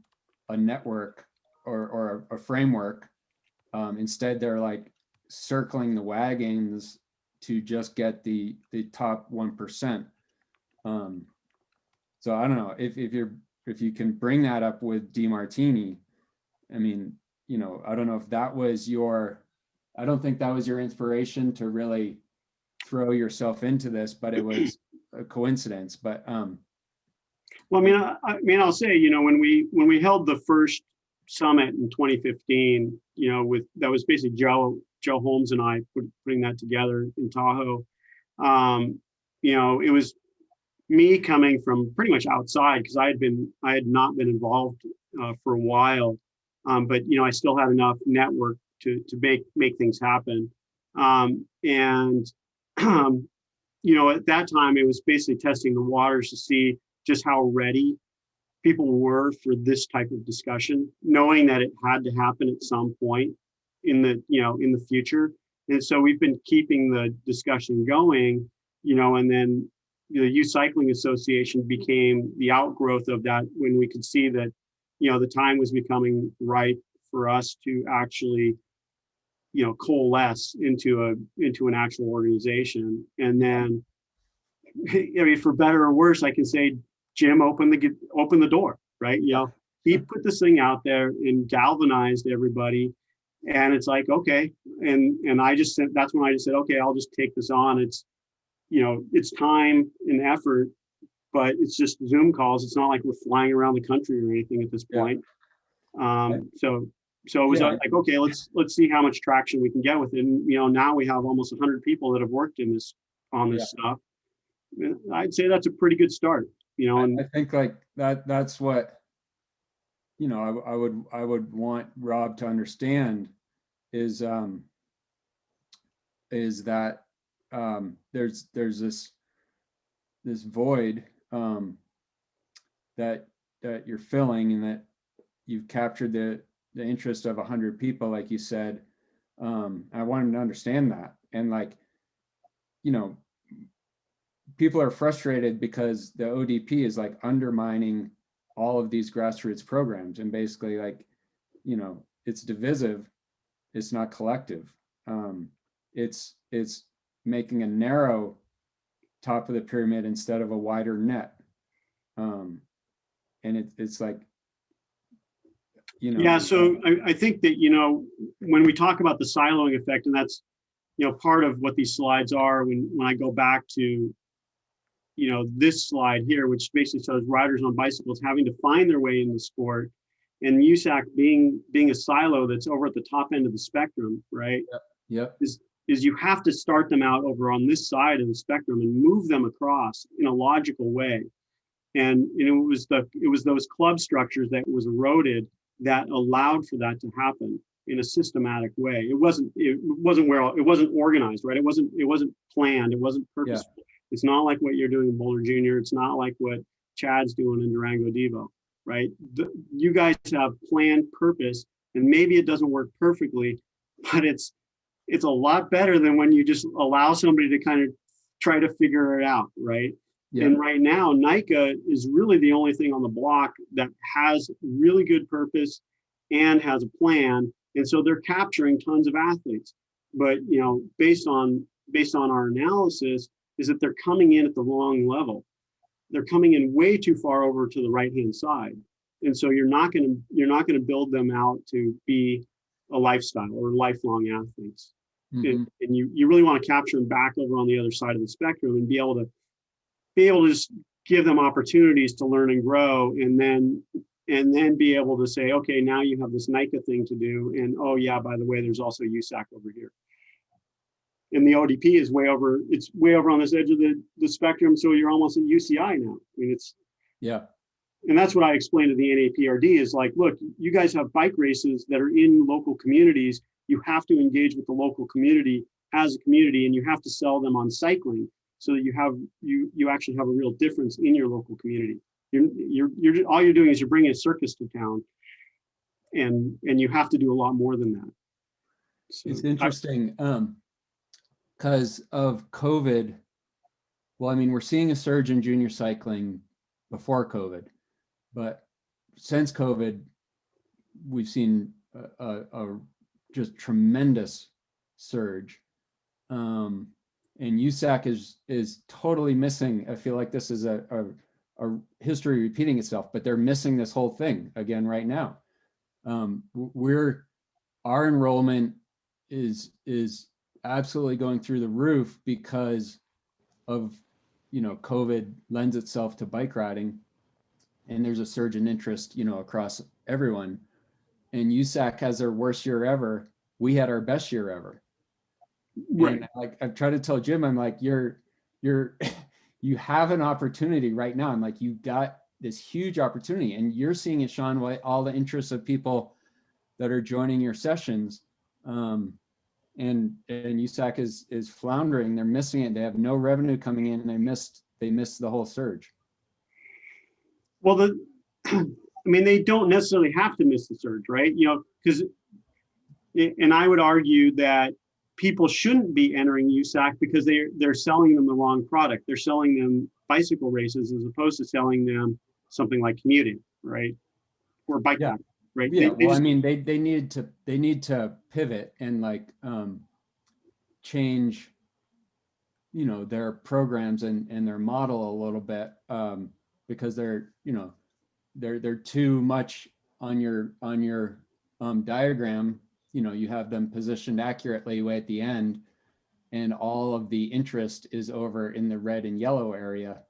Speaker 8: a network or a framework. Instead, they're like circling the wagons to just get the top 1%. So I don't know if you can bring that up with DeMartini. I mean, I don't know if that was I don't think that was your inspiration to really throw yourself into this, but it was a coincidence. But
Speaker 1: well, I'll say, when we held the first summit in 2015, that was basically Joe Holmes and I putting that together in Tahoe. It was me coming from pretty much outside, because I had not been involved for a while, but I still had enough network to make things happen. At that time, it was basically testing the waters to see just how ready people were for this type of discussion, knowing that it had to happen at some point in the future. And so we've been keeping the discussion going. and then the Youth Cycling Association became the outgrowth of that when we could see that, the time was becoming ripe for us to actually, coalesce into an actual organization. And then, I mean, for better or worse, I can say Jim opened the door, right? He put this thing out there and galvanized everybody. And it's like, okay. And I just said, that's when I just said, okay, I'll just take this on. It's, it's time and effort, but it's just Zoom calls. It's not like we're flying around the country or anything at this point. So it was like, okay, let's see how much traction we can get with it. And, now we have almost 100 people that have worked on this stuff. I'd say that's a pretty good start, and
Speaker 8: I think like that's what, I would want Rob to understand is that there's this void that you're filling, and that you've captured the interest of 100 people, like you said. I want him to understand that. And like, people are frustrated because the ODP is like undermining all of these grassroots programs, and basically like, it's divisive, it's not collective. It's making a narrow top of the pyramid instead of a wider net. And it's like,
Speaker 1: Yeah, so I think that, when we talk about the siloing effect, and that's, part of what these slides are, when I go back to, this slide here, which basically shows riders on bicycles having to find their way in the sport, and USAC being a silo that's over at the top end of the spectrum, right?
Speaker 8: Yep.
Speaker 1: Is you have to start them out over on this side of the spectrum and move them across in a logical way. And it was those club structures that was eroded that allowed for that to happen in a systematic way. It wasn't organized, right? It wasn't planned. It wasn't purposeful. Yeah. It's not like what you're doing in Boulder Junior. It's not like what Chad's doing in Durango Devo, right? You guys have planned purpose, and maybe it doesn't work perfectly, but it's a lot better than when you just allow somebody to kind of try to figure it out, right? Yeah. And right now, NICA is really the only thing on the block that has really good purpose and has a plan. And so they're capturing tons of athletes. But, based on our analysis, is that they're coming in at the wrong level. They're coming in way too far over to the right-hand side. And so you're not going to build them out to be a lifestyle or lifelong athletes. Mm-hmm. And you really want to capture them back over on the other side of the spectrum and be able to just give them opportunities to learn and grow, and then be able to say, okay, now you have this NICA thing to do, and oh yeah, by the way, there's also USAC over here. And the ODP is way over on this edge of the spectrum, so you're almost at UCI now. I mean, and that's what I explained to the NAPRD is like, look, you guys have bike races that are in local communities. You have to engage with the local community as a community, and you have to sell them on cycling so that you actually have a real difference in your local community. You're all you're doing is you're bringing a circus to town, and you have to do a lot more than that. So
Speaker 8: it's interesting because of COVID. Well, I mean, we're seeing a surge in junior cycling before COVID, but since COVID, we've seen a just tremendous surge. And USAC is totally missing. I feel like this is a history repeating itself, but they're missing this whole thing again right now. Our enrollment is absolutely going through the roof because of COVID lends itself to bike riding, and there's a surge in interest across everyone. And USAC has their worst year ever. We had our best year ever. Right. And like I've tried to tell Jim, I'm like, you have an opportunity right now. I'm like, you got this huge opportunity, and you're seeing it, Sean, all the interests of people that are joining your sessions. And USAC is floundering. They're missing it. They have no revenue coming in, and they missed the whole surge.
Speaker 1: Well, they don't necessarily have to miss the surge, right? Because, and I would argue that people shouldn't be entering USAC because they're selling them the wrong product. They're selling them bicycle races as opposed to selling them something like commuting, right? Or bike
Speaker 8: Yeah.
Speaker 1: packing, right?
Speaker 8: Yeah,
Speaker 1: They
Speaker 8: well, I
Speaker 1: just-
Speaker 8: mean, they need to pivot and like change, you know, their programs and their model a little bit, because they're, you know, they're too much on your diagram. You know, you have them positioned accurately way at the end, and all of the interest is over in the red and yellow area.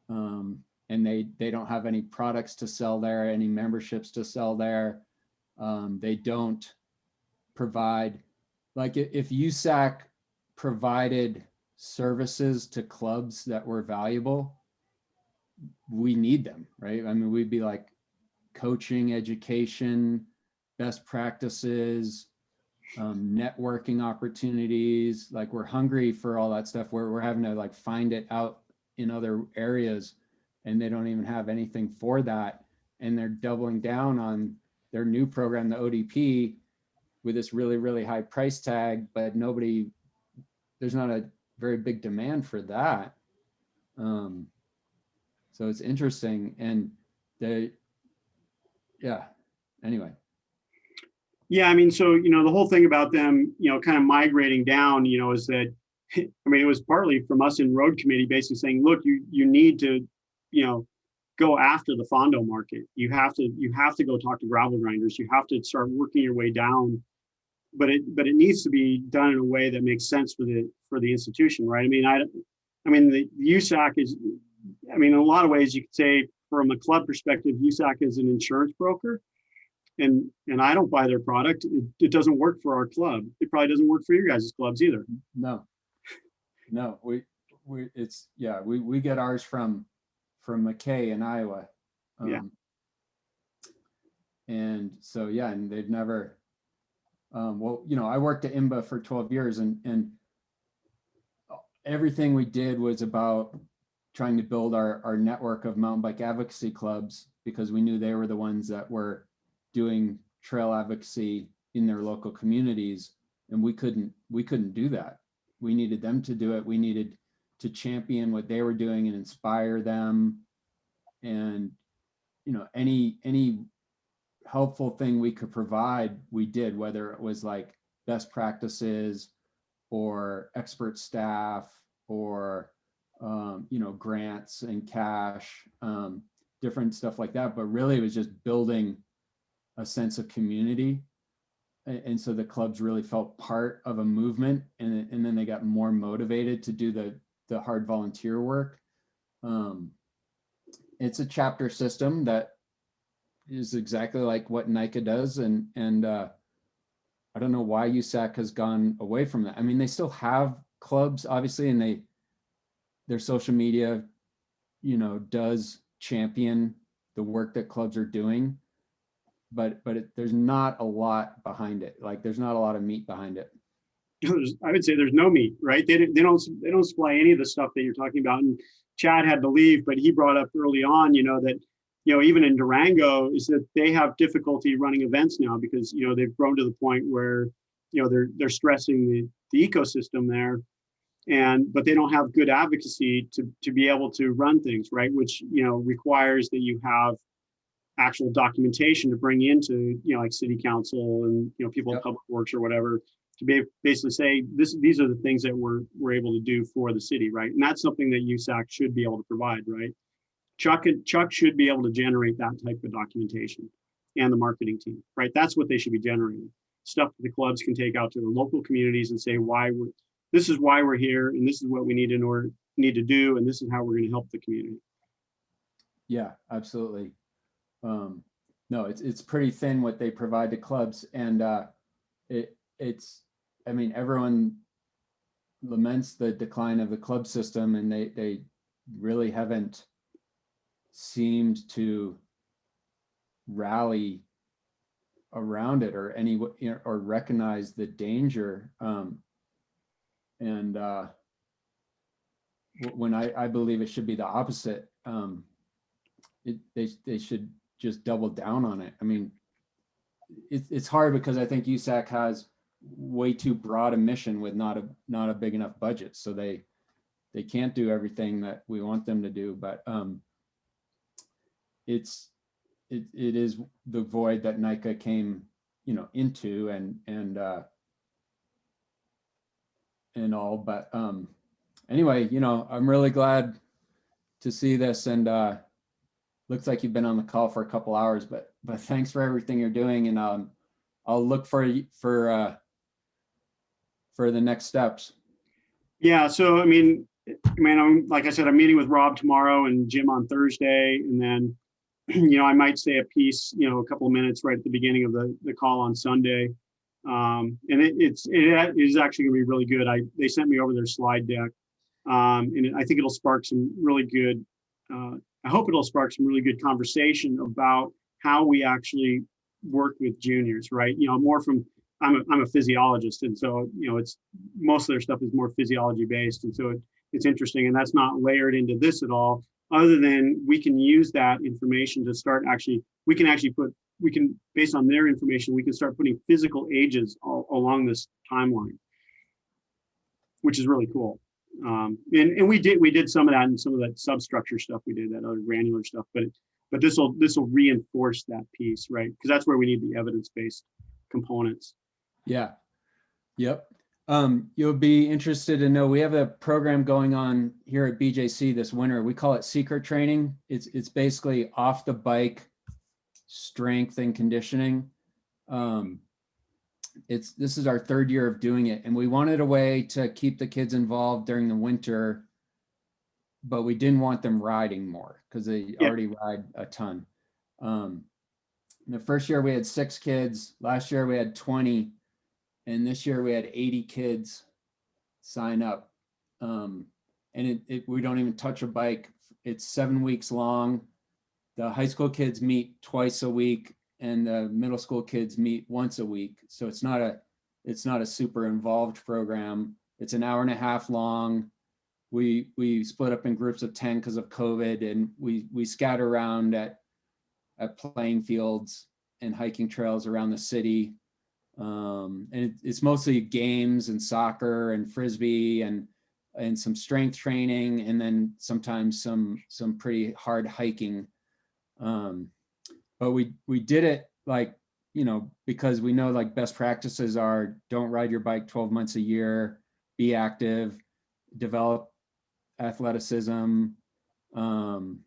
Speaker 8: And they don't have any products to sell there, any memberships to sell there. They don't provide, like if USAC provided services to clubs that were valuable, we need them, right? I mean, we'd be like coaching, education, best practices, networking opportunities. Like we're hungry for all that stuff. We're having to like find it out in other areas, and they don't even have anything for that. And they're doubling down on their new program, the ODP, with this really, really high price tag, but there's not a very big demand for that. So it's interesting. And anyway.
Speaker 1: Yeah, I mean, so, you know, the whole thing about them, you know, kind of migrating down, you know, is that, I mean, it was partly from us in road committee basically saying, look, you need to, you know, go after the Fondo market. You have to go talk to gravel grinders. You have to start working your way down, but it needs to be done in a way that makes sense for the institution, right? I mean, the USAC is, I mean, in a lot of ways you could say from a club perspective, USAC is an insurance broker. And I don't buy their product. It doesn't work for our club. It probably doesn't work for your guys' clubs either.
Speaker 8: No, we get ours from McKay in Iowa.
Speaker 1: Yeah.
Speaker 8: And so, yeah, and they've never, well, you know, I worked at IMBA for 12 years and everything we did was about trying to build our network of mountain bike advocacy clubs, because we knew they were the ones that were doing trail advocacy in their local communities, and we couldn't do that. We needed them to do it. We needed to champion what they were doing and inspire them. And, you know, any helpful thing we could provide, we did, whether it was like best practices or expert staff or you know, grants and cash, different stuff like that. But really it was just building a sense of community. And so the clubs really felt part of a movement, and then they got more motivated to do the hard volunteer work. It's a chapter system that is exactly like what NICA does. And I don't know why USAC has gone away from that. I mean, they still have clubs, obviously, and their social media, you know, does champion the work that clubs are doing, but there's not a lot behind it. Like there's not a lot of meat behind it.
Speaker 1: I would say there's no meat, right? They don't supply any of the stuff that you're talking about. And Chad had to leave, but he brought up early on, you know, that, you know, even in Durango is that they have difficulty running events now because, you know, they've grown to the point where, you know, they're stressing the ecosystem there. But they don't have good advocacy to be able to run things, right? Which, you know, requires that you have actual documentation to bring into, you know, like city council and, you know, people in public works or whatever, to be basically say these are the things that we're able to do for the city, right? And that's something that USAC should be able to provide, right? Chuck should be able to generate that type of documentation, and the marketing team, right? That's what they should be generating. Stuff that the clubs can take out to the local communities and say this is why we're here, and this is what we need to do, and this is how we're going to help the community.
Speaker 8: Yeah, absolutely. No, it's pretty thin what they provide to clubs, and it's, I mean, everyone laments the decline of the club system, and they really haven't seemed to rally around it or or recognize the danger. When I believe it should be the opposite. They should just double down on it. I mean, it's hard because I think USAC has way too broad a mission with not a big enough budget. So they can't do everything that we want them to do, but it is the void that NICA came, into and all. But anyway, I'm really glad to see this, and looks like you've been on the call for a couple hours, but thanks for everything you're doing, and I'll look for the next steps.
Speaker 1: Yeah. So, like I said, I'm meeting with Rob tomorrow and Jim on Thursday. And then, I might say a piece, a couple of minutes right at the beginning of the call on Sunday. And it is actually gonna be really good. They sent me over their slide deck. And I think it'll spark some really good, I hope it'll spark some really good conversation about how we actually work with juniors, right? More from, I'm a physiologist. And so, it's most of their stuff is more physiology based. And so it's interesting, and that's not layered into this at all, other than we can use that information to start we can, based on their information, we can start putting physical ages along this timeline, which is really cool. And we did some of that, and some of that substructure stuff we did, that other granular stuff, but this will reinforce that piece, right? Because that's where we need the evidence-based components.
Speaker 8: Yeah. Yep. You'll be interested to know we have a program going on here at BJC this winter. We call it Secret Training. It's basically off the bike strength and conditioning. This is our third year of doing it, and we wanted a way to keep the kids involved during the winter, but we didn't want them riding more because they already ride a ton. The first year we had 6 kids. Last year we had 20. And this year we had 80 kids sign up. And we don't even touch a bike. It's 7 weeks long. The high school kids meet twice a week, and the middle school kids meet once a week. So it's not a super involved program. It's an hour and a half long. We split up in groups of 10 because of COVID, and we scatter around at playing fields and hiking trails around the city. And it's mostly games and soccer and frisbee and some strength training, and then sometimes some pretty hard hiking. But we did it because we know best practices are don't ride your bike 12 months a year, be active, develop athleticism. And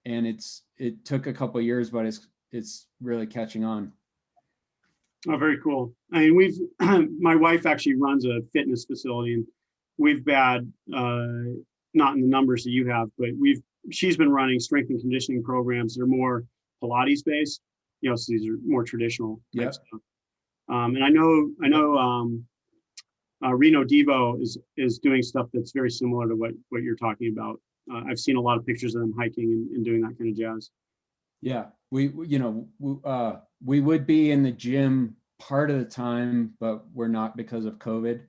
Speaker 8: it took a couple of years, but it's really catching on.
Speaker 1: Oh, very cool. I mean, my wife actually runs a fitness facility, and we've had, not in the numbers that you have, but she's been running strength and conditioning programs that are more Pilates based, so these are more traditional type stuff. And I know Reno Devo is doing stuff that's very similar to what you're talking about. I've seen a lot of pictures of them hiking and doing that kind of jazz.
Speaker 8: Yeah, we would be in the gym part of the time, but we're not because of COVID.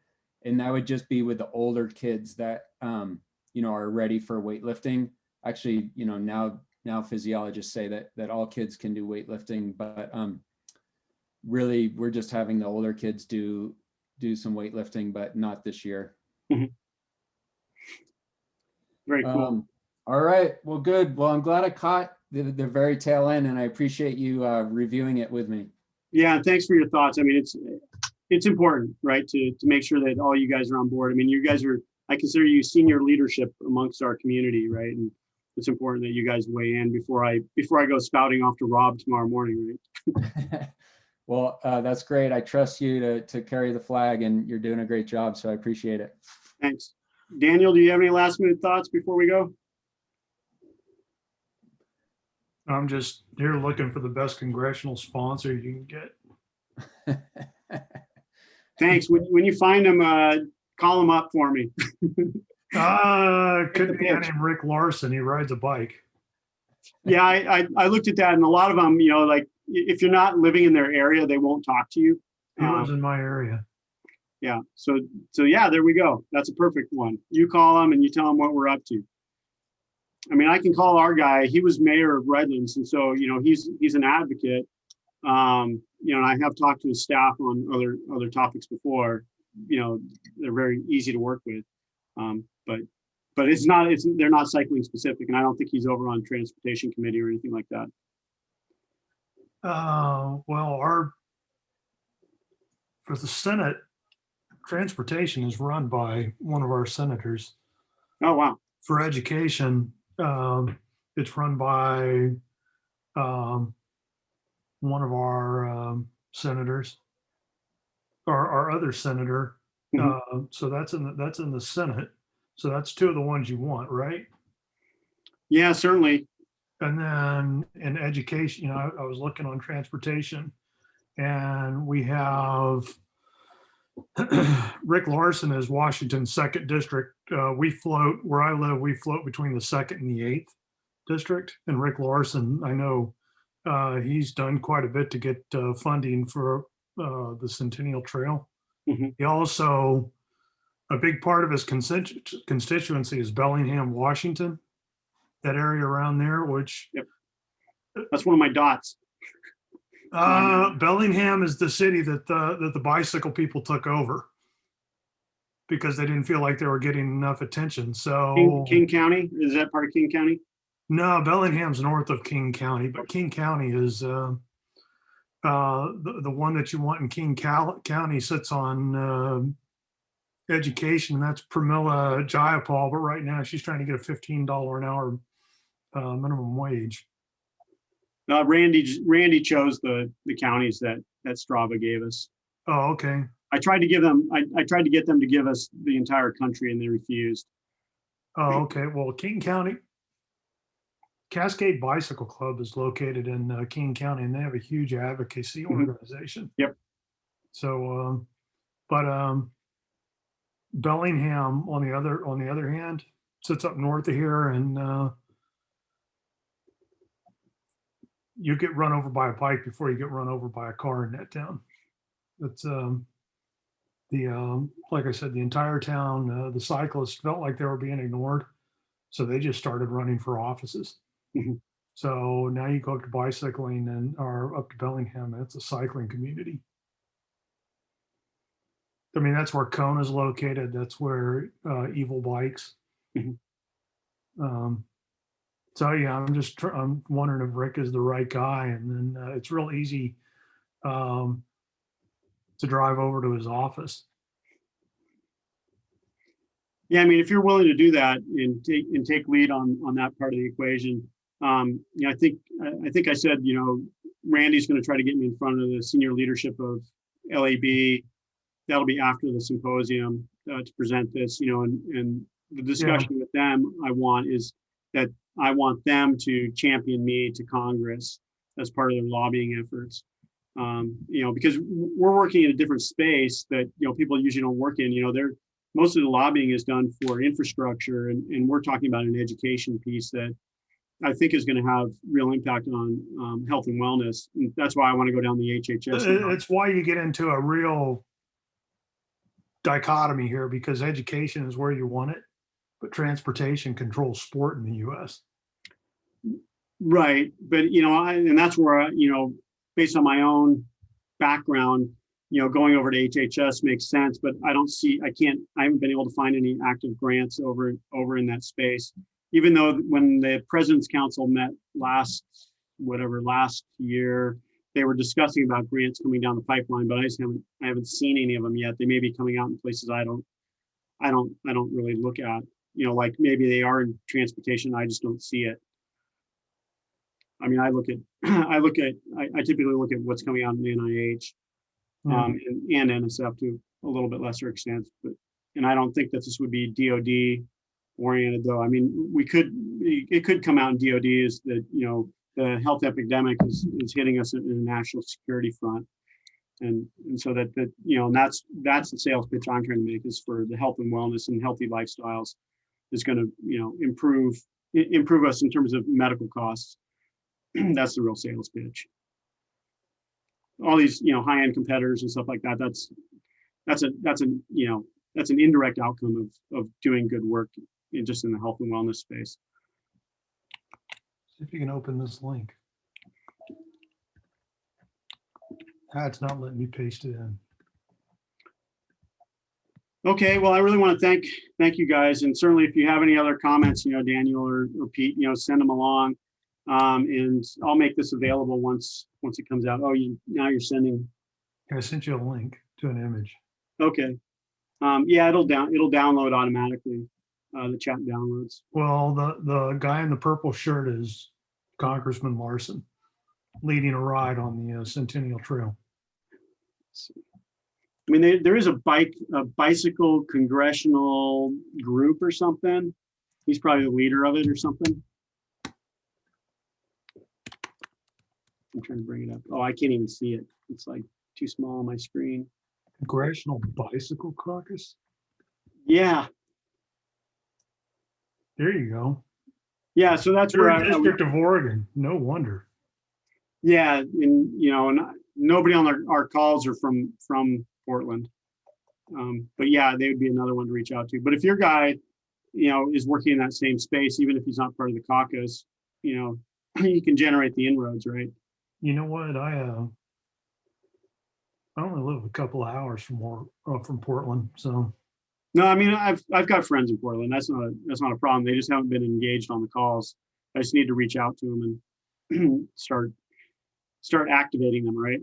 Speaker 8: And that would just be with the older kids that, are ready for weightlifting. Actually, now physiologists say that all kids can do weightlifting, but really we're just having the older kids do some weightlifting, but not this year.
Speaker 1: Very cool.
Speaker 8: All right, well, good. Well, I'm glad I caught the very tail end, and I appreciate you reviewing it with me.
Speaker 1: Yeah, thanks for your thoughts. I mean, it's important, right, to make sure that all you guys are on board. I mean, you guys I consider you senior leadership amongst our community, right? And it's important that you guys weigh in before I go spouting off to Rob tomorrow morning, right?
Speaker 8: Well, that's great. I trust you to carry the flag, and you're doing a great job, so I appreciate it.
Speaker 1: Thanks. Daniel, do you have any last minute thoughts before we go?
Speaker 6: I'm just here looking for the best congressional sponsor you can get.
Speaker 1: Thanks. When you find them, call them up for me.
Speaker 6: Could be a guy named Rick Larson. He rides a bike.
Speaker 1: Yeah, I looked at that, and a lot of them, if you're not living in their area, they won't talk to you.
Speaker 6: He lives in my area.
Speaker 1: Yeah. So yeah, there we go. That's a perfect one. You call them and you tell them what we're up to. I mean, I can call our guy. He was mayor of Redlands, and so he's an advocate. You know, and I have talked to his staff on other topics before. You know, they're very easy to work with. But they're not cycling specific, and I don't think he's over on transportation committee or anything like that.
Speaker 6: Well, for the Senate, transportation is run by one of our senators.
Speaker 1: Oh, wow.
Speaker 6: For education, it's run by one of our senators, or our other senator. So that's in the Senate. So that's two of the ones you want, right?
Speaker 1: Yeah, certainly.
Speaker 6: And then in education, you know, I was looking on transportation, and we have Rick Larson is Washington's 2nd district. We float, where I live, we float between the 2nd and the 8th district. And Rick Larson, I know he's done quite a bit to get funding for the Centennial Trail. He also, a big part of his constituency is Bellingham, Washington, that area around there, which.
Speaker 1: Yep. That's one of my dots.
Speaker 6: Bellingham is the city that the bicycle people took over because they didn't feel like they were getting enough attention. So
Speaker 1: King County, is that part of King County?
Speaker 6: No, Bellingham's north of King County, but King County is the one that you want in King County sits on education. That's Pramila Jayapal, but right now she's trying to get a $15 an hour minimum wage.
Speaker 1: Randy chose the counties that Strava gave us.
Speaker 6: Oh, okay.
Speaker 1: I tried to get them to give us the entire country, and they refused.
Speaker 6: Oh, okay. Well, King County, Cascade Bicycle Club is located in King County, and they have a huge advocacy organization.
Speaker 1: Yep.
Speaker 6: So, Bellingham, on the other hand, sits up north of here, and you get run over by a bike before you get run over by a car in that town. That's like I said, the entire town, the cyclists felt like they were being ignored, so they just started running for offices. So now you go up to bicycling or up to Bellingham, and it's a cycling community. I mean, that's where Kona is located. That's where Evil Bikes. So yeah, I'm wondering if Rick is the right guy, and then it's real easy to drive over to his office.
Speaker 1: Yeah, I mean, if you're willing to do that and take lead on that part of the equation, you know, I think I said, you know, Randy's going to try to get me in front of the senior leadership of LAB. That'll be after the symposium to present this, you know, and the discussion with them I want is that I want them to champion me to Congress as part of their lobbying efforts. You know, because we're working in a different space that, you know, people usually don't work in. You know, most of the lobbying is done for infrastructure, and we're talking about an education piece that I think is going to have real impact on health and wellness. And that's why I want to go down the HHS.
Speaker 6: It's why you get into a real dichotomy here, because education is where you want it, but transportation controls sport in the U.S.
Speaker 1: Right. But, you know, and that's where, you know, based on my own background, you know, going over to HHS makes sense, but I haven't been able to find any active grants over in that space. Even though when the President's Council met last year, they were discussing about grants coming down the pipeline, but I haven't seen any of them yet. They may be coming out in places I don't really look at, you know, like maybe they are in transportation. I just don't see it. I mean, I typically look at what's coming out in the NIH and NSF to a little bit lesser extent, and I don't think that this would be DOD oriented though. I mean, it could come out in DOD is that, you know, the health epidemic is hitting us in a national security front. And so that, you know, and that's the sales pitch I'm trying to make, is for the health and wellness and healthy lifestyles is going to, you know, improve us in terms of medical costs. That's the real sales pitch. All these, you know, high-end competitors and stuff like that, that's an indirect outcome of doing good work just in the health and wellness space.
Speaker 6: See if you can open this link. It's not letting me paste it in.
Speaker 1: Okay, well, I really want to thank you guys, and certainly if you have any other comments, Daniel or Pete, send them along, and I'll make this available once it comes out. Oh, now you're sending.
Speaker 6: I sent you a link to an image.
Speaker 1: Okay, yeah, it'll download automatically. The chat downloads.
Speaker 6: Well, the guy in the purple shirt is Congressman Larson, leading a ride on the Centennial Trail.
Speaker 1: I mean, there is a bicycle congressional group or something. He's probably the leader of it or something. I'm trying to bring it up. Oh, I can't even see it. It's like too small on my screen.
Speaker 6: Congressional Bicycle Caucus.
Speaker 1: Yeah.
Speaker 6: There you go.
Speaker 1: Yeah, so that's where
Speaker 6: District of Oregon. No wonder.
Speaker 1: Yeah, and and nobody on our calls are from Portland. But yeah, they would be another one to reach out to. But if your guy, is working in that same space, even if he's not part of the caucus, you can generate the inroads, right?
Speaker 6: You know what? I only live a couple of hours from Portland, so.
Speaker 1: No, I mean, I've got friends in Portland. That's not a problem. They just haven't been engaged on the calls. I just need to reach out to them and start activating them, right?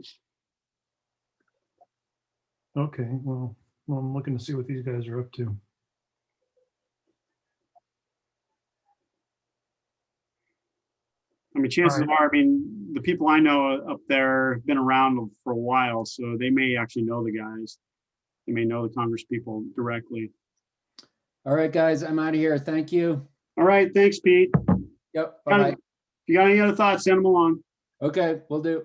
Speaker 6: Okay, well, I'm looking to see what these guys are up to.
Speaker 1: I mean, chances are, the people I know up there have been around for a while, so they may actually know the guys. They may know the Congress people directly.
Speaker 8: All right, guys, I'm out of here. Thank you.
Speaker 1: All right, thanks, Pete.
Speaker 8: Yep. Bye-bye.
Speaker 1: If you got any other thoughts, send them along.
Speaker 8: Okay, we'll do.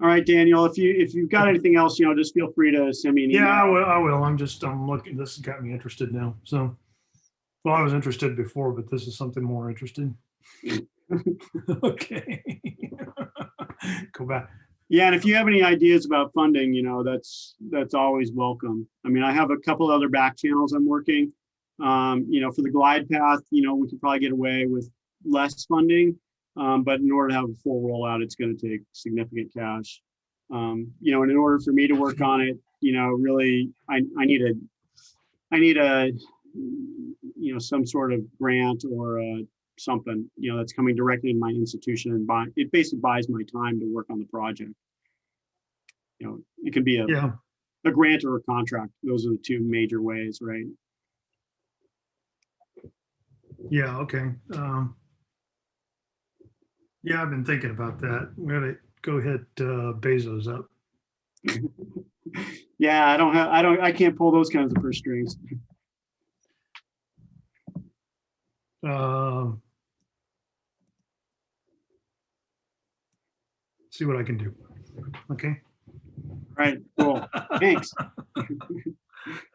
Speaker 1: All right, Daniel, if you've got anything else, just feel free to send me an email.
Speaker 6: Yeah, I will. I'm looking. This has got me interested now. So, well, I was interested before, but this is something more interesting. Okay. Go back.
Speaker 1: Yeah, and if you have any ideas about funding, that's always welcome. I mean, I have a couple other back channels I'm working. For the glide path, we could probably get away with less funding, but in order to have a full rollout, it's going to take significant cash. And in order for me to work on it, really, I need a some sort of grant or something, that's coming directly in my institution, and it basically buys my time to work on the project. It can be a grant or a contract. Those are the two major ways, right?
Speaker 6: Yeah. Okay. Yeah, I've been thinking about that. We got to go hit Bezos up.
Speaker 1: Yeah, I can't pull those kinds of purse strings.
Speaker 6: See what I can do. Okay.
Speaker 1: All right. Cool. Thanks.
Speaker 6: I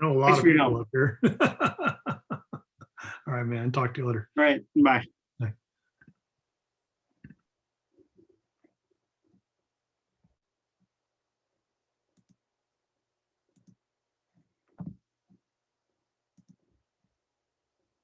Speaker 6: know a lot of people up here. All right, man. Talk to you later.
Speaker 1: All right. Bye.